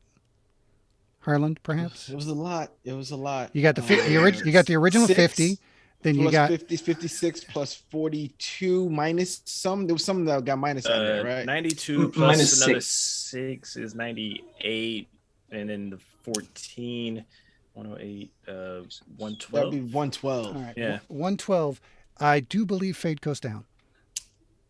C: Harland, perhaps.
I: It was a lot. It was a lot.
C: You got you got the original
I: 6
C: 50. Then you
I: plus
C: got
I: 50, 56 plus 42 minus some. There was some that got minus on there, right?
D: 92 plus
F: Minus
D: another
F: 6.
D: 6 is 98, and then the 14, 108, 112.
I: That'd be 112.
C: all right.
D: Yeah.
C: 112. I do believe Fate goes down.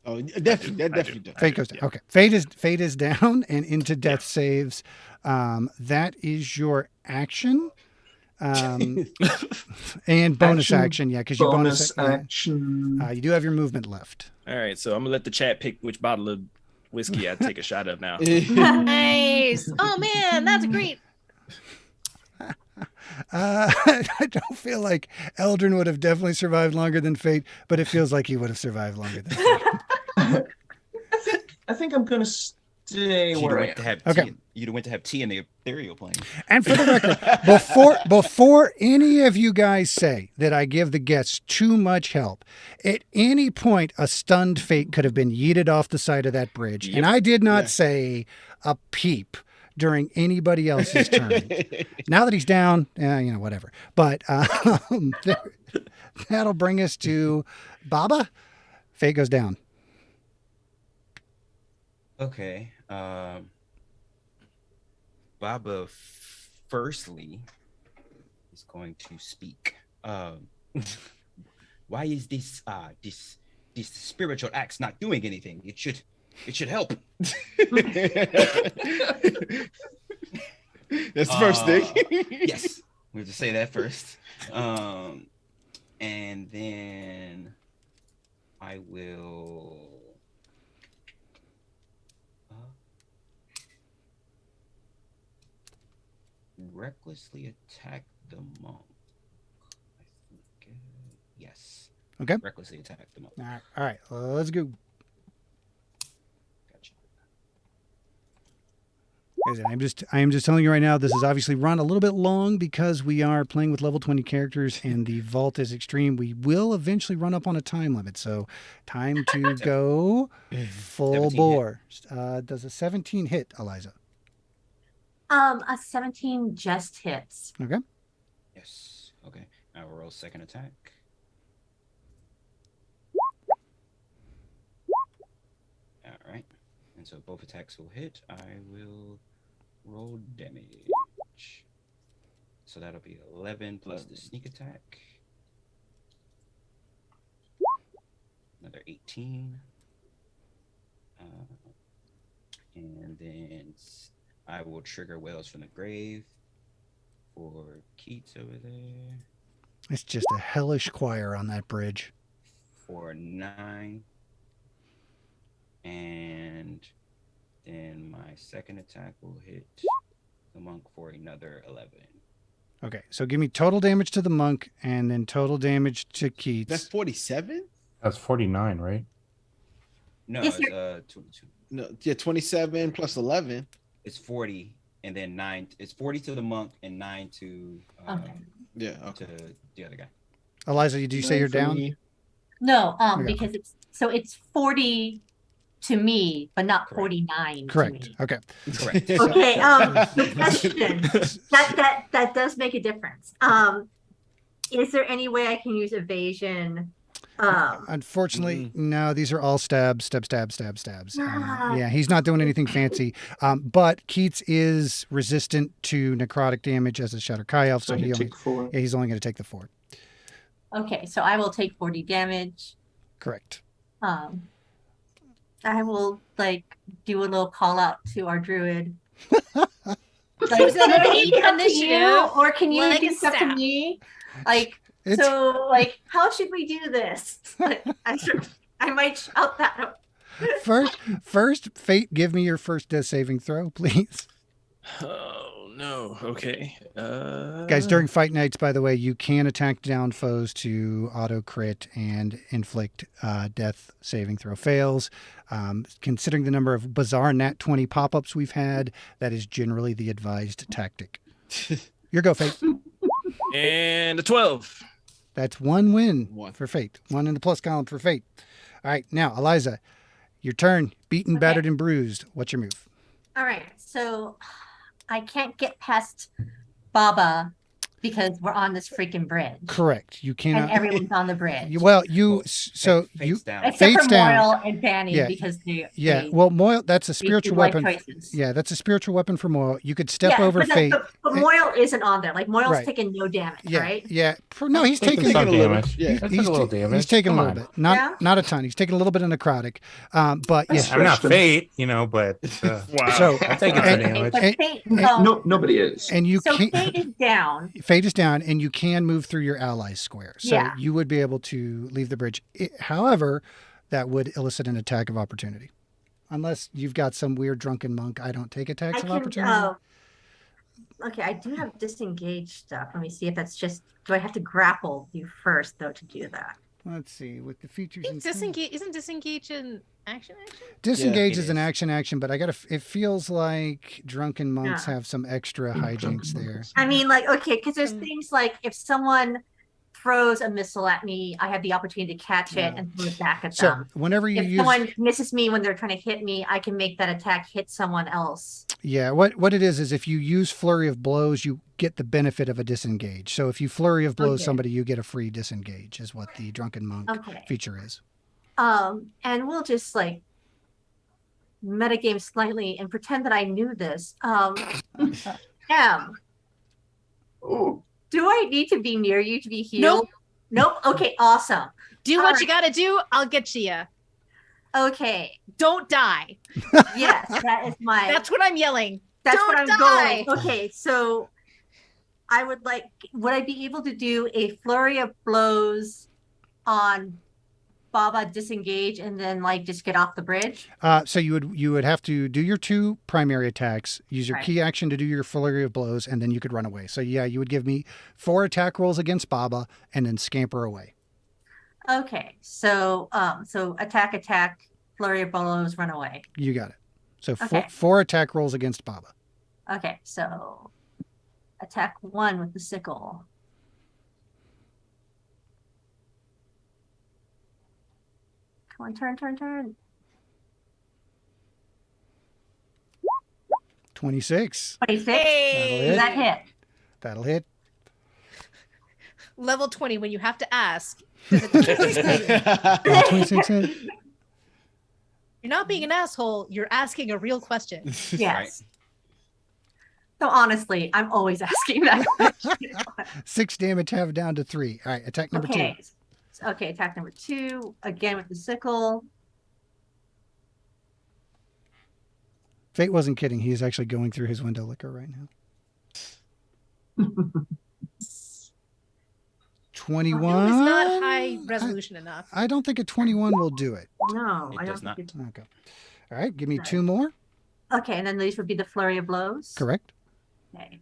I: Oh, definitely. That
D: I
I: definitely
D: do.
I: does.
C: Fate goes down.
D: Yeah.
C: Okay. Fate is down and into death saves. That is your action. And bonus action, yeah, because you
F: Bonus
C: bonus
F: action.
C: you do have your movement left.
D: All right, so I'm gonna let the chat pick which bottle of whiskey I take a shot of now.
B: Nice. Oh man, that's great.
C: I don't feel like Eldrin would have definitely survived longer than Fate, but it feels like he would have survived longer than Fate.
F: I think I'm gonna stay
G: You'd
F: where I
G: went
F: am.
G: to have
C: Okay.
G: tea. You'd went to have tea in the ethereal plane.
C: And for the record, before any of you guys say that I give the guests too much help, at any point a stunned Fate could have been yeeted off the side of that bridge, and I did not
I: Yeah.
C: say a peep during anybody else's turn. Now that he's down, whatever. But that'll bring us to Baba. Fate goes down.
G: Okay. Baba, firstly, is going to speak. Why is this spiritual acts not doing anything? It should help.
I: That's the first thing.
G: Yes, we have to say that first. And then I will. Recklessly attack the monk. I think, yes.
C: Okay.
G: Recklessly attack the monk.
C: All right. Let's go.
G: Gotcha.
C: Guys, I am just telling you right now, this is obviously run a little bit long because we are playing with level 20 characters and the vault is extreme. We will eventually run up on a time limit. So time to go full
G: 17
C: bore. Does a 17 hit, Eliza?
E: A 17 just hits.
C: Okay.
G: Yes. Okay. I will roll second attack. All right. And so both attacks will hit. I will roll damage. So that'll be 11 plus the sneak attack. Another 18. And then I will trigger Whales from the Grave for Keats over there
C: It's just a hellish choir on that bridge.
G: for 9. And then my second attack will hit the monk for another 11.
C: Okay. So give me total damage to the monk and then total damage to Keats.
I: That's 47?
H: That's 49, right?
G: No,
E: Yes,
G: it's
E: sir.
G: 22.
I: No, yeah, 27 plus 11.
G: It's 40 and then 9. It's 40 to the monk and 9 to
E: Okay.
I: Yeah, okay.
G: to the other guy.
C: Eliza, did you say you're
F: For
C: down?
F: me.
E: No,
C: Okay.
E: because it's 40 to me, but not
G: Correct.
E: 49
C: Correct.
E: to me.
C: Okay.
G: Correct.
E: Okay, good question. That does make a difference. Is there any way I can use evasion
C: Unfortunately, no, these are all stabs.
E: Ah.
C: Yeah, he's not doing anything fancy. But Keats is resistant to necrotic damage as a Shatter Kai Elf, so
F: So I
C: he's
F: take 4.
C: only going to take the 4.
E: Okay, so I will take 40 damage.
C: Correct.
E: I will do a little call out to our druid.
B: Choose
E: Can
B: another
E: I leave it up to
B: initiative,
E: you, or can you
B: like
E: leave it up to
B: staff.
E: me?
C: It's-
E: How should we do this? I might shout that out.
C: First, Fate, give me your first death saving throw, please.
D: Oh no. Okay.
C: Guys, during fight nights, by the way, you can attack down foes to auto crit and inflict death saving throw fails. Considering the number of bizarre nat 20 pop-ups we've had, that is generally the advised tactic. Your go, Fate.
D: And a 12.
C: That's one win
I: One.
C: for Fate. One in the plus column for Fate. All right, now, Eliza, your turn. Beaten,
E: Okay.
C: battered, and bruised. What's your move?
E: All right, so I can't get past Baba because we're on this freaking bridge.
C: Correct. You
E: And
C: cannot.
E: everyone's on the bridge.
C: Fate's
G: down.
E: Except
C: Fate's
E: for
C: down.
E: Moyle and Banny
C: Yeah,
E: because they
C: Well, Moyle, that's a
E: they
C: spiritual
E: do life
C: weapon.
E: choices.
C: Yeah, that's a spiritual weapon for Moyle. You could step over
E: but
C: Fate.
E: But Moyle isn't on there. Like Moyle's
C: Right.
E: taking no damage,
C: Yeah,
E: right?
C: yeah. No, he's taking
H: some
I: a little.
H: damage.
I: Yeah.
H: That's a little damage.
C: He's taking
H: Come
C: a little
H: on.
C: bit, not
E: Yeah?
C: not a ton. He's taking a little bit of necrotic, but yeah.
D: That's
H: I'm not
F: Stretched him.
H: Fate, but
D: Wow.
C: So
H: I'll take it for
C: and-
H: damage.
E: But
C: And-
E: Fate,
F: No, nobody is.
C: and you
E: so
C: can't.
E: Fate is down.
C: Fate is down, and you can move through your allies' square, so
E: Yeah.
C: you would be able to leave the bridge. However, that would elicit an attack of opportunity, unless you've got some weird drunken monk. I don't take attacks
E: I
C: of
E: can.
C: opportunity.
E: Okay, I do have disengaged stuff. Let me see if that's just. Do I have to grapple you first though to do that?
C: Let's see with the features.
B: I
C: and
B: think isn't disengage an action?
C: Disengage
G: Yeah,
C: is
G: it
C: an
G: is.
C: action, but it feels like drunken monks
E: Yeah.
C: have some extra hijinks there.
E: I mean, okay, because there's things like if someone throws a missile at me, I have the opportunity to catch it
C: Yeah.
E: and throw it back at
C: So
E: them.
C: whenever you
E: If
C: use,
E: someone misses me when they're trying to hit me, I can make that attack hit someone else.
C: yeah, what it is if you use flurry of blows, you get the benefit of a disengage. So if you flurry of blows
E: Okay.
C: somebody, you get a free disengage, is what the drunken monk
E: Okay.
C: feature is.
E: And we'll just metagame slightly and pretend that I knew this.
F: Oh,
E: Do I need to be near you to be healed? Nope. Okay, awesome.
B: Do
E: All
B: what
E: right.
B: you gotta do. I'll get you.
E: Okay.
B: Don't die.
E: Yes, that is my
B: That's what I'm yelling.
E: that's
B: don't
E: what I'm
B: die.
E: going. Okay, so I would I be able to do a flurry of blows on Baba disengage and then just get off the bridge?
C: So you would have to do your 2 primary attacks, use your
E: Right.
C: key action to do your flurry of blows, and then you could run away. So yeah, you would give me 4 attack rolls against Baba and then scamper away.
E: Okay, so attack, flurry of blows, run away.
C: You got it. So
E: Okay.
C: 4 attack rolls against Baba.
E: Okay, so attack 1 with the sickle. Come on, turn.
C: 26.
E: 26.
B: Hey,
E: Does that hit?
C: That'll hit.
B: level 20 when you have to ask. Does it-
C: That'll 26 hit.
B: You're not being an asshole. You're asking a real question.
E: Yes. So honestly, I'm always asking that question.
C: 6 damage, have down to 3. All right, attack number 2.
E: Okay, attack number 2, again with the sickle.
C: Fate wasn't kidding. He is actually going through his window liquor right now. 21.
B: Doom is not high resolution enough.
C: I don't think a 21 will do it.
E: No,
G: It
E: I
G: does
E: don't
G: not.
E: think it's...
C: Okay. All right, give me 2 more.
E: Okay, and then these would be the flurry of blows.
C: Correct.
E: Okay.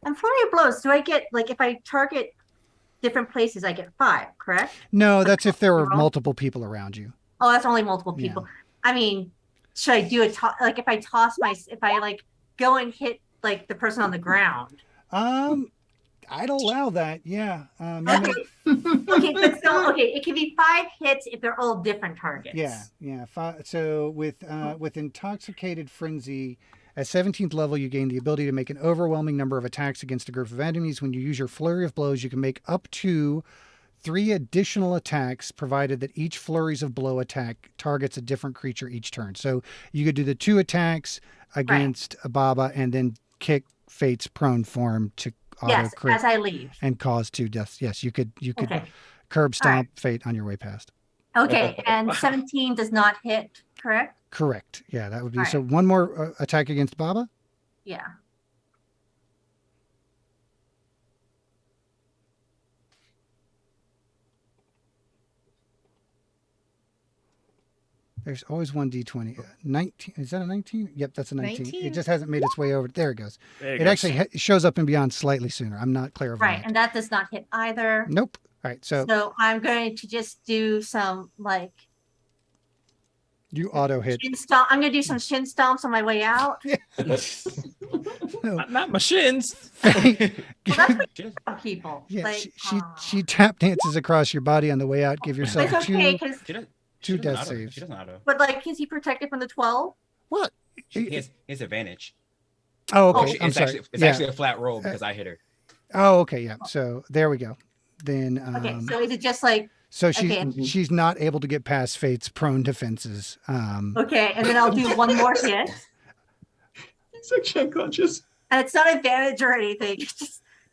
E: And flurry of blows, do I get, if I target different places, I get 5, correct?
C: No, that's if there were
E: Roll.
C: multiple people around you.
E: Oh, that's only multiple
C: Yeah.
E: people. I mean, should I do if I go and hit the person on the ground?
C: I'd allow that. Yeah.
E: Okay. Okay, but still, it can be 5 hits if they're all different targets.
C: Yeah. So with intoxicated frenzy, At 17th level, you gain the ability to make an overwhelming number of attacks against a group of enemies. When you use your flurry of blows, you can make up to 3 additional attacks, provided that each flurries of blow attack targets a different creature each turn. So you could do the 2 attacks against Baba and then kick Fate's prone form to auto
E: Yes,
C: crit
E: as I leave.
C: and cause 2 deaths. Yes, you could
E: Okay.
C: curb stomp Fate on your way past.
E: Okay, and 17 does not hit, correct?
C: Correct. Yeah, that would be
E: All
C: so.
E: right.
C: One more attack against Baba.
E: Yeah.
C: There's always one d20. 19. Is that a 19? Yep, that's a 19. It
B: 19.
C: just hasn't made its way over. There it goes.
D: There
C: It actually shows up in Beyond slightly sooner. I'm not clairvoyant.
E: Right, and that does not hit either.
C: Nope. All right, so
E: So I'm going to just do some like
C: you auto hit.
E: shin stomp. I'm going to do some shin stomps on my way out.
D: Not my shins.
E: Well, that's what some people.
C: Yeah,
E: like,
C: she tap dances across your body on the way out. Give
E: but
C: yourself
E: it's okay
C: two
E: because,
C: two
G: doesn't
C: death
G: auto.
C: saves.
G: She doesn't auto.
E: but like, is he protected from the 12?
C: What?
G: He has advantage.
C: Oh,
E: Oh,
C: okay. I'm
G: It's
C: sorry.
G: actually it's
C: Yeah.
G: actually a flat roll because I hit her.
C: Oh, okay. Yeah. So there we go. Then
E: Okay, so is it just like,
C: so
E: okay.
C: she's not able to get past Fate's prone defenses.
E: okay, and then I'll do one more hit,
F: He's actually unconscious.
E: and it's not advantage or anything.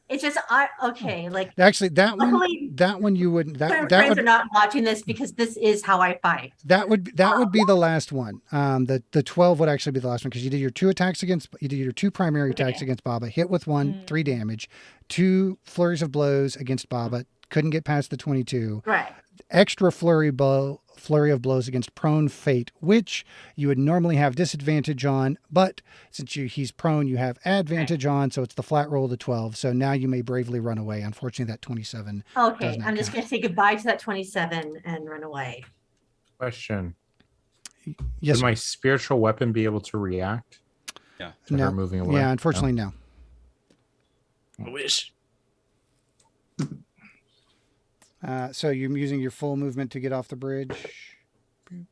E: It's just okay. Like,
C: Actually, that
E: luckily,
C: one you wouldn't. That
E: friends
C: would
E: are not watching this because this is how I fight.
C: that would be the last one. The 12 would actually be the last one because you did your 2 attacks against. You did your 2 primary attacks against Baba. Hit with 1, 3 damage. 2 flurries of blows against Baba. Couldn't get past the 22.
E: Right.
C: Extra flurry of blows against prone Fate, which you would normally have disadvantage on, but since he's prone, you have advantage on, so it's the flat roll of the 12. So now you may bravely run away. Unfortunately, that 27.
E: Okay,
C: does not
E: I'm just
C: count.
E: going to say goodbye to that 27 and run away.
H: Question.
C: Yes.
H: Would my spiritual weapon be able to react
G: Yeah.
H: to
C: No.
H: her moving away?
C: Yeah, unfortunately, no.
D: I wish.
C: So you're using your full movement to get off the bridge. Boop.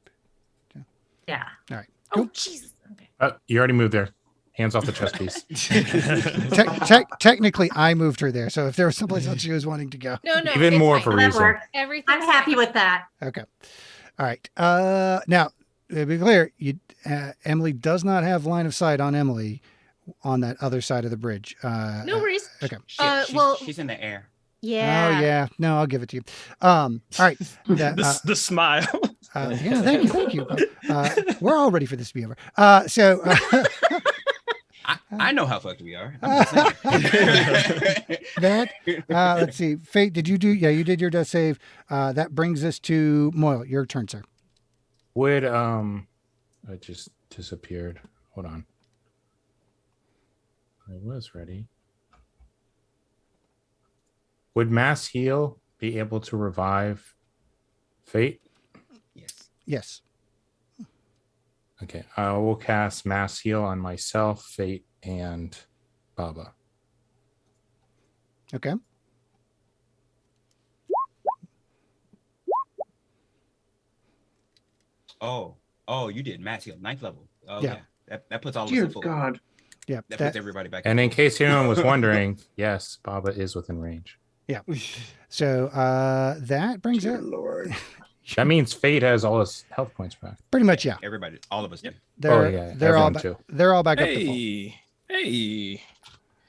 E: Yeah.
C: All right.
B: Oh, Jesus. Okay.
H: You already moved there. Hands off the chess piece.
C: Technically, I moved her there. So if there was someplace else she was wanting to go.
B: No,
H: Even
B: it's
H: more
B: fine.
H: for
E: That
H: reason.
E: worked.
B: Everything.
E: I'm happy with that.
C: Okay. All right. Now, to be clear, Emily does not have line of sight on Emily on that other side of the bridge.
B: No worries.
C: Okay.
G: She's in the air.
B: Yeah.
C: Oh yeah. No, I'll give it to you. All right.
D: The smile.
C: Yeah. Thank you. We're all ready for this to be over.
G: I know how fucked we are. I'm just saying.
C: Let's see. Fate, did you do? Yeah, you did your death save. That brings us to Moyle. Your turn, sir.
H: Would it just disappeared. Hold on. I was ready. Would Mass Heal be able to revive Fate?
G: Yes.
C: Yes.
H: Okay. I will cast Mass Heal on myself, Fate, and Baba.
C: Okay.
G: Oh, you did Mass Heal, 9th level. Oh
C: Yeah.
G: yeah. That puts all of
F: Dear
G: us at full.
F: God.
C: Yeah.
G: That puts everybody back.
H: And
G: at
H: in
G: full.
H: case anyone was wondering, yes, Baba is within range.
C: So that brings
F: Dear
C: it.
F: Lord.
H: That means Fate has all his health points back.
C: Pretty much, yeah.
G: Everybody, all of us do.
C: They're all
H: everyone too.
C: they're all back up to full.
D: Hey.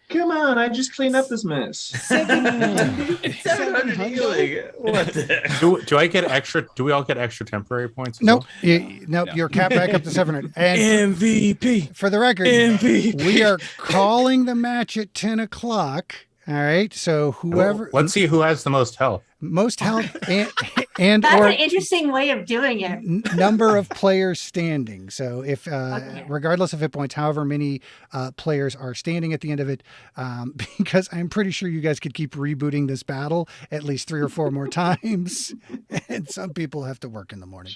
F: Come on, I just cleaned up this mess.
J: 700 healing. What the heck?
H: Do I get extra? Do we all get extra temporary points? as
C: Nope.
H: well?
C: Nope.
G: No.
C: You're capped back up to 700. And
D: MVP.
C: for the record,
D: MVP.
C: we are calling the match at 10 o'clock. All right. So whoever
H: Let's see who has the most health.
C: most health and
E: That's
C: or
E: an interesting way of doing it.
C: number of players standing. So if
E: Okay.
C: regardless of hit points, however many players are standing at the end of it, because I'm pretty sure you guys could keep rebooting this battle at least 3 or 4 more times, and some people have to work in the morning.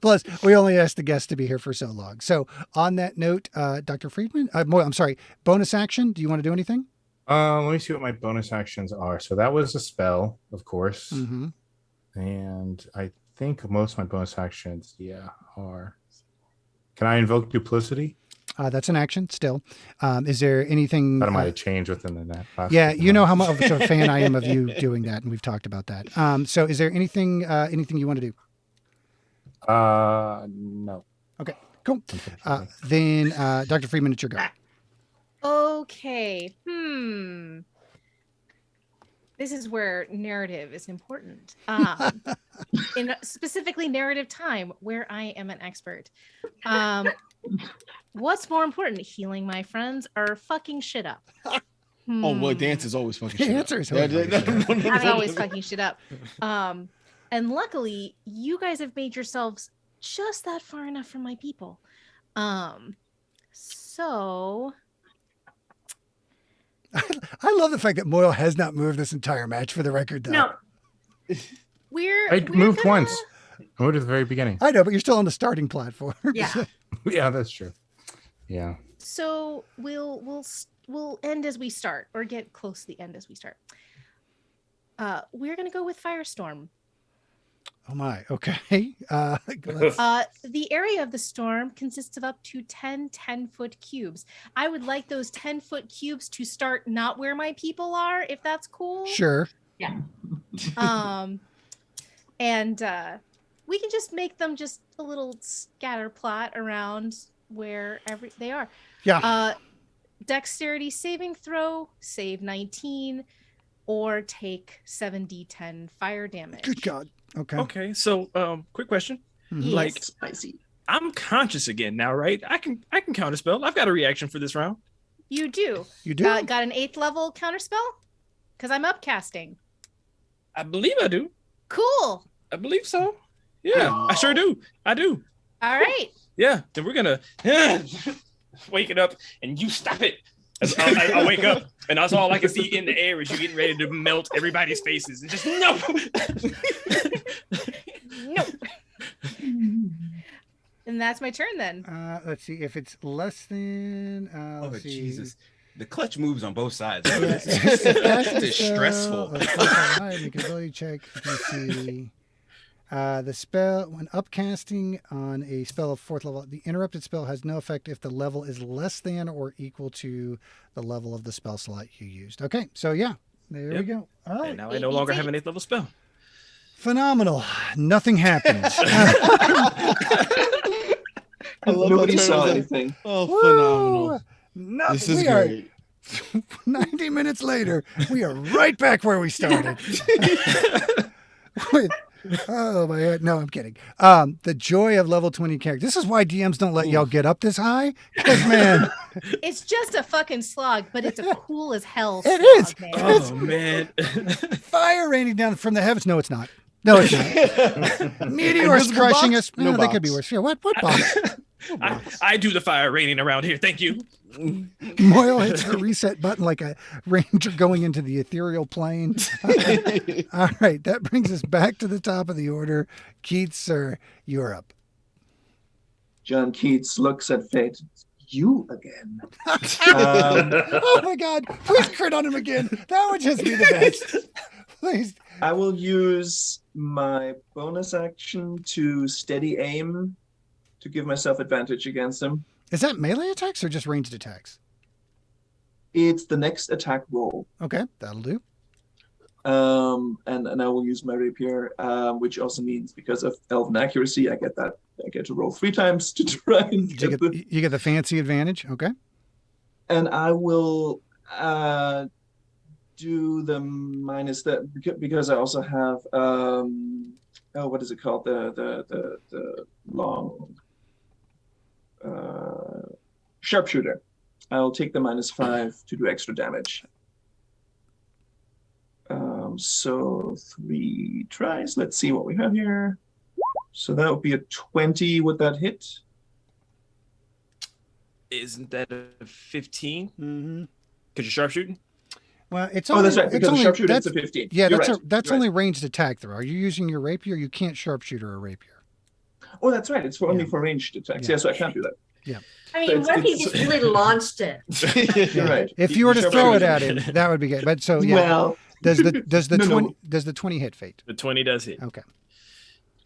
C: Plus, we only asked the guests to be here for so long. So on that note, Dr. Friedman, I'm sorry, bonus action. Do you want to do anything?
H: Let me see what my bonus actions are. So that was a spell, of course.
C: Mm-hmm.
H: And I think most of my bonus actions, are Can I invoke duplicity?
C: That's an action still. Is there anything?
H: That might have changed within the net.
C: Yeah, you know how much of a fan I am of you doing that, and we've talked about that. So is there anything you want to do?
H: No.
C: Okay, cool. Then Dr. Friedman, it's your go.
B: Okay. This is where narrative is important. In specifically narrative time, where I am an expert. What's more important, healing my friends or fucking shit up?
I: Oh, well, dance is always fucking shit
C: The
I: up.
C: answer is always fucking shit up.
B: I'm always fucking shit up. And luckily, you guys have made yourselves just that far enough from my people. So
C: I love the fact that Moyle has not moved this entire match for the record, though.
E: No,
H: I moved once. I moved at the very beginning.
C: I know, but you're still on the starting platform.
E: yeah.
H: Yeah, that's true. Yeah.
B: So we'll end as we start, or get close to the end as we start. We're gonna go with Firestorm.
C: Oh my. Okay. Let's-
B: The area of the storm consists of up to 10 10-foot cubes. I would like those 10-foot cubes to start not where my people are, if that's cool.
C: sure.
B: And we can just make them just a little scatter plot around wherever they are.
C: Yeah.
B: Dexterity saving throw, save 19, or take 7d10 fire damage.
C: Good God. Okay.
D: Okay, so quick question.
C: Mhm.
D: Like,
F: Spicy.
D: I'm conscious again now, right? I can counterspell. I've got a reaction for this round.
B: You do.
C: You do?
B: Got an 8th level counterspell? Because I'm upcasting.
D: I believe I do.
B: Cool.
D: I believe so. Yeah, I sure do. I do.
B: All right.
D: Yeah, then we're gonna wake it up, and you stop it. I wake up, and that's all I can see in the air is you getting ready to melt everybody's faces, and just no.
B: Nope. And that's my turn then.
C: Let's see if it's less than.
G: Oh,
C: Let's see.
G: Jesus. The clutch moves on both sides.
C: Yeah,
G: It's
C: it's
G: stressful.
C: Make an ability check. Let's see. The spell, when upcasting on a spell of 4th level, the interrupted spell has no effect if the level is less than or equal to the level of the spell slot you used. Okay, so yeah, there we go. All right.
D: And now I no longer have an 8th level spell.
C: Phenomenal. Nothing happens.
I: I love
F: Nobody
I: how
F: saw
I: turns out-
F: anything.
I: Oh, phenomenal.
C: Nothing.
I: This is
C: we are
I: great.
C: 90 minutes later. We are right back where we started. Wait, oh my God. No, I'm kidding. The joy of level 20 characters. This is why DMs don't let y'all get up this high. Because man,
B: It's just a fucking slog, but it's a cool as hell
C: It
B: slog,
C: is.
B: man.
D: Oh man.
C: fire raining down from the heavens. No, it's not. No, it's not. Meteors
I: Invisible
C: crushing
I: box?
C: us.
I: No
C: No, they could be
I: box.
C: worse. Yeah, what box?
D: I do the fire raining around here. Thank you.
C: Moyle hits the reset button like a ranger going into the ethereal plane. All right, that brings us back to the top of the order. Keats, sir, you're up.
F: John Keats looks at fate. You again.
C: Oh my God! Please crit on him again. That would just be the best. Please.
F: I will use my bonus action to steady aim to give myself advantage against him.
C: Is that melee attacks or just ranged attacks?
F: It's the next attack roll.
C: Okay, that'll do.
F: And I will use my rapier, which also means because of elven accuracy, I get to roll 3 times to try and
C: You get the fancy advantage. Okay.
F: and I will do the minus that because I also have what is it called, the long sharpshooter. I'll take the -5 to do extra damage. So 3 tries. Let's see what we have here. So that would be a 20. Would that hit?
D: Isn't that a 15?
C: Mm-hmm.
D: Because you're sharpshooting?
C: Well, it's
F: Oh,
C: only,
F: that's right.
C: it's
F: Because
C: only,
F: the sharpshooter
C: that's,
F: is a 15.
C: yeah,
F: You're
C: that's
F: right.
C: that's
F: You're
C: only
F: right.
C: ranged attack though. Are you using your rapier? You can't sharpshooter a rapier.
F: Oh, that's right. It's only
C: Yeah.
F: for ranged attacks.
C: Yeah.
F: Yeah, so I can't do that.
E: I mean, what if he
F: It's-
E: just really launched it?
F: You're right.
C: If you were to
F: Sharpshooter.
C: throw it at him, that would be good. But so yeah,
F: Well,
C: does the
F: No, no.
C: 20 does the 20 hit fate?
D: The 20 does hit.
C: Okay.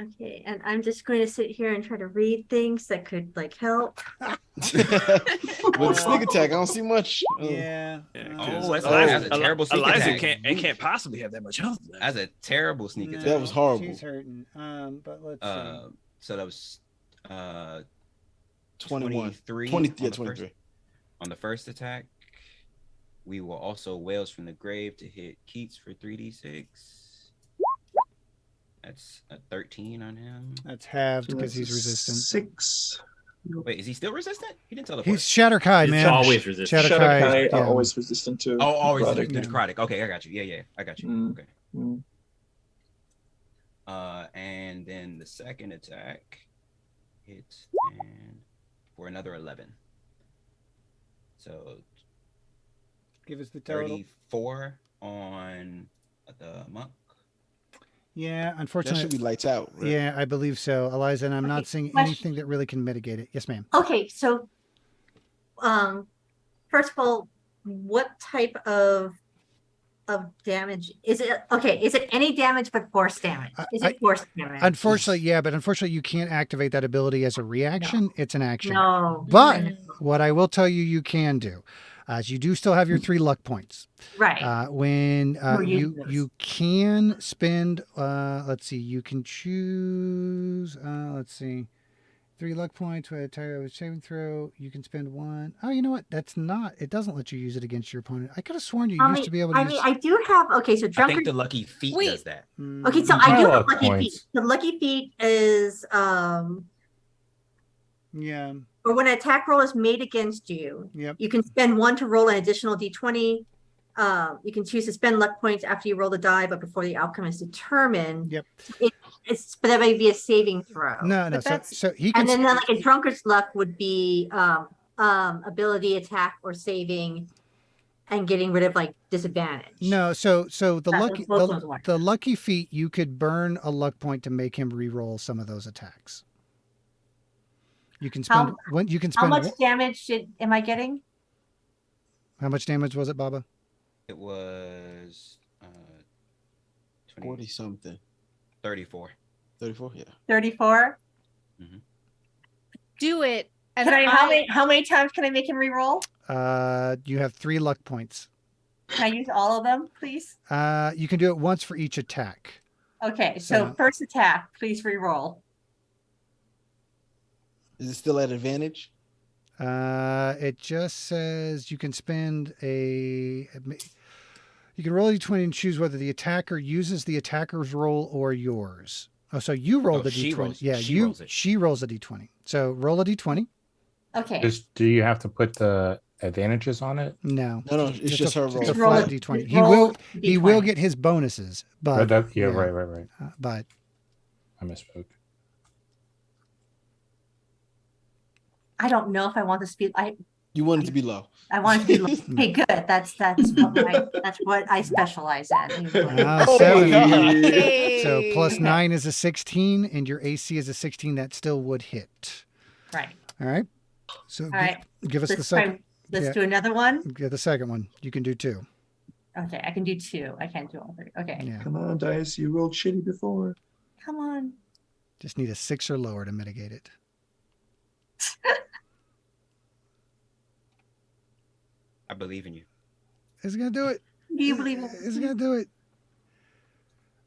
E: Okay, and I'm just going to sit here and try to read things that could like help.
I: With sneak attack, I don't see much.
C: Yeah.
G: Oh, that's,
D: Eliza,
G: that's a terrible sneak
D: Eliza
G: attack.
D: can't possibly have that much health.
G: That's a terrible sneak
C: No,
G: attack.
I: That was horrible.
C: She's hurting. But let's see.
G: So that was
I: 21.
G: 23
I: 20,
G: on
I: yeah,
G: the
I: 23.
G: on the first attack. We will also Wails from the Grave to hit Keats for 3d6. That's a 13 on him.
C: That's halved
F: So
C: because
F: that's
C: he's
F: a
C: resistant.
F: 6.
G: Wait, is he still resistant? He didn't teleport.
C: He's Shatterkai,
J: It's
C: man.
J: always resistant.
F: Shadowkai
C: yeah.
F: are always resistant to.
G: Oh, always
F: necrotic.
G: the necrotic. Okay, I got you. Yeah, I got you.
F: Mm.
G: Okay.
F: Mm.
G: And then the second attack hits and for another 11. So
C: Give us the total.
G: 34 on the monk.
C: Yeah,
I: That
C: unfortunately.
I: should be lights out. Right?
C: Yeah, I believe so, Eliza, and I'm not
E: Okay,
C: seeing
E: question.
C: anything that really can mitigate it. Yes, ma'am.
E: Okay, so first of all, what type of damage is it? Okay, is it any damage but force damage? Is it force damage?
C: Unfortunately, yeah, but unfortunately, you can't activate that ability as a reaction. It's an action.
E: No.
C: But
E: No.
C: what I will tell you can do, is you do still have your 3 luck points.
E: Right.
C: When
E: We're using those.
C: you can spend, let's see, you can choose, let's see, 3 luck points with a saving throw. You can spend 1. Oh, you know what? That's not. It doesn't let you use it against your opponent. I could have sworn you used to be able to use.
E: I do have. Okay, so
G: I
E: drunkard.
G: think the lucky feat
B: Wait.
G: does that.
E: Okay, so
C: Mm,
E: I do
H: My
E: have
H: luck
E: lucky
H: points.
E: feet. The lucky feet is
C: yeah.
E: or when an attack roll is made against you,
C: Yep.
E: you can spend 1 to roll an additional d20. You can choose to spend luck points after you roll the die, but before the outcome is determined.
C: Yep.
E: But that may be a saving throw.
C: No.
B: But
C: So
B: that's-
C: so he can.
E: And then like a drunkard's luck would be ability, attack, or saving, and getting rid of like disadvantage.
C: No, so the
E: That
C: lucky
E: was both those ones.
C: the lucky feat, you could burn a luck point to make him re-roll some of those attacks. You can spend when you can
E: How
C: spend
E: much damage am I getting?
C: how much damage was it, Baba?
G: It was 20,
I: 40 something.
G: 34.
I: 34? Yeah.
E: 34.
B: Do it. And
E: Can I, how many times can I make him re-roll?
C: You have 3 luck points.
E: Can I use all of them, please?
C: You can do it once for each attack.
E: Okay, so first attack, please re-roll.
I: Is it still at advantage?
C: It just says you can spend you can roll a d20 and choose whether the attacker uses the attacker's roll or yours. Oh, so you roll the
G: she
C: d20.
G: rolls-
C: Yeah,
G: she rolls it.
C: she rolls a d20. So roll a d20.
E: Okay.
H: Do you have to put the advantages on it?
C: No.
I: No, it's just her roll.
C: It's a
E: Roll
C: flat
E: it.
C: d20.
E: Roll
C: He will
E: D20.
C: get his bonuses, but
H: Yeah, right.
C: but
H: I misspoke.
E: I don't know if I want this to be.
I: You want it to be low.
E: I want it to be. Okay, good. That's what I specialize in.
C: Oh,
I: Oh
C: seven.
I: my God.
C: So plus 9 is a 16, and your AC is a 16. That still would hit.
E: Right.
C: All right. So
E: All right.
C: give us the
E: Let's
C: second.
E: Let's
C: yeah.
E: do another one.
C: Get the second one. You can do 2.
E: Okay, I can do 2. I can't do all 3. Okay.
C: Yeah.
F: Come on, Dice. You rolled shitty before.
E: Come on.
C: Just need a 6 or lower to mitigate it.
G: I believe in you.
C: Is it gonna do it?
E: Do you believe
C: Is it gonna do it?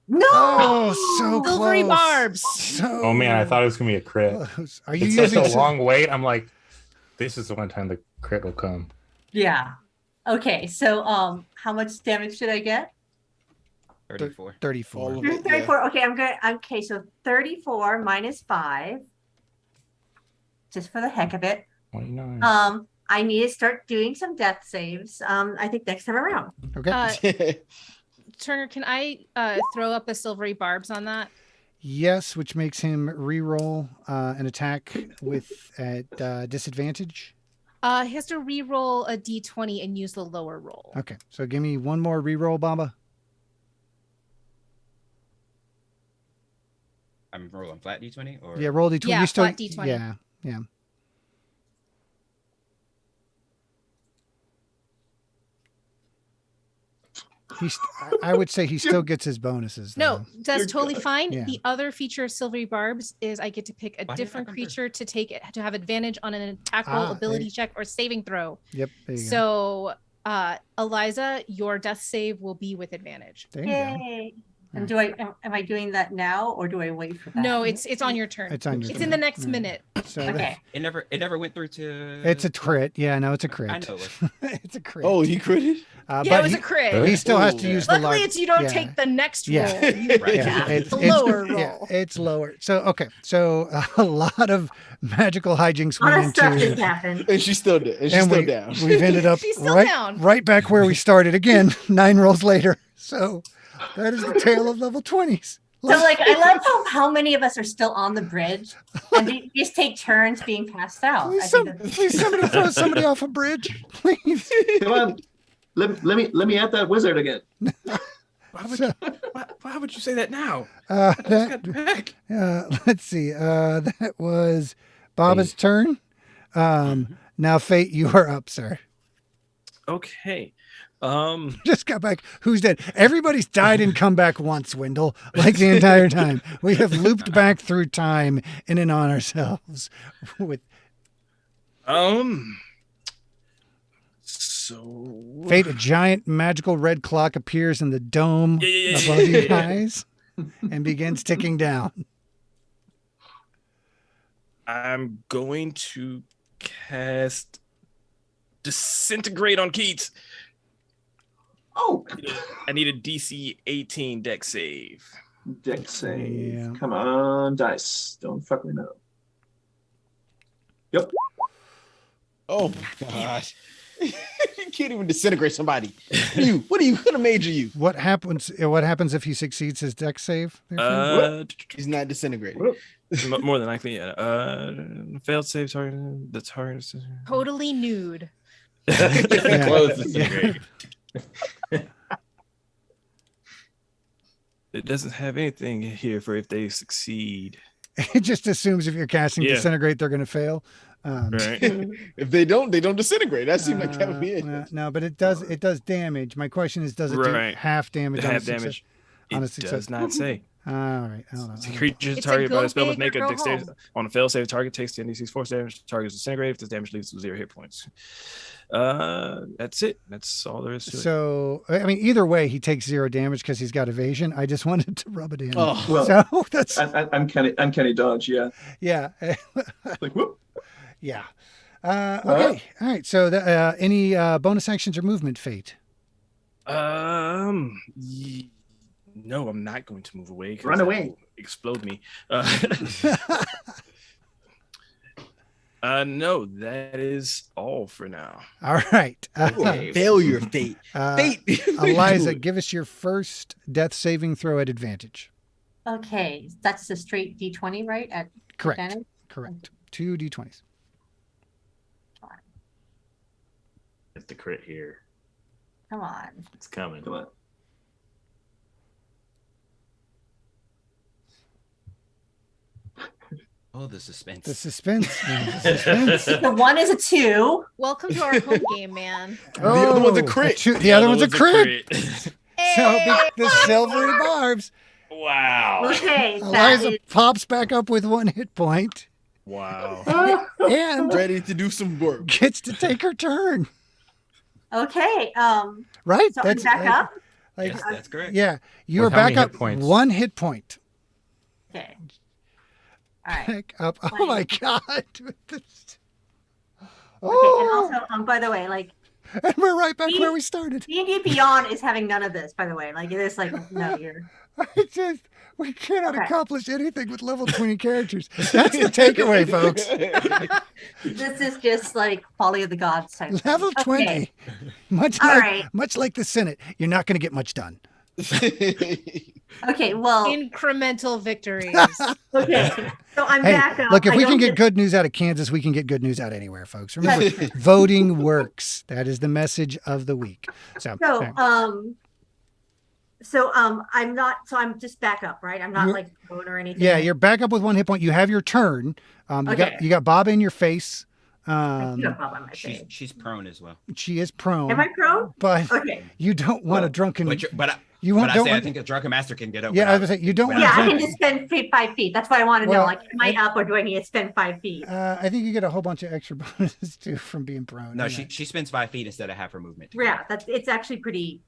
E: No.
C: Oh, so close.
B: Silvery barbs.
C: So
H: Oh man, I thought it was gonna be a crit.
C: close. Are you
H: It's
C: using
H: such a long wait. I'm like, this is the one time the crit will come.
E: Yeah. Okay. So how much damage did I get?
G: 34.
C: 34?
I: All of it.
E: 34. Okay, I'm good. Okay, so 34 minus 5. Just for the heck of it.
H: 29.
E: I need to start doing some death saves. I think next time around.
C: Okay.
B: Turner, can I throw up the silvery barbs on that?
C: Yes, which makes him re-roll an attack with at disadvantage.
B: He has to re-roll a d20 and use the lower roll.
C: Okay, so give me one more re-roll, Baba.
G: I'm rolling flat d20 or
C: Yeah, roll d20.
B: Yeah,
C: you still,
B: flat D20.
C: Yeah. I would say he still gets his bonuses.
B: No,
C: though.
B: that's
F: You're
B: totally
F: good.
B: fine.
C: Yeah.
B: The other feature of Silvery Barbs is I get to pick a
G: Why did
B: different
G: that come through?
B: creature to have advantage on an attack roll,
C: Ah,
B: ability
C: there-
B: check, or saving throw.
C: Yep. There you go.
B: So, Eliza, your death save will be with advantage.
C: There you go.
E: Yay. And am I doing that now or do I wait for that?
B: No, it's on your turn.
C: It's on your
B: It's
C: turn.
B: in the next
C: Yeah.
B: minute.
C: So
E: Okay.
G: It never went through to.
C: it's a crit. Yeah, no, it's a crit.
G: I know.
C: It's a crit.
I: Oh, he critted?
B: Yeah,
C: but
B: it was a crit.
C: he still has to
I: Ooh.
C: use the
B: Luckily,
C: large.
B: it's you don't
C: yeah.
B: take the next
C: Yeah.
B: roll. You
G: Right.
C: Yeah,
B: it's a lower roll.
C: Yeah, it's lower. So okay, so a lot of magical hijinks
E: A lot
C: went
E: of stuff just
C: into,
E: happened.
I: And she's still dead. And she's
C: and
I: still
C: we,
I: down.
C: we've ended up
B: She's still
C: right,
B: down.
C: right back where we started again. 9 rolls later. So that is the tale of level 20s.
E: So like I love how many of us are still on the bridge and they just take turns being passed out.
C: Please,
E: I think that's-
C: please somebody throw somebody off a bridge, please.
F: Come on. Let me at that wizard again.
D: Why would you say that now?
C: Uh,
D: I just
C: that,
D: got back.
C: let's see. That was Baba's turn. Now, Fate, you are up, sir.
D: Okay.
C: Just got back. Who's dead? Everybody's died and come back once, Wendell, like the entire time. We have looped back through time in and on ourselves. With
D: So
C: Fate, a giant magical red clock appears in the dome
D: Yeah.
C: above you guys and begins ticking down.
D: I'm going to cast Disintegrate on Keats.
F: Oh,
D: I need a DC 18 deck save.
F: deck save.
C: Yeah.
F: Come on, dice. Don't fuck me up. Yep.
I: Oh my gosh. You can't even disintegrate somebody. What kind of mage are you?
C: What happens? What happens if he succeeds his deck save? there, Fate?
I: He's not disintegrated.
D: More than likely, yeah. Failed save target. The target is
B: Totally nude.
C: Yeah.
J: Close disintegrate.
D: It doesn't have anything here for if they succeed.
C: It just assumes if you're casting
D: Yeah.
C: disintegrate, they're going to fail.
D: Right.
I: If they don't disintegrate. That seems like that would be it.
C: No, but it does damage. My question is, does it do
D: Right.
C: half damage? on a
D: Half
C: success?
D: damage.
C: on a
D: It
C: success.
D: does not say.
C: All right. I don't know.
D: The creature's
B: It's a
D: target by
B: go
D: the spell must
B: big
D: make
B: or
D: a
B: go
D: dexterity
B: home.
D: on a fail save. Target takes 10d6 force damage. Target is disintegrated if this damage leads to 0 hit points. That's it. That's all there is to it.
C: So, I mean, either way, he takes 0 damage because he's got evasion. I just wanted to rub it in.
I: Oh,
F: Well,
C: So that's
F: uncanny dodge. Yeah.
C: yeah,
F: Like whoop.
C: yeah. Okay. All right. So, any bonus actions or movement, Fate?
D: No, I'm not going to move away. 'cause
F: Run
D: that
F: away.
D: will Explode me. No, that is all for now.
C: All right.
I: failure, Fate. Fate.
C: Eliza, give us your first death saving throw at advantage.
E: Okay, that's a straight D20, right? At
C: Correct.
E: advantage?
C: Correct. 2 d20s.
J: It's the crit here.
E: Come on.
J: It's coming.
F: Come on.
G: Oh, the suspense.
C: The suspense. Man, the suspense.
E: The one is a 2.
B: Welcome to our home game, man.
I: The other one's a
C: Oh,
I: crit.
C: The other one's a crit. So
B: Hey!
C: the silvery barbs.
J: Wow.
E: Okay, that
C: Eliza
E: is,
C: pops back up with 1 hit point
J: Wow.
C: and
I: Ready to do some work.
C: gets to take her turn.
E: okay.
C: Right?
E: So I'm back up.
C: Like,
G: Yes, that's correct.
C: yeah, you
H: With
C: are
H: how many
C: back
H: hit
C: up
H: points?
C: 1 hit point.
E: Okay. All right.
C: Back up. Oh my god.
E: Okay, and
C: Oh,
E: also, by the way, like
C: and we're right back where we started.
E: D&D Beyond is having none of this. By the way, like it is like no, you're
C: It's just we cannot
E: Okay.
C: accomplish anything with level 20 characters. That's the takeaway, folks.
E: this is just like folly of the gods type. thing.
C: Level 20.
E: Okay.
C: Much
E: All
C: like
E: right.
C: much like the Senate, you're not going to get much done.
E: Okay. Well.
B: Incremental victories.
E: Okay. So I'm
C: Hey,
E: back up.
C: look, if
E: I
C: we
E: don't
C: can get
E: just-
C: good news out of Kansas, we can get good news out anywhere, folks. Remember,
E: That's true.
C: voting works. That is the message of the week. So,
E: I'm not. So I'm just back up, right? I'm not
C: You're-
E: like prone or anything.
C: yeah, you're back up with 1 hit point. You have your turn.
E: Okay.
C: You got Bob in your face.
E: I do have Bob on my
G: She's
E: page.
G: she's prone as well.
C: She is prone.
E: Am I prone?
C: But
E: Okay.
C: you don't want a drunken.
G: But
C: you
G: but
C: want,
G: I
C: don't
G: say I
C: want,
G: think a drunken master can get up.
C: yeah, I was saying you don't want.
E: Yeah,
C: to
E: I
C: drink,
E: can just spend 5 feet. That's what I want to
C: Well,
E: know. Like, am I up or do I need to spend 5 feet?
C: I think you get a whole bunch of extra bonuses too from being prone.
G: No,
C: Hang on.
G: she spends 5 feet instead of half her movement.
E: Yeah, it's actually pretty.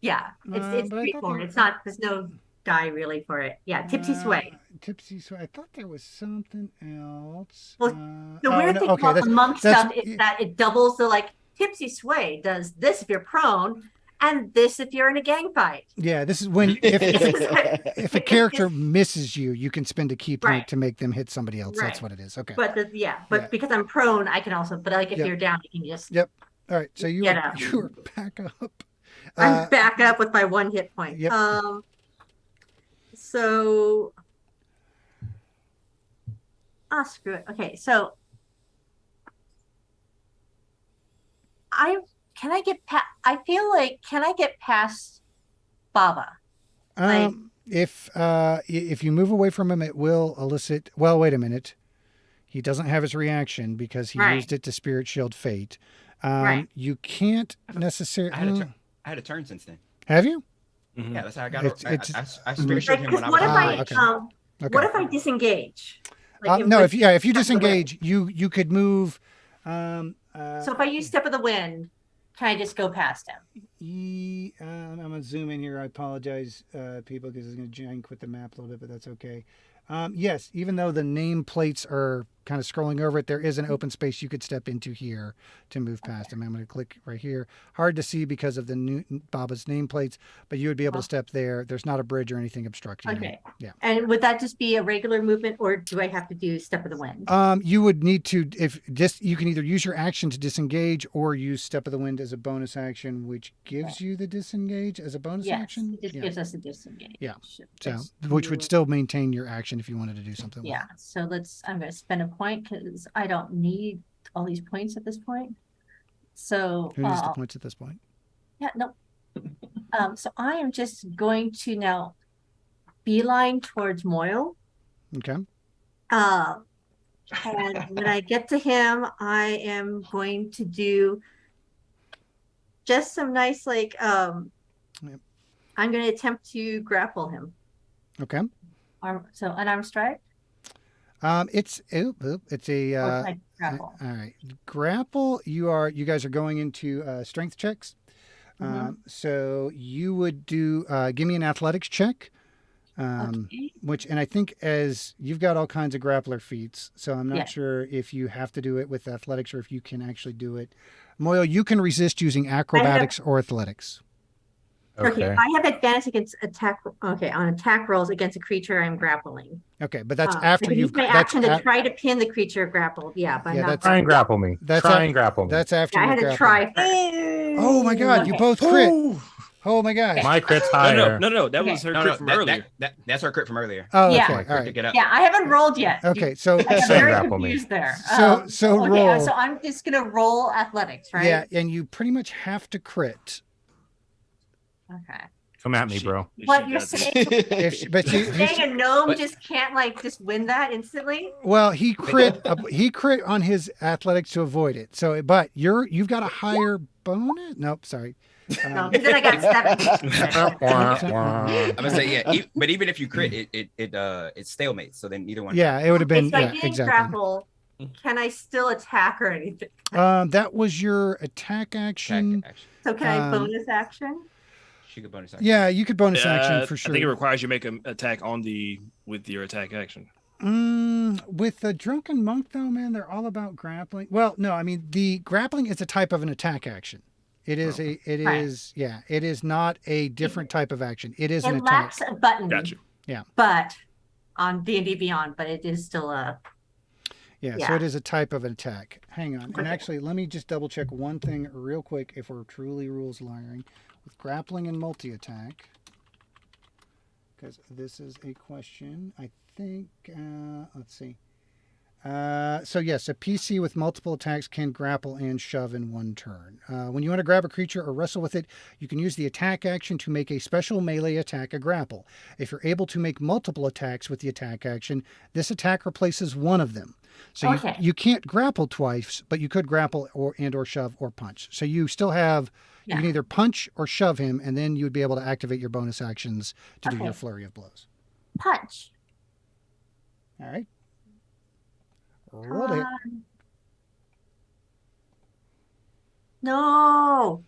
E: Yeah, it's
C: but I thought
E: straightforward.
C: they-
E: It's not. There's no die really for it. Yeah, tipsy sway.
C: Tipsy sway. I thought there was something else.
E: Well, The
C: oh,
E: weird
C: no,
E: thing
C: okay,
E: about
C: that's-
E: the monk
C: that's-
E: stuff is that it doubles the like tipsy sway does this if you're prone, and this if you're in a gang fight.
C: Yeah, this is when if a character misses you, you can spend a key point
E: Right.
C: to make them hit somebody else. That's
E: Right.
C: what it is. Okay.
E: But
C: Yeah.
E: because I'm prone, I can also. But like if
C: Yep.
E: you're down, you can just.
C: Yep. All right. So you
E: Get
C: are
E: up.
C: you are back up.
E: I'm back up with my 1 hit point.
C: Yep.
E: So. Screw it. Okay, so. Can I get past? I feel like can I get past Baba?
C: If you move away from him, it will elicit. Well, wait a minute. He doesn't have his reaction because he
E: Right.
C: used it to Spirit Shield Fate.
E: Right.
C: You can't necessarily.
G: I had a turn since then.
C: Have you?
G: Yeah, that's how I got
C: It's-
G: it.
C: it's-
G: I spirit shielded him
E: Because
G: when I
E: what
G: was
E: if
G: on
E: I
G: the bridge.
C: Okay.
E: what if I disengage? Like,
C: No,
E: like,
C: if you
E: step of the wind.
C: disengage, you could move.
E: So if I use step of the wind, can I just go past him?
C: I'm gonna zoom in here. I apologize, people, because it's gonna jank with the map a little bit, but that's okay. Yes, even though the nameplates are kind of scrolling over it, there is an open space you could step into here to move past him. I'm going to click right here. Hard to see because of the new Baba's nameplates, but you would be able to step there. There's not a bridge or anything obstructing you.
E: Okay.
C: Yeah.
E: And would that just be a regular movement, or do I have to do step of the wind?
C: You would need to, you can either use your action to disengage or use Step of the Wind as a bonus action, which gives you the disengage as a bonus
E: Yes,
C: action.
E: it just
C: Yeah.
E: gives us a disengage.
C: Yeah. So,
E: Let's
C: which would
E: do-
C: still maintain your action if you wanted to do something. with
E: Yeah.
C: it.
E: So I'm going to spend a point because I don't need all these points at this point. So
C: Who needs the points at this point?
E: yeah, no. So I am just going to now beeline towards Moyle.
C: Okay.
E: And when I get to him, I am going to do just some nice, like, I'm going to attempt to grapple him.
C: Okay.
E: Unarmed strike.
C: It's a
E: Or can I grapple?
C: all right. Grapple. You guys are going into strength checks. So you would do. Give me an athletics check.
E: Okay.
C: And I think as you've got all kinds of grappler feats, so I'm not
E: Yeah.
C: sure if you have to do it with athletics or if you can actually do it. Moyle, you can resist using acrobatics or athletics.
E: Okay. I have advantage against attack. Okay, on attack rolls against a creature I'm grappling.
C: Okay, but that's
E: I
C: after
E: can
C: you've
E: use my
C: that's
E: action to
C: at-
E: try to pin the creature grappled. Yeah, but
C: Yeah,
E: not.
C: that's-
H: Try and grapple me.
C: That's
H: Try
C: a-
H: and grapple me.
C: that's after
E: I
C: you
E: had to
C: grapple.
E: try first.
C: Oh my god, you
E: Okay.
C: both crit. Oh my gosh.
H: My crit's higher.
D: No. That
E: Okay.
D: was her
G: No,
D: crit
G: no,
D: from earlier.
G: that's our crit from earlier.
C: Oh,
E: Yeah.
C: okay.
G: My
C: All
G: crit to
C: right.
G: get up.
E: Yeah, I haven't rolled yet.
C: Okay, so
E: I'm
H: Same
E: very
H: grapple me.
E: confused there.
C: So
E: okay,
C: roll.
E: so I'm just gonna roll athletics, right?
C: yeah, and you pretty much have to crit.
E: Okay.
H: Come at me, bro.
E: What you're saying?
C: But you
E: saying a gnome just can't just win that instantly?
C: well, he crit on his athletics to avoid it. So, but you've got a higher bonus. Nope, sorry.
E: No, because then I got 7.
G: I'm gonna say yeah, but even if you crit, it's stalemate. So then neither one.
C: Yeah, it would have been
E: So I
C: yeah,
E: didn't
C: exactly.
E: grapple. Can I still attack or anything?
C: That was your attack action.
E: So can I
C: Um,
E: bonus action?
G: She could bonus action.
C: Yeah, you could bonus action for sure.
D: I think it requires you make an attack with your attack action.
C: With the drunken monk, though, man, they're all about grappling. Well, no, I mean the grappling is a type of an attack action. It is it is not a different type of action. It is an
E: It
C: attack.
E: lacks a button.
D: Gotcha.
C: Yeah.
E: But on D&D Beyond, but it is still a.
C: Yeah, so
E: Yeah.
C: it is a type of an attack. Hang on. And
E: Okay.
C: actually, let me just double check one thing real quick if we're truly rules lawyering. With grappling and multi-attack, because this is a question, I think, let's see. So yes, a PC with multiple attacks can grapple and shove in one turn. When you want to grab a creature or wrestle with it, you can use the attack action to make a special melee attack a grapple. If you're able to make multiple attacks with the attack action, this attack replaces one of them. So
E: Okay.
C: you can't grapple twice, but you could grapple or shove or punch. So you still have you
E: Yeah.
C: can either punch or shove him, and then you would be able to activate your bonus actions to do your
E: Okay.
C: flurry of blows.
E: Punch.
C: All right. Roll it.
E: No.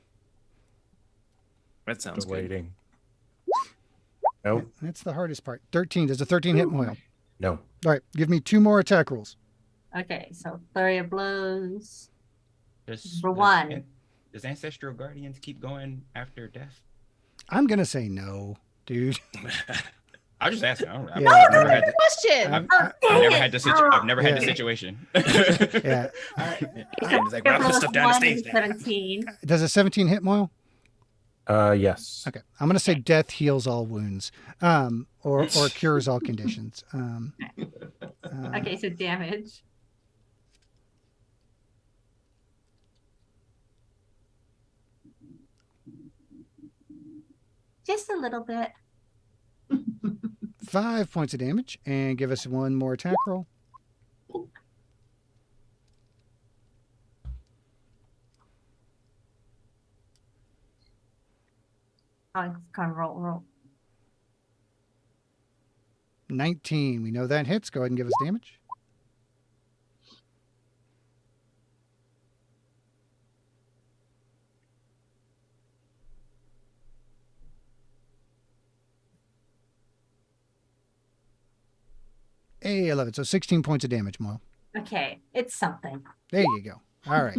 D: That sounds
H: Still
D: good.
H: waiting. Nope.
C: That's the hardest part. 13. Does a 13 hit Moyle?
H: No.
C: All right. Give me 2 more attack rolls.
E: Okay, so flurry of blows.
G: Does,
E: For
G: does-
E: one.
G: Does Ancestral Guardians keep going after death?
C: I'm going to say no, dude.
G: I was just asking. I don't, I've,
C: Yeah.
G: I've never had.
B: Question.
C: I'm-
E: Oh,
C: I-
G: I've
E: dang
G: never
E: it.
G: had the I've never had the situation.
C: yeah.
D: He's like, well, I put stuff down the stage.
E: 17.
C: Does a 17 hit Moyle?
H: Yes.
C: Okay. I'm going to say death heals all wounds, or cures all conditions.
E: Okay, so damage. Just a little bit.
C: 5 points of damage, and give us 1 more attack roll.
E: Oh, it's kind of roll.
C: 19. We know that hits. Go ahead and give us damage. A 11. So 16 points of damage, Moyle.
E: Okay, it's something.
C: There you go. All right.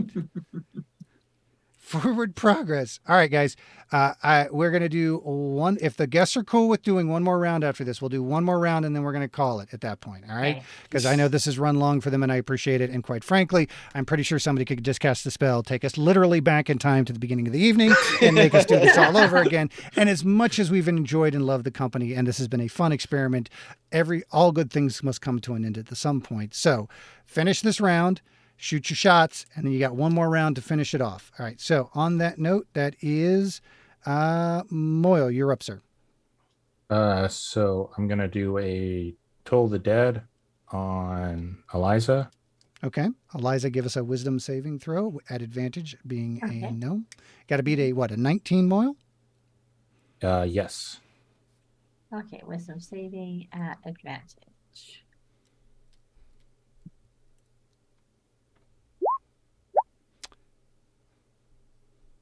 C: Forward progress. All right, guys. We're going to do one. If the guests are cool with doing one more round after this, we'll do one more round and then we're going to call it at that point. All right.
E: Okay.
C: Because I know this has run long for them and I appreciate it. And quite frankly, I'm pretty sure somebody could just cast the spell, take us literally back in time to the beginning of the evening and make us do this all over again. And as much as we've enjoyed and loved the company, and this has been a fun experiment, all good things must come to an end at some point. So finish this round. Shoot your shots, and then you got one more round to finish it off. All right, so on that note, that is Moyle, you're up, sir.
H: So I'm gonna do a Toll the Dead on Eliza.
C: Okay, Eliza, give us a wisdom saving throw at advantage, being
E: Okay.
C: a gnome. Got to beat a 19, Moyle?
H: Yes.
E: Okay, wisdom saving at advantage.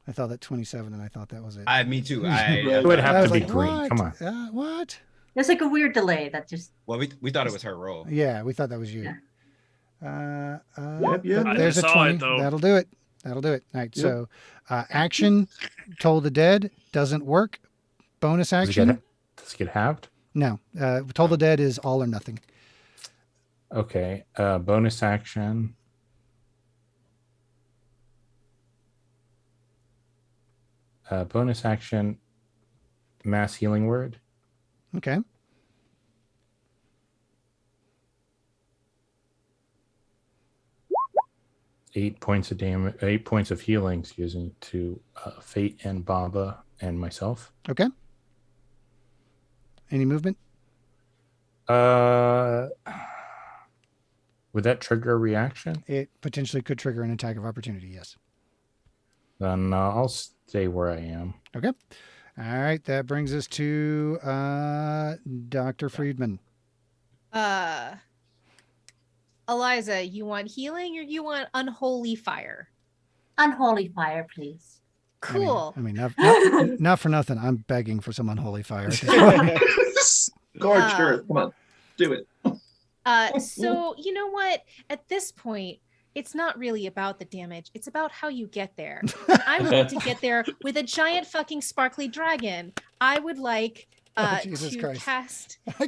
C: I thought that 27, and I thought that was it.
G: Me too.
H: It would
C: I
H: have
C: was
H: to be
C: like,
H: green.
C: what?
H: Come on.
C: What?
E: There's like a weird delay that just.
G: Well, we thought it was her role.
C: Yeah, we thought that was you.
E: Yeah.
F: Yep.
C: But
D: I
C: there's a
D: saw
C: 20.
D: it, though.
C: That'll do it. All right,
F: Yep.
C: so action, Toll the Dead, doesn't work. Bonus
H: Does
C: action.
H: it get halved?
C: No, Toll the Dead is all or nothing.
H: Okay. Bonus action. Bonus action. Mass healing word.
C: Okay.
H: Eight points of damage. 8 points of healing. Excuse me, to Fate and Baba and myself.
C: Okay. Any movement?
H: Would that trigger a reaction?
C: It potentially could trigger an attack of opportunity. Yes.
H: Then I'll stay where I am.
C: Okay. All right. That brings us to Dr. Friedman.
B: Eliza, you want healing or you want unholy fire?
E: Unholy fire, please.
B: Cool.
C: I mean, not for nothing. I'm begging for some unholy fire. At this point.
F: Gorge, sure. Come on. Do it.
B: So you know what? At this point, it's not really about the damage. It's about how you get there. And I want to get there with a giant fucking sparkly dragon. I would like
C: Jesus
B: to
C: Christ.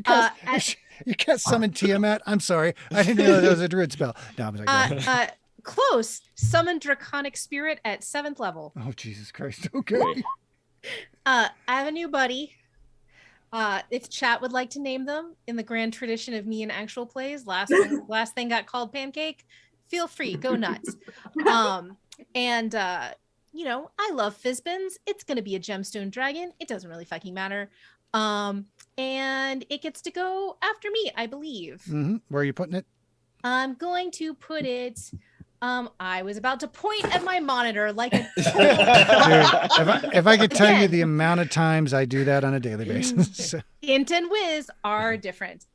B: cast.
C: You can't summon Tiamat. I'm sorry. I didn't realize that was a druid spell. No, I'm like,
B: Close. Summon draconic spirit at 7th level.
C: oh, Jesus Christ. Okay.
B: I have a new buddy. If chat would like to name them in the grand tradition of me and actual plays, last thing got called Pancake. Feel free, go nuts. And you know, I love Fizbins. It's gonna be a gemstone dragon. It doesn't really fucking matter. And it gets to go after me, I believe.
C: Mm-hmm. Where are you putting it?
B: I'm going to put it. I was about to point at my monitor like a
C: Dude, if I could tell you
B: Again.
C: the amount of times I do that on a daily basis. So,
B: Int and Wiz are different.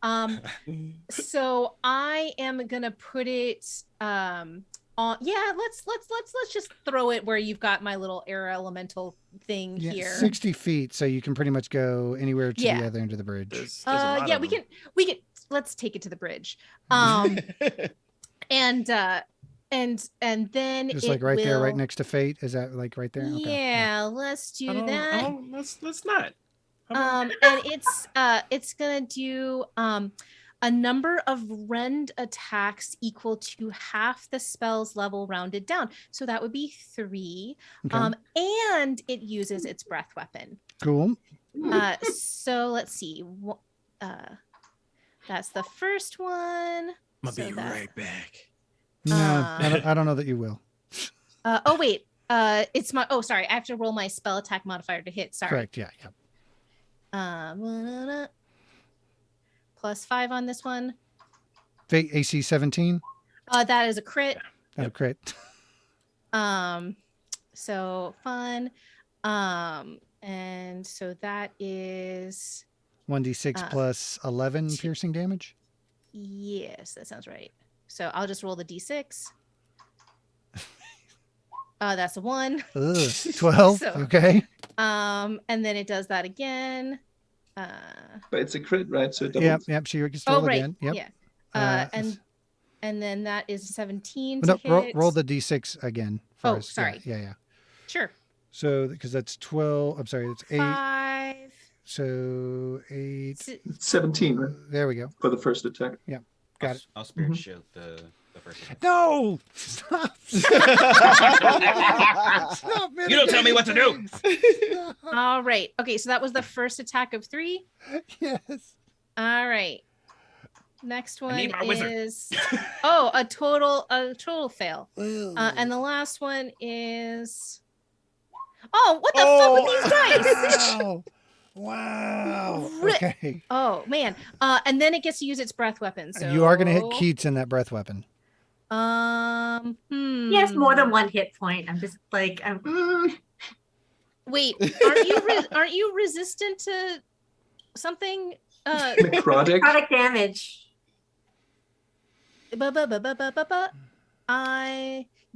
B: So I am gonna put it on. Yeah, let's just throw it where you've got my little air elemental thing
C: yeah,
B: here.
C: 60 feet, so you can pretty much go anywhere to
B: Yeah.
C: the other end of the bridge.
D: There's a lot
B: Yeah,
D: of
B: we
D: them.
B: can let's take it to the bridge. And then
C: Just
B: it
C: like right there, right
B: will-
C: next to Fate. Is that like right there? Okay.
B: Yeah, let's do that.
D: Let's not. How about-
B: And it's gonna do a number of rend attacks equal to half the spell's level rounded down. So that would be 3.
C: Okay.
B: And it uses its breath weapon.
C: Cool.
B: So let's see. That's the first one.
D: I'll
B: So
D: be
B: that-
D: right back.
C: No, I don't know that you will.
B: Oh wait. It's my. Oh, sorry. I have to roll my spell attack modifier to hit. Sorry.
C: Correct. Yeah.
B: Plus 5 on this one.
C: Fate AC 17.
B: That is a crit.
C: Not a crit.
B: So fun. And so that is
C: 1d6 plus 11 piercing damage.
B: yes, that sounds right. So I'll just roll the d6. That's a 1.
C: Ugh, 12.
B: So-
C: Okay.
B: And then it does that again.
F: But it's a crit, right? So it
C: Yep.
F: doubles.
C: Yep. She gets
B: Oh
C: roll
B: right.
C: again. Yep.
B: Yeah. And then that is 17 to
C: No,
B: hit.
C: roll the d6 again.
B: Oh,
C: First.
B: sorry.
C: Yeah.
B: Sure.
C: So because that's 12. I'm sorry. It's 8.
B: 5.
C: So 8.
F: It's 17, right?
C: There we go.
F: For the first attack.
C: Got it.
G: I'll spirit shield the first one.
C: No! Stop! Stop
G: You don't tell me what to do.
C: do.
B: All right. Okay, so that was the first attack of 3.
C: Yes.
B: All right. Next one
G: need my wizard.
B: is a total fail. And the last one is what the fuck with these dice?
C: Wow. Wow.
B: Ri-
C: Okay.
B: Oh man. And then it gets to use its breath weapon. So
C: You are going to hit Keats in that breath weapon.
E: He has more than one hit point. I'm just like,
B: Wait, aren't you resistant to something?
F: Necrotic.
E: product damage.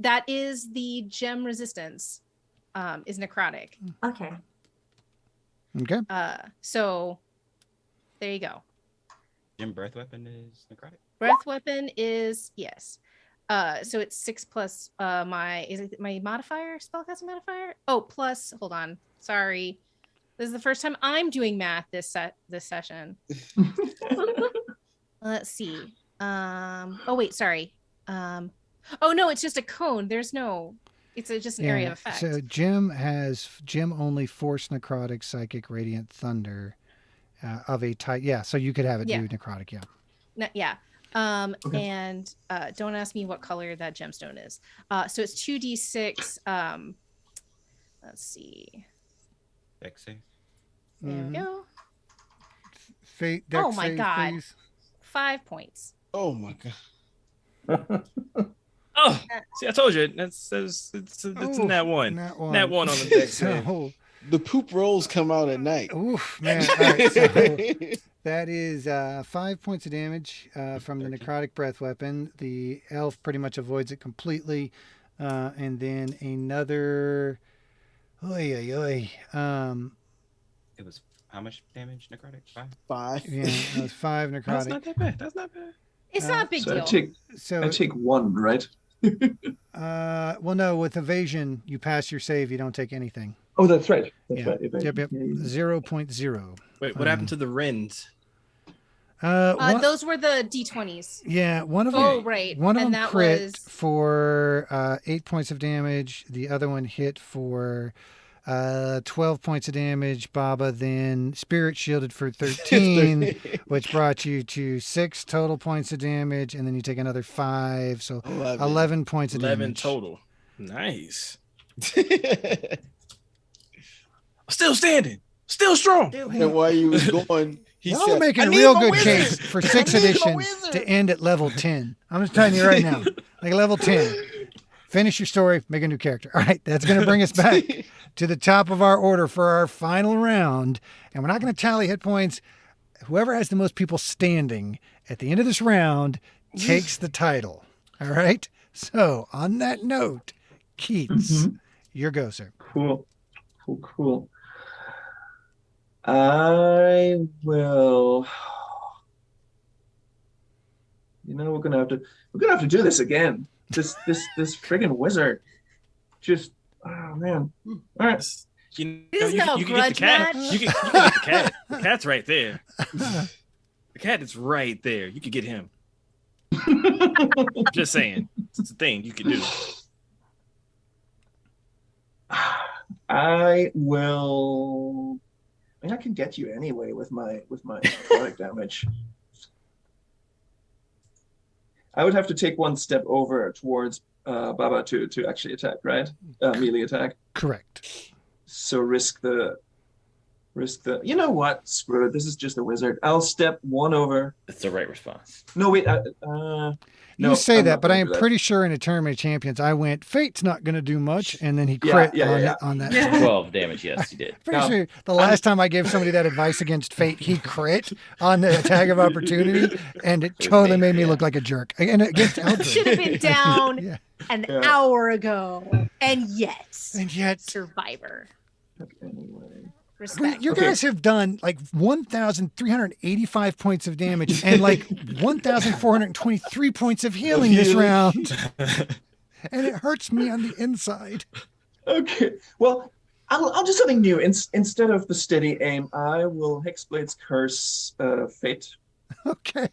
B: That is the gem resistance. Is necrotic.
E: Okay.
C: Okay.
B: So there you go.
G: Jim breath weapon is necrotic.
B: Breath weapon is yes. So it's 6 plus my modifier, spellcasting modifier? Oh, plus hold on. Sorry. This is the first time I'm doing math this session. Let's see. Oh wait, sorry. Oh no, it's just a cone. There's no it's just an area of effect.
C: So Jim only force necrotic, psychic, radiant, thunder of a type. Yeah, so you could have it do necrotic. Yeah.
B: No, yeah.
F: Okay.
B: And don't ask me what color that gemstone is. So it's 2d6. Let's see.
G: Dex save.
B: There we go.
C: Fate. Dex
B: Oh my
C: save,
B: God.
C: please.
B: 5 points.
I: Oh my god.
D: Oh, see, I told you it's
C: Ooh,
D: nat one.
C: Nat one.
D: Nat one on the deck.
C: So,
I: The poop rolls come out at night.
C: oof, man. All right, so that is 5 points of damage from the
G: 13.
C: necrotic breath weapon. The elf pretty much avoids it completely. And then another. Oy, oy, oy.
G: It was how much damage? Necrotic? 5?
I: 5.
C: Yeah, that was 5
D: That's
C: necrotic.
D: not that bad. That's not bad.
B: It's not a big
F: So
B: deal.
F: I take 1, right?
C: Well, no, with evasion, you pass your save, you don't take anything.
F: Oh, that's right. That's
C: Yeah.
F: right.
C: Yep. 0.0.
D: Wait, what happened to the Rens?
B: Those were the d20s.
C: Yeah, one of them.
B: Oh, right.
C: One of
B: And
C: them
B: that
C: crit
B: was-
C: for 8 points of damage. The other one hit for 12 points of damage. Baba then spirit shielded for 13, which brought you to 6 total points of damage, and then you take another 5, so 11 points of
D: 11
C: damage.
D: total. Nice. Still standing. Still strong.
I: And while you was going, He
C: Y'all are
I: said,
C: making
I: "I
C: a
I: need
C: real
I: my
C: good
I: wizard."
C: case for 6th
I: I need my
C: edition
I: wizard.
C: to end at level 10. I'm just telling you right now. Like level 10. Finish your story, make a new character. All right, that's going to bring us back to the top of our order for our final round. And we're not going to tally hit points. Whoever has the most people standing at the end of this round takes the title. All right? So, on that note, Keats, your go, sir.
F: Cool. I will. We're gonna have to do this again. This friggin' wizard. Just, oh man. All right.
B: This is no
D: you can get the
B: grudge
D: cat.
B: match.
D: You can get the cat. The cat's right there. The cat is right there. You could get him. Just saying. It's a thing you can do.
F: I will. I mean, I can get you anyway with my necrotic damage. I would have to take one step over towards Baba to actually attack, right? Melee attack.
C: Correct.
F: So risk the. You know what? Screw it. This is just a wizard. I'll step one over.
J: That's the right response.
F: No, wait.
C: You say
F: I'm
C: that,
F: not
C: but I
F: gonna
C: am
F: do that.
C: pretty sure in a Tournament of Champions, I went, Fate's not going to do much, and then he
F: Yeah,
C: crit
F: yeah.
C: on that.
E: Yeah.
J: 12 damage, yes, you did.
C: Pretty sure the last time I gave somebody that advice against Fate, he crit on the attack of opportunity, and it
J: was
C: totally
J: me,
C: made me
J: yeah.
C: look like a jerk. And against Eldred.
B: Should have been down
C: Yeah.
B: an
F: Yeah.
B: hour ago. And yet,
C: And yet,
B: Survivor.
F: Anyway.
B: Respect.
C: you guys have done like 1,385 points of damage and like 1,423 points of healing this round. And it hurts me on the inside.
F: Okay. Well, I'll do something new. Instead of the steady aim, I will Hexblade's Curse Fate.
C: Okay.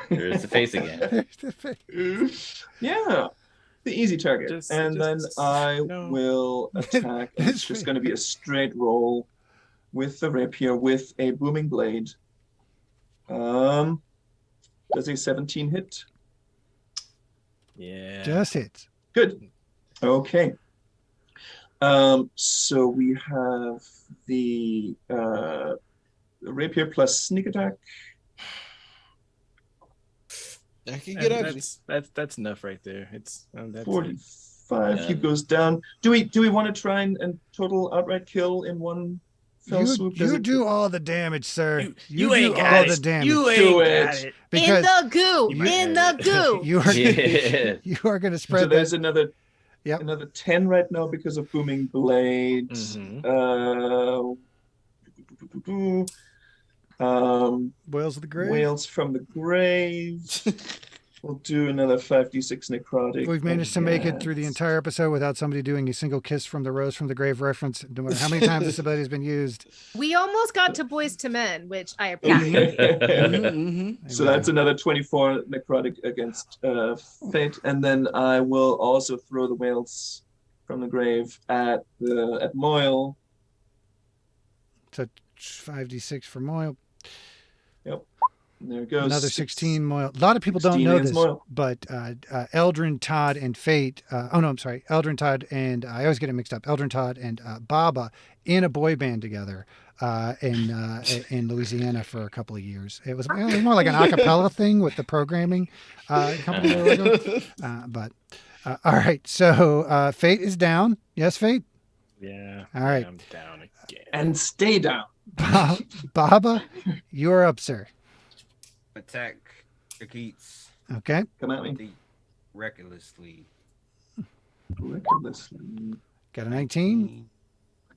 J: There's the face again.
C: There's the Fate.
F: Yeah. The easy target.
D: Just-
F: and then
D: just-
F: I
D: no.
F: will attack. And it's just going to be a straight roll with the rapier with a booming blade. Does a 17 hit?
D: Yeah.
C: Just hits.
F: Good. Okay. So we have the rapier plus sneak attack.
I: I can get ugly.
D: That's enough right there. It's that's
F: 45.
J: Yeah.
F: He goes down. Do we want to try and total outright kill in one fell swoop? Does
C: You
F: it-
C: do all the damage, sir.
D: You
C: do
D: ain't got
C: all
D: it.
C: the damage.
D: You
F: Do
D: ain't got
F: it.
D: it.
C: because
B: In the goo.
D: You might
B: In
D: have
B: the goo.
C: you are
J: Yeah.
C: you are going to
F: So
C: spread
F: there's
C: that.
F: another
C: Yep.
F: another 10 right now because of booming blade.
D: Mhm.
C: Boils of the grave.
F: Whales from the grave. We'll do another 5d6 necrotic.
C: We've managed to make it
F: again.
C: through the entire episode without somebody doing a single kiss from the rose from the grave reference, no matter how many times this ability has been used.
B: We almost got to Boys to Men, which I appreciate.
F: So that's another 24 necrotic against Fate, and then I will also throw the whales from the grave at Moyle.
C: So 5d6 for Moyle.
F: Yep, and there it goes.
C: Another 16 Moyle. A lot of people don't
F: 16
C: know
F: is
C: this,
F: Moyle.
C: but Eldrin, Todd, and Fate. Eldrin, Todd, and I always get it mixed up. Eldrin, Todd, and Baba in a boy band together in Louisiana for a couple of years. It was more like an a cappella thing with the programming company. they were working with. All right. So Fate is down. Yes, Fate.
D: Yeah.
C: All right.
D: I'm down again.
F: And stay down.
C: Baba, you're up, sir.
G: Attack the Keats
C: Okay.
F: Come at me.
G: recklessly.
F: Recklessly.
C: Got a 19,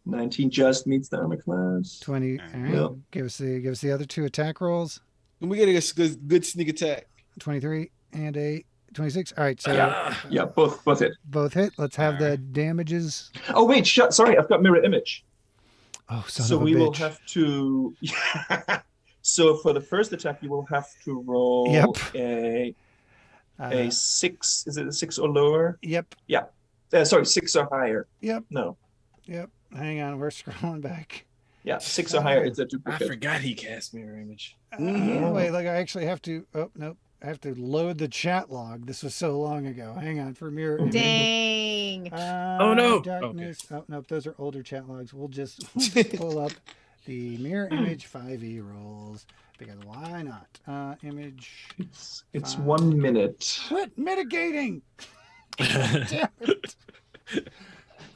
F: 19 just meets the armor class.
C: 20. All right.
F: Yep.
C: Give us the other two attack rolls.
I: And we get a good sneak attack.
C: 23 and a 26. All right. So
F: Yeah, both hit.
C: both hit. Let's have the damages.
F: Oh wait, sorry, I've got mirror image.
C: Oh, son
F: So
C: of a
F: we
C: bitch.
F: will have to. So for the first attack, you will have to roll
C: Yep.
F: a 6. Is it a 6 or lower?
C: Yep.
F: Sorry, 6 or higher.
C: Yep.
F: No.
C: Yep. Hang on. We're scrolling back.
F: Yeah, 6 or higher. It's a
D: I
F: duplicate.
D: forgot he cast mirror image.
C: Wait, look, I actually have to. Oh, nope. I have to load the chat log. This was so long ago. Hang on for mirror. image.
B: Dang.
D: Oh, no.
C: Darkness. Oh, nope. Those are older chat logs. We'll just pull up the mirror image 5e rolls because why not? Image.
F: It's 1 minute.
C: Quit mitigating. Damn it.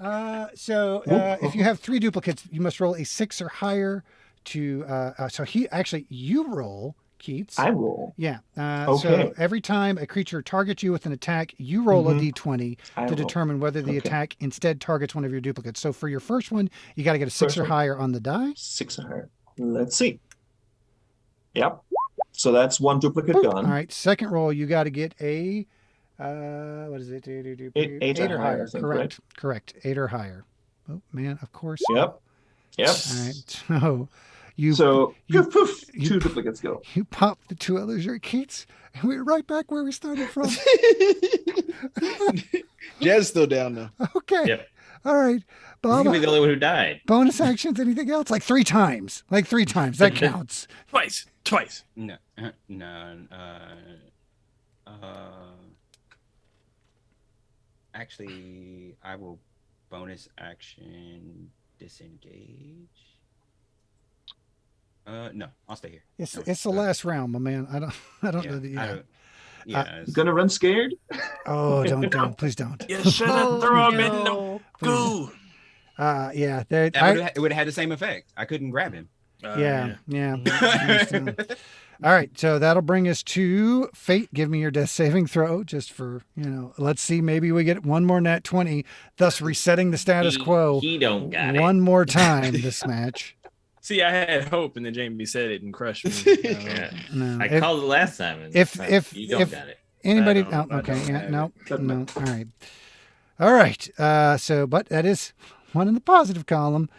C: If you have 3 duplicates, you must roll a 6 or higher to. You roll, Keats.
F: I roll.
C: Yeah.
F: Okay.
C: So every time a creature targets you with an attack, you roll a d20
F: I
C: to
F: roll.
C: determine whether the
F: Okay.
C: attack instead targets one of your duplicates. So for your first one, you got to get a 6
F: First
C: or
F: one.
C: higher on the die.
F: 6 or higher. Let's see. Yep. So that's 1 duplicate
C: Boop.
F: gone.
C: All right. Second roll, you got to get a. What is it?
F: 8
C: or higher.
F: I think,
C: Correct. Correct. 8 or higher. Oh man, of course.
F: Yep. Yep.
C: All right. So you
F: poof, poof,
C: you
F: 2 duplicates go.
C: you pop the 2 others, right, Keats? And we're right back where we started from.
I: Jed's still down though.
C: Okay.
J: Yep.
C: All right.
J: He's
C: Bob,
J: gonna be the only one who died.
C: bonus actions, anything else? Like 3 times. Like 3 times. That counts.
D: Twice.
G: No, no. Actually, I will bonus action disengage. No, I'll stay here.
C: It's the last round, my man. I don't know that you
G: I
C: have.
G: don't- yeah, it's-
F: Gonna run scared?
C: Oh, don't. Please don't.
D: You should have thrown him in the
B: no.
D: goo.
C: Yeah. There,
G: it would have had the same effect. I couldn't grab him.
C: yeah. I understand. All right, so that'll bring us to Fate. Give me your death saving throw, just for Let's see, maybe we get one more nat 20, thus resetting the status quo.
J: He don't got
C: one more time this match.
D: See, I had hope, and then Jamie said it and crushed me.
J: Yeah.
C: No,
J: I called it last time. And
C: if
J: you don't got it.
C: anybody,
D: I don't
C: okay,
D: have
C: yeah,
D: it.
C: no. All right. But that is one in the positive column,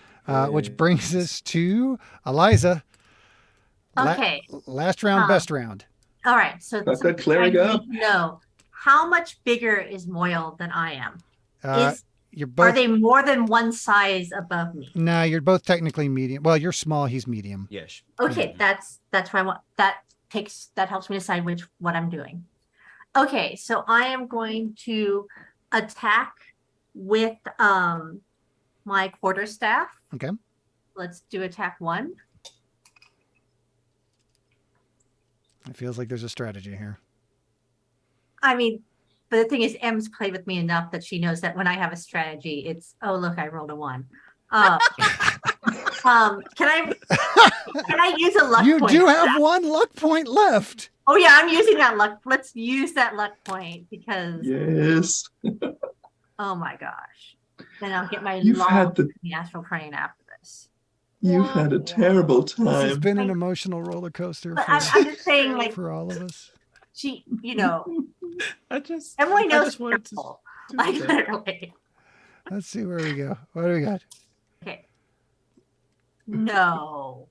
C: which brings us to Eliza.
E: Okay.
C: Last round, best round.
E: All right. So
F: Got that
E: something
F: cleric
E: I
F: up?
E: need to know, how much bigger is Moyle than I am?
C: You're
E: Are
C: both.
E: they more than one size above me?
C: No, you're both technically medium. Well, you're small. He's medium.
G: Yes.
E: Okay, that's what I want. That helps me decide what I'm doing. Okay, so I am going to attack with my quarterstaff.
C: Okay.
E: Let's do attack 1.
C: It feels like there's a strategy here.
E: I mean, but the thing is, M's played with me enough that she knows that when I have a strategy, it's, oh look, I rolled a 1. Can I use a luck
C: You
E: point?
C: do have 1 luck point left.
E: Oh yeah, I'm using that luck. Let's use that luck point because
F: Yes.
E: oh my gosh. Then I'll get my
F: You've
E: long
F: had the
E: astral plane after this.
F: You've had a terrible
C: This has
F: time.
C: been an emotional roller coaster
E: But I'm just saying, like,
C: for all of us.
E: she,
D: I just
E: Emily knows
D: just wanted to
E: purple.
D: do
E: Like,
D: that.
E: literally.
C: Let's see where we go. What do we got?
E: Okay. No.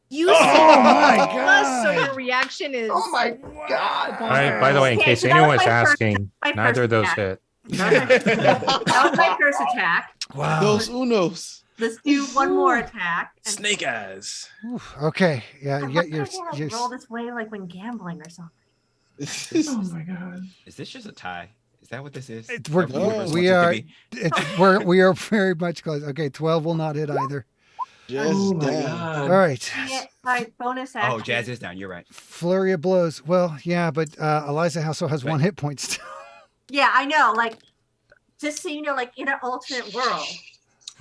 B: You
C: Oh
B: said
C: my
B: all of us, so
C: God.
B: your reaction is.
F: Oh my god.
H: By the way, in
E: Okay,
H: case
E: so that
H: anyone
E: was
H: was
E: my first-
H: asking,
E: my
H: neither
E: first
H: of those
E: attack.
H: hit.
E: That was my first attack.
C: Wow.
I: Those unos.
E: Let's do one more attack. and-
D: Snake eyes.
C: Oof, okay. Yeah.
E: I
C: You
E: wonder
C: got your.
E: if I
C: your
E: roll this way like when gambling or something.
F: Oh my god.
G: Is this just a tie? Is that what this is?
C: It's- we're-
G: Is that what the universe
C: we
G: wants it to
C: are-
G: be?
C: we are very much close. Okay, 12 will not hit either.
I: Just
F: Oh my
I: down.
C: All
F: god.
C: right.
E: Yeah, all right, bonus action.
G: Oh, Jazz is down. You're right.
C: Flurry of blows. Well, yeah, but Eliza also has 1 hit point still.
E: Yeah, I know. Like, just so you know, like in an alternate world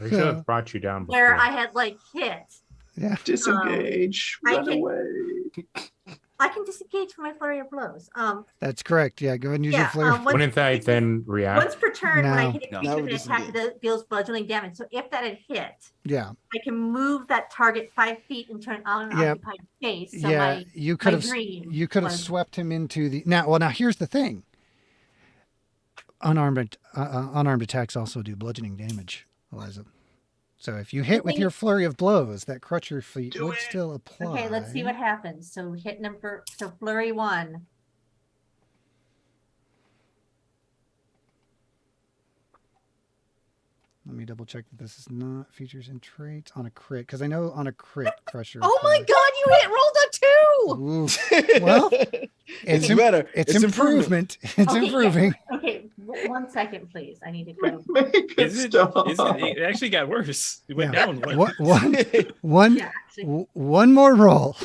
H: We should have brought you down before.
E: where I had like hit,
C: Yeah.
F: Disengage.
E: I
F: Run
E: can-
F: away.
E: I can disengage from my flurry of blows.
C: That's correct. Yeah, go ahead and use your
E: Yeah,
C: flurry.
E: once-
H: Wouldn't that then react?
E: Once per turn, when I
C: No.
E: hit a
G: No.
E: creature
I: Now
E: with
I: we
E: an attack
I: disengage.
E: that deals bludgeoning damage. So if that had hit,
C: Yeah.
E: I can move that target 5 feet into an unoccupied space. So
C: Yeah. You could have
E: dream was-
C: swept him into the now here's the thing. Unarmed attacks also do bludgeoning damage, Eliza. So if you hit with your flurry of blows, that crutcher feat
D: Do
C: would
D: it.
C: still apply.
E: Okay, let's see what happens. So flurry 1.
C: Let me double check that this is not features and traits on a crit, because I know on a crit crusher.
B: Oh my God, you rolled a 2.
C: Ooh. Well,
I: it's
C: im-
I: better.
C: It's improvement. It's
E: Okay, yeah.
C: improving.
E: Okay, 1 second, please. I need to go.
F: Make it
D: Is it,
F: stop.
D: it actually got worse. It went
C: Yeah.
D: down one.
E: Yeah, actually.
C: One more roll.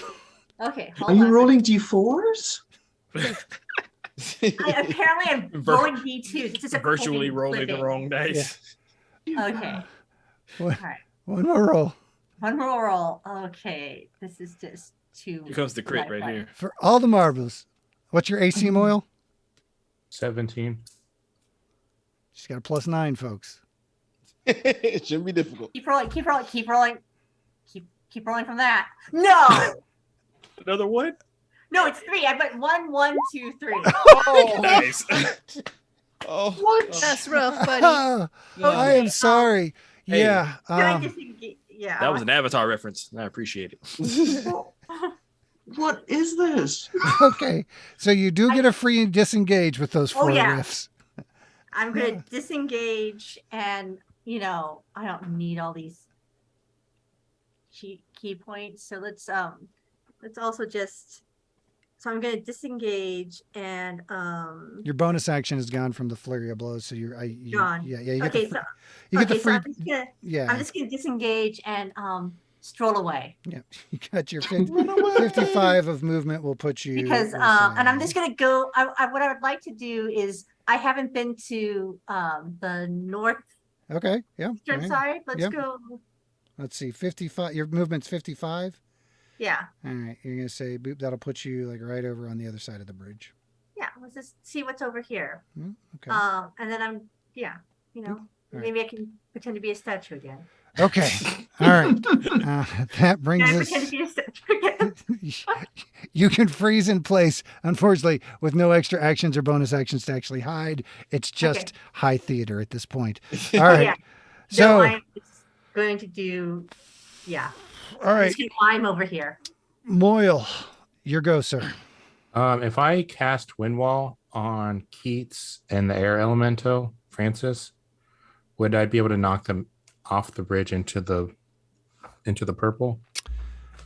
E: Okay,
F: Are
E: hold
F: you
E: on.
F: rolling d4s?
E: Apparently, I'm rolling D2. This is a
D: Virtually
E: cold
D: rolling the
E: living.
D: wrong dice.
E: Okay.
C: One,
E: All right.
C: one more roll.
E: One more roll. Okay. This is just too.
D: Here comes the crit right here.
C: For all the marbles. What's your AC, Moyle?
H: 17.
C: She's got a +9, folks.
I: It shouldn't be difficult.
E: Keep rolling. Keep rolling. Keep rolling. Keep rolling from that. No.
D: Another one?
E: No, it's 3. I put 1, 1, 2, 3.
I: Oh,
D: Nice.
I: oh,
F: What?
B: That's rough, buddy.
C: I am sorry.
D: Hey.
C: Yeah.
E: Can I disengage? Yeah.
D: That was an Avatar reference. I appreciate it.
F: What is this?
C: Okay. So you do get a free disengage with those 4
E: yeah.
C: riffs.
E: I'm gonna disengage, and I don't need all these key points. So let's also just. So I'm gonna disengage, and
C: Your bonus action is gone from the flurry of blows, so
E: gone.
C: Yeah, you get
E: Okay,
C: the you get the free.
E: I'm just gonna disengage and stroll away.
C: Yeah, you got your 55 of movement will put you
E: Because and I'm just gonna go. What I would like to do is I haven't been to the north
C: Okay, yeah.
E: eastern
C: right.
E: side. Let's
C: Yep.
E: go.
C: Let's see, 55. Your movement's 55.
E: Yeah,
C: All right, you're gonna say boop. That'll put you like right over on the other side of the bridge.
E: yeah. Let's just see what's over here.
C: Okay.
E: And then
C: right.
E: maybe I can pretend to be a statue again.
C: Okay. All right. That brings
E: Can I
C: us.
E: pretend to be a statue again?
C: You can freeze in place, unfortunately, with no extra actions or bonus actions to actually hide. It's just high theater at this point. All right.
E: Yeah.
C: So,
E: I'm just going to do. Yeah.
C: all right,
E: Just gonna climb over here.
C: Moyle, your go, sir.
H: If I cast Wind Wall on Keats and the Air Elemental, Francis, would I be able to knock them off the bridge into the purple?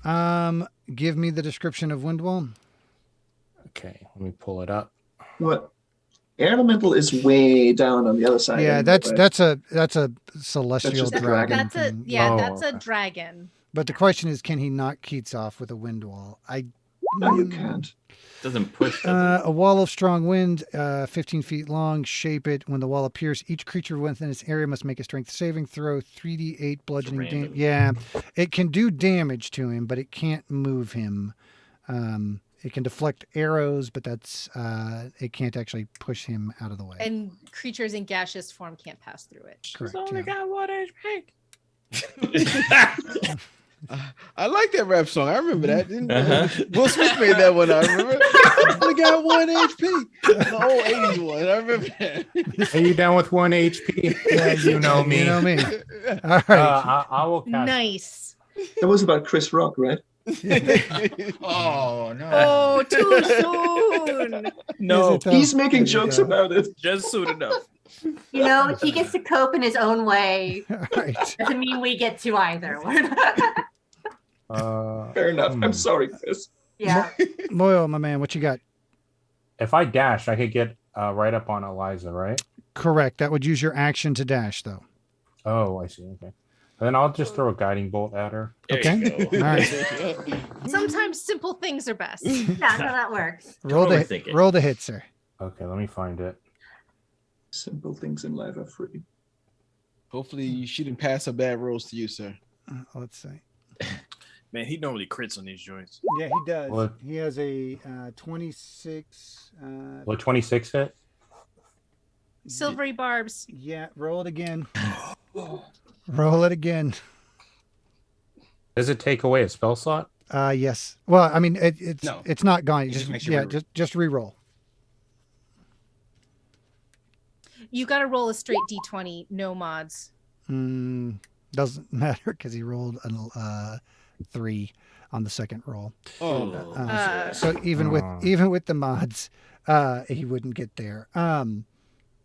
C: Give me the description of Windwall.
H: Okay, let me pull it up.
F: What? Air elemental is way down on the other side.
C: Yeah,
F: anyway,
C: that's
F: right?
C: a celestial
F: just a
C: dragon.
B: That's a
C: thing.
B: that's a
H: okay.
B: dragon.
C: But the question is, can he knock Keats off with a wind wall?
F: No, you can't.
J: Doesn't push. Does
C: A wall of strong wind, 15 feet long. Shape it. When the wall appears, each creature within its area must make a strength saving throw. 3d8 bludgeoning damage.
J: random.
C: Yeah, it can do damage to him, but it can't move him. It can deflect arrows, but that's it can't actually push him out of the way.
B: And creatures in gaseous form can't pass through it.
C: Correct.
D: only
C: Yeah.
D: got 1 HP.
I: I like that rap song. I remember that. Didn't
J: Uh-huh.
I: Will Smith made that one. I remember. I got 1 HP. The old 80s one. I remember that.
H: Are you down with 1 HP? Yeah, you know me.
C: You know me. All right.
H: I will cast.
B: Nice.
F: That was about Chris Rock, right?
G: Oh no.
B: Oh, too soon.
D: No,
C: Is it though?
F: He's making
C: There you
F: jokes
C: go.
F: about it.
D: just soon enough.
E: He gets to cope in his own way.
C: All right.
E: Doesn't mean we get to either.
F: Fair enough. I'm sorry, Chris.
E: Yeah.
C: Moyle, my man, what you got?
H: If I dash, I could get right up on Eliza, right?
C: Correct. That would use your action to dash, though.
H: Oh, I see. Okay. And then I'll just throw a guiding bolt at her.
D: There
C: Okay.
D: you go.
C: All right.
B: Sometimes simple things are best.
E: Yeah, no, that works.
C: Roll
J: Totally
C: the
J: think it.
C: roll the hit, sir.
H: Okay, let me find it.
F: Simple things in life are free.
I: Hopefully, she didn't pass her bad rolls to you, sir.
C: Let's see.
D: Man, he normally crits on these joints.
C: Yeah, he does.
H: What?
C: He has a 26.
H: Will 26 hit?
B: Silvery barbs.
C: Yeah, roll it again. Roll it again.
H: Does it take away a spell slot?
C: Yes. Well, I mean, it's
G: No.
C: it's not gone. You
G: It just
C: just
G: makes you
C: yeah,
G: re-roll.
C: just re-roll.
B: You got to roll a straight d20, no mods.
C: Doesn't matter because he rolled a 3 on the second roll.
I: Oh no.
C: So even with the mods, he wouldn't get there.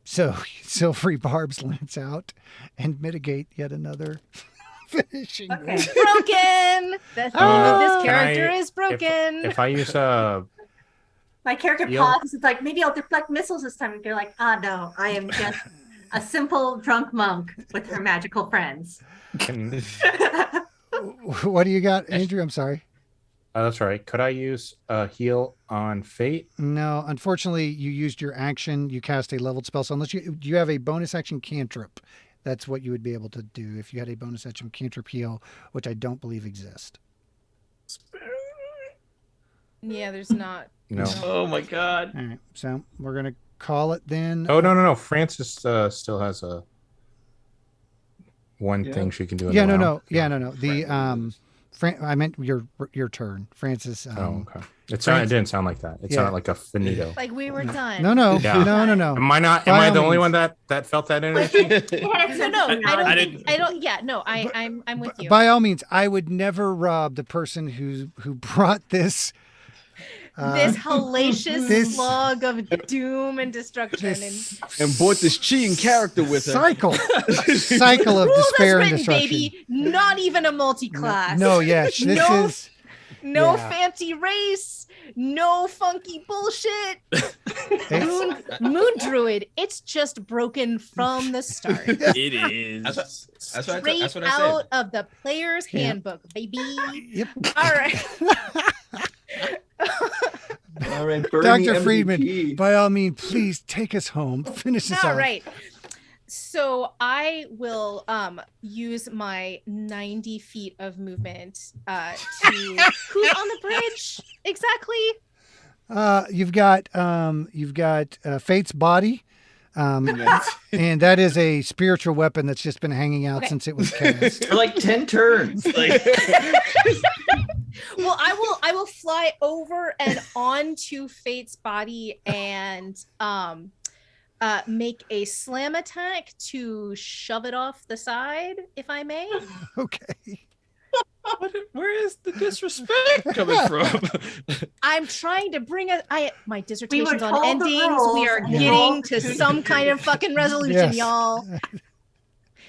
C: So silvery barbs lance out and mitigate yet another finishing.
E: Okay.
B: Broken. The theme of this
H: Can
B: character
H: I-
B: is broken.
H: If I use
E: My character
H: Yep.
E: pauses. It's like, maybe I'll deflect missiles this time. And they're like, no, I am just a simple drunk monk with her magical friends.
H: Can,
C: What do you got, Andrew? I'm sorry.
H: that's right. Could I use a heal on Fate?
C: No, unfortunately, you used your action. You cast a leveled spell. So unless you have a bonus action cantrip, that's what you would be able to do if you had a bonus action cantrip heal, which I don't believe exists.
B: Yeah, there's not.
H: No.
J: Oh my god.
C: All right, so we're gonna call it then.
H: Oh no. Francis still has a one thing she can do. In
C: Yeah,
H: the
C: no,
H: round.
C: no. The I meant your turn, Francis.
H: Oh, okay. It didn't sound like that. It sounded like a finito.
B: Like we were done.
C: No.
H: Yeah.
C: No.
H: Am I
C: By
H: the
C: all
H: only
C: means.
H: one that felt that energy?
B: No,
D: I didn't.
B: I don't. Yeah, no, I'm with you.
C: By all means, I would never rob the person who brought this.
B: This hellacious slog of doom and destruction
I: And brought this cheating character with her.
C: cycle of
B: rules as
C: despair and
B: written,
C: destruction.
B: baby. Not even a multi-class.
C: No, yes, this
B: No.
C: is
B: No
C: yeah.
B: fancy race. No funky bullshit. Moon Druid. It's just broken from the start.
D: It is.
G: That's what
B: Straight
G: I said.
B: out of the player's
C: Yeah.
B: handbook, baby.
C: Yep.
B: All right.
F: All right, Bernie
C: Dr.
F: MVP.
C: Friedman. By all means, please take us home. Finish this
B: All
C: off.
B: right. So I will use my 90 feet of movement to who's on the bridge exactly?
C: You've got Fate's body. And that is a spiritual weapon that's just been hanging out
B: Okay.
C: since it was cast.
J: For like 10 turns. Like
B: Well, I will fly over and onto Fate's body and make a slam attack to shove it off the side, if I may.
C: Okay.
D: Where is the disrespect coming from?
B: I'm trying to bring my dissertation's on
E: told the
B: endings.
E: rules
B: We are
E: and
B: getting
E: told-
B: to some kind of fucking resolution,
C: Yes.
B: y'all.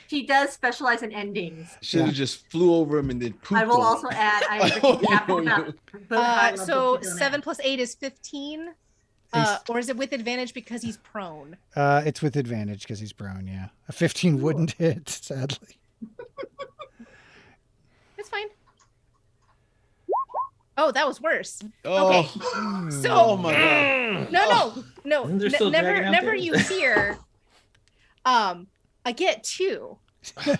E: She does specialize in endings.
I: Should have just flew over him and then pooped.
E: I will
I: on
E: also
I: him.
E: add, I have
B: So 7 plus 8 is 15. Or is it with advantage because he's prone?
C: It's with advantage because he's prone, yeah. A 15 wouldn't hit, sadly.
B: It's fine. Oh, that was worse.
I: Oh,
B: Okay. So
I: oh my god.
B: no.
J: They're still dragging out
B: Never
J: there.
B: you fear. I get 2. So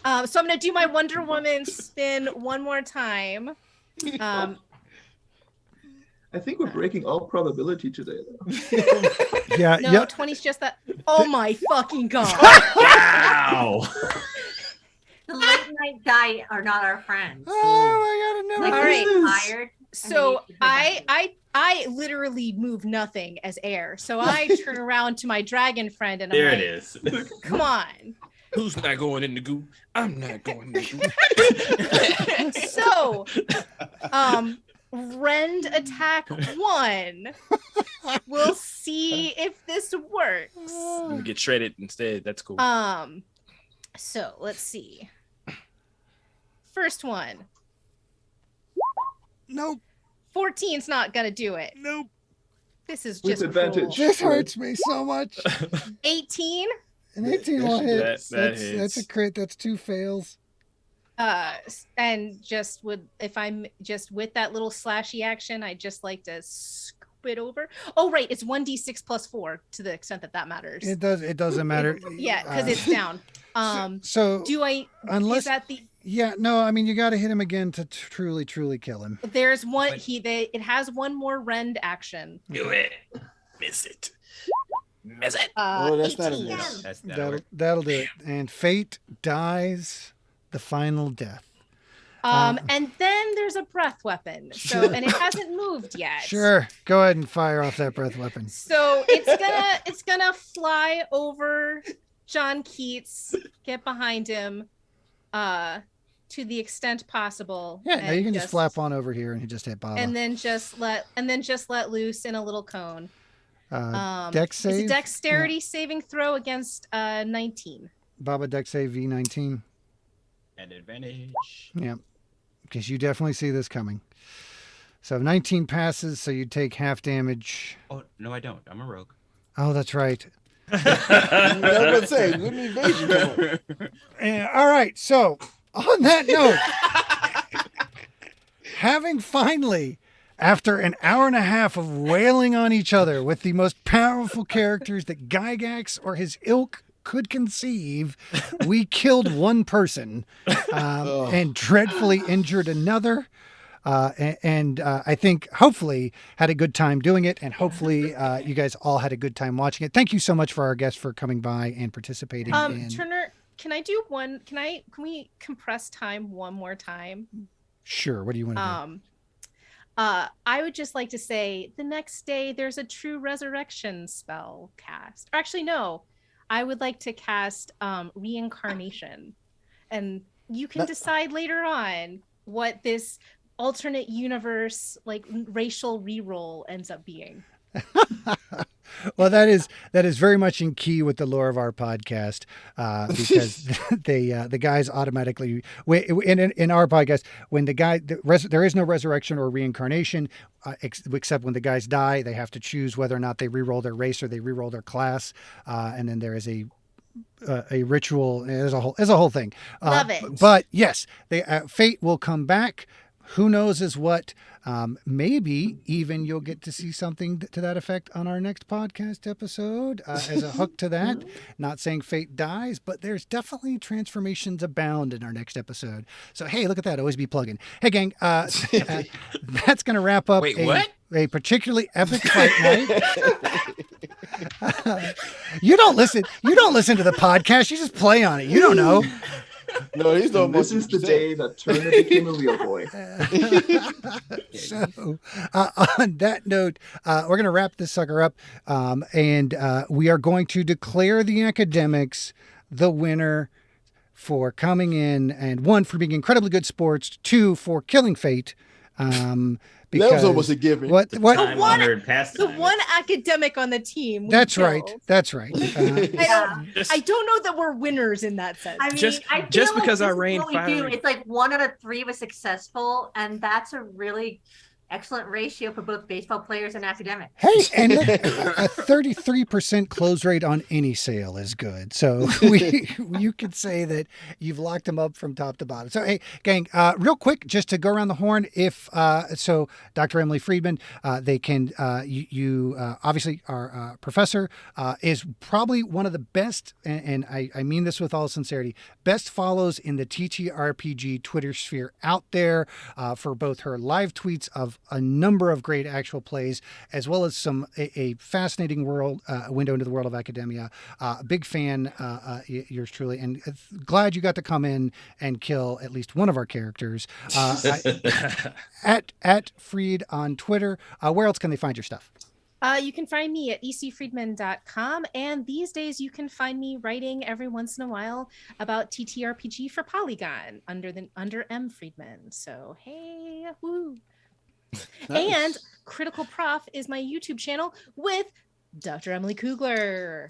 B: I'm gonna do my Wonder Woman spin one more time.
F: I think we're breaking all probability today.
C: Yeah,
B: No,
C: yep.
B: 20's just that. Oh my fucking god.
J: wow.
E: The late night die are not our friends.
C: Oh, I
E: Like,
C: gotta know.
B: All right.
E: we're tired.
B: So
E: I
B: I literally move nothing as air. So I turn around to my dragon friend and I'm
J: There
B: like,
J: it is.
B: come on.
D: Who's not going in the goo? I'm not going in the goo.
B: So rend attack 1. We'll see if this works.
D: I'm gonna get shredded instead. That's cool.
B: So let's see. First one.
C: Nope.
B: 14's not gonna do it.
C: Nope.
B: This is
F: With
B: just
F: advantage.
B: cruel.
C: This hurts me so much.
B: 18.
C: An 18 will hit.
D: That
C: That's
D: hits.
C: a crit. That's 2 fails.
B: And just with if I'm just with that little slashy action, I just like to scoop it over. Oh right, it's 1d6 plus 4 to the extent that matters.
C: It doesn't matter.
B: Yeah, because it's down.
C: So
B: Do I?
C: unless
B: Is that the?
C: yeah, no, I mean you got to hit him again to truly kill him.
B: There's one. It has one more rend action.
D: Do it. Miss it. Miss it.
I: Oh, that's not a
B: 18.
I: miss.
C: That'll do it. And Fate dies the final death.
B: And then there's a breath weapon. So and it hasn't moved yet.
C: Sure, go ahead and fire off that breath weapon.
B: So it's gonna fly over John Keats, get behind him, to the extent possible.
C: Yeah, no,
B: and
C: you can just flap on over here and he just hit Baba.
B: and then just let loose in a little cone.
C: Dex
B: It's a
C: save.
B: dexterity saving throw against 19.
C: Baba Dex save V19.
G: At advantage.
C: Yeah, because you definitely see this coming. So 19 passes, so you take half damage.
G: Oh no, I don't. I'm a rogue.
C: Oh, that's right.
I: I was about to say, when the invasion come up?
C: All right. So on that note, having finally, after an hour and a half of wailing on each other with the most powerful characters that Gygax or his ilk could conceive, we killed one person and dreadfully injured another. I think hopefully had a good time doing it, and hopefully you guys all had a good time watching it. Thank you so much for our guests for coming by and participating.
B: Turner, can I do one? Can we compress time one more time?
C: Sure. What do you want to do?
B: I would just like to say the next day there's a true resurrection spell cast. Or actually, no, I would like to cast reincarnation, and you can decide later on what this alternate universe like racial reroll ends up being.
C: Well, that is very much in key with the lore of our podcast, because the guys automatically in our podcast, when there is no resurrection or reincarnation, except when the guys die, they have to choose whether or not they reroll their race or they reroll their class, and then there is a ritual. There's a whole thing.
B: Love it.
C: But yes, fate will come back. Who knows is what. Maybe even you'll get to see something to that effect on our next podcast episode as a hook to that. Not saying fate dies, but there's definitely transformations abound in our next episode. So, hey, look at that. Always be plugging. Hey, gang, that's going to wrap up a particularly epic fight night. You don't listen to the podcast. You just play on it. You don't know.
I: No, he's the.
F: This is the day that Turner became a real boy.
C: So, on that note, we're going to wrap this sucker up, and we are going to declare the academics the winner for coming in, and 1, for being incredibly good sports, 2, for killing fate. Because
I: that was almost a given.
B: The one academic on the team.
C: That's right. That's right.
B: I don't know that we're winners in that sense.
E: I mean,
D: just because I rained fire.
E: It's like 1 out of 3 was successful, and that's a really excellent ratio for both baseball players and academics.
C: Hey, and look, a 33% close rate on any sale is good. So you could say that you've locked them up from top to bottom. So, hey, gang, real quick, just to go around the horn, so Dr. Emily Friedman, they can, you obviously our professor is probably one of the best, and I mean this with all sincerity, best follows in the TTRPG Twitter sphere out there for both her live tweets of a number of great actual plays, as well as a fascinating window into the world of academia. Big fan, yours truly, and glad you got to come in and kill at least one of our characters. At Freed on Twitter. Where else can they find your stuff?
B: You can find me at ecfriedman.com, and these days you can find me writing every once in a while about TTRPG for Polygon under M Friedman. So hey, woo. Nice. And Critical Prof is my YouTube channel with Dr. Emily Kugler.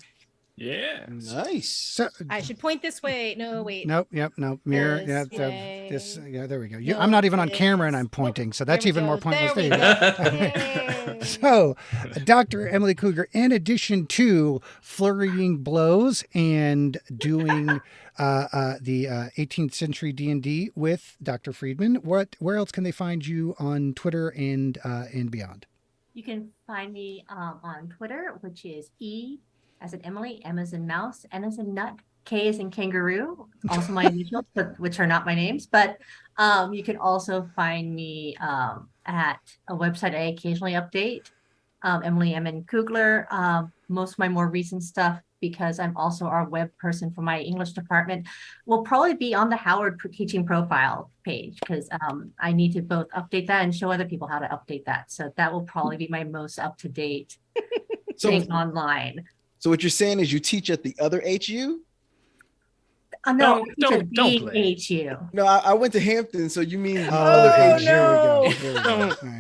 D: Yeah.
I: Nice.
C: So,
B: I should point this way. No, wait.
C: Nope. Yep. No. Mirror.
B: This
C: Yeah. There we go. I'm not even on camera and I'm pointing. So that's even more pointless. There you go. So, Dr. Emily Kugler, in addition to flurrying blows and doing the 18th century D&D with Dr. Friedman, where else can they find you on Twitter and beyond?
E: You can find me on Twitter, which is E as in Emily, M as in mouse, N as in nut, K as in kangaroo, also my initials, which are not my names. But you can also find me at a website I occasionally update, Emily M. and Kugler. Most of my more recent stuff, because I'm also our web person for my English department, will probably be on the Howard teaching profile page, because I need to both update that and show other people how to update that. So that will probably be my most up-to-date thing online.
I: So what you're saying is you teach at the other HU?
E: No,
D: don't
E: play. HU.
I: No, I went to Hampton, so you mean the
B: other
I: HU?
B: No.
C: Here we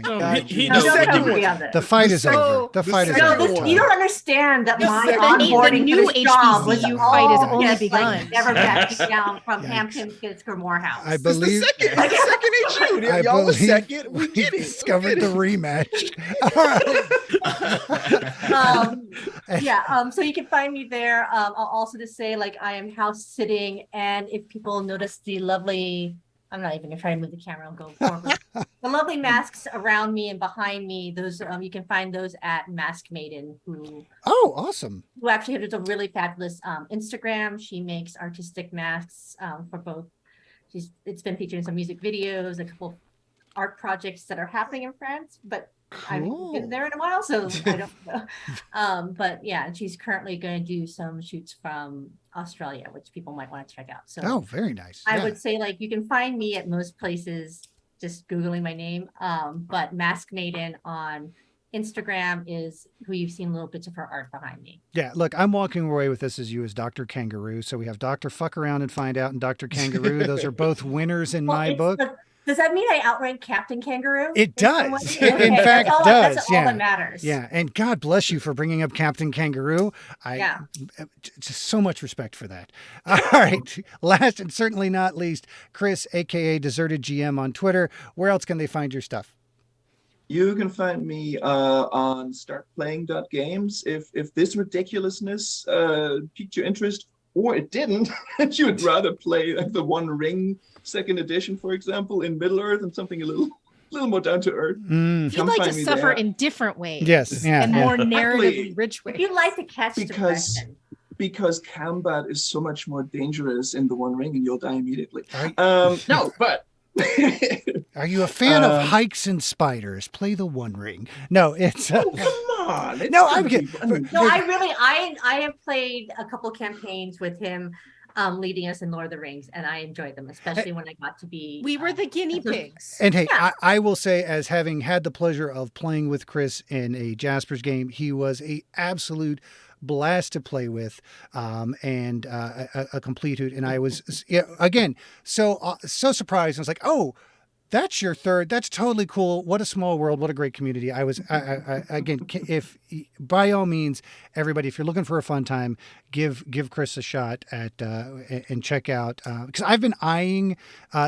C: go.
D: he
E: No,
D: knows.
E: don't
I: second
E: tell
I: one.
E: me on this.
C: The fight is
B: So-
C: over. The fight is
I: second
E: No,
C: over.
E: this,
I: one.
E: you don't understand that
I: The
E: my
I: second
E: onboarding
B: the new
E: for this job was
B: HBCU
E: all
B: fight has
C: only
E: just,
B: begun.
E: like, never backing down from
C: Yikes.
E: Hampton Kids Morehouse.
C: I
I: It's the
C: believe.
I: second. It's the second HU.
C: I
I: Y'all was
C: believe
I: second. We
C: we've
I: get it.
C: discovered
I: We
C: the
I: get it.
C: rematch. All right.
E: So you can find me there. I'll also just say, like, I am house sitting, and if people notice the lovely, I'm not even gonna try to move the camera, I'll go forward. The lovely masks around me and behind me, those you can find those at Mask Maiden, who
C: Oh, awesome.
E: actually has a really fabulous Instagram. She makes artistic masks for both. It's been featured in some music videos, a couple art projects that are happening in France, but I haven't
C: Cool.
E: been there in a while, so I don't know. But yeah, and she's currently going to do some shoots from Australia, which people might want to check out. So
C: Oh, very nice.
E: I
C: Yeah.
E: would say, like, you can find me at most places just Googling my name. But Mask Maiden on Instagram is who you've seen little bits of her art behind me.
C: Yeah, look, I'm walking away with this as you as Dr. Kangaroo. So we have Dr. Fuck Around and Find Out and Dr. Kangaroo. Those are both winners in my book.
E: Does that mean I outrank Captain Kangaroo?
C: It
E: in some
C: does.
E: way?
C: In
E: Okay,
C: fact,
E: that's all,
C: does.
E: That's all
C: Yeah.
E: that matters.
C: Yeah, and God bless you for bringing up Captain Kangaroo. Just so much respect for that. All right, last and certainly not least, Chris, aka Deserted GM on Twitter. Where else can they find your stuff?
F: You can find me on startplaying.games. If this ridiculousness piqued your interest, or it didn't, and you would rather play like the One Ring second edition, for example, in Middle Earth and something a little more down to earth.
C: Mm.
B: You'd like to suffer in different ways.
C: Yes, yeah,
B: and
C: yeah.
B: more narratively
F: Exactly.
B: rich ways.
E: If you like to catch
F: Because-
E: depression.
F: Because combat is so much more dangerous in the One Ring, and you'll die immediately.
C: Right.
F: No, but
C: Are you a fan of
F: Um,
C: hikes and spiders? Play the One Ring. No, it's
F: oh, come on. It's
C: No,
F: gonna
C: I'm
F: be-
C: kidding.
F: I mean,
E: No, I have played a couple campaigns with him, leading us in Lord of the Rings, and I enjoyed them, especially when I got to be.
B: We were the guinea
E: that's a-
B: pigs.
C: And hey,
E: Yeah.
C: I will say, as having had the pleasure of playing with Chris in a Jaspers game, he was a absolute blast to play with, and a complete hoot. And I was, again, so surprised. I was like, oh, that's your third. That's totally cool. What a small world. What a great community. I was, again, if by all means, everybody, if you're looking for a fun time, give Chris a shot at, and check out, because I've been eyeing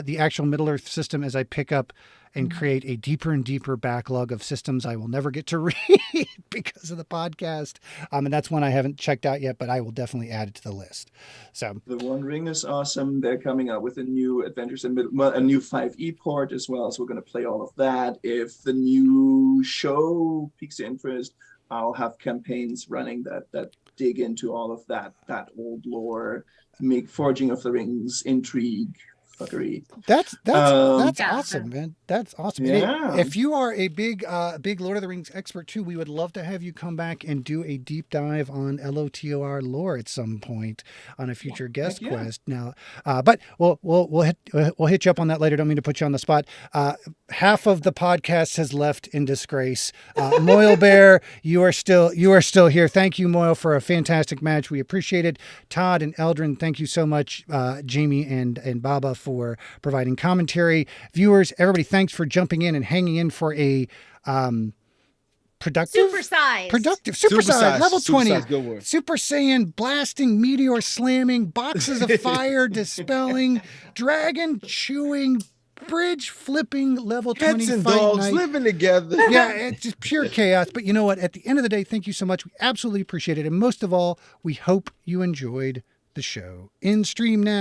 C: the actual Middle Earth system as I pick up and create a deeper and deeper backlog of systems I will never get to read because of the podcast. And that's one I haven't checked out yet, but I will definitely add it to the list. So
F: The One Ring is awesome. They're coming out with a new Adventures in a new 5e port as well. So we're going to play all of that. If the new show piques your interest, I'll have campaigns running that dig into all of that old lore, make Forging of the Rings, intrigue, fuckery.
C: that's
F: Yeah.
C: awesome, man. That's awesome. And
F: Yeah.
C: if you are a big Lord of the Rings expert too, we would love to have you come back and do a deep dive on LOTOR lore at some point on a future guest
F: yeah.
C: quest. Now, but we'll hit you up on that later. Don't mean to put you on the spot. Half of the podcast has left in disgrace. Moyle Bear, you are still here. Thank you, Moyle, for a fantastic match. We appreciate it. Todd and Eldrin, thank you so much. Jamie and Baba for providing commentary. Viewers, everybody, thanks for jumping in and hanging in for a productive supersized level 20
I: Supersize, good word.
C: Super Saiyan blasting, meteor slamming, boxes of fire dispelling, dragon chewing, bridge flipping level 20
I: Cats and
C: fight
I: dogs
C: night.
I: living together.
C: Yeah, it's just pure chaos. But you know what? At the end of the day, thank you so much. We absolutely appreciate it. And most of all, we hope you enjoyed the show. In stream now.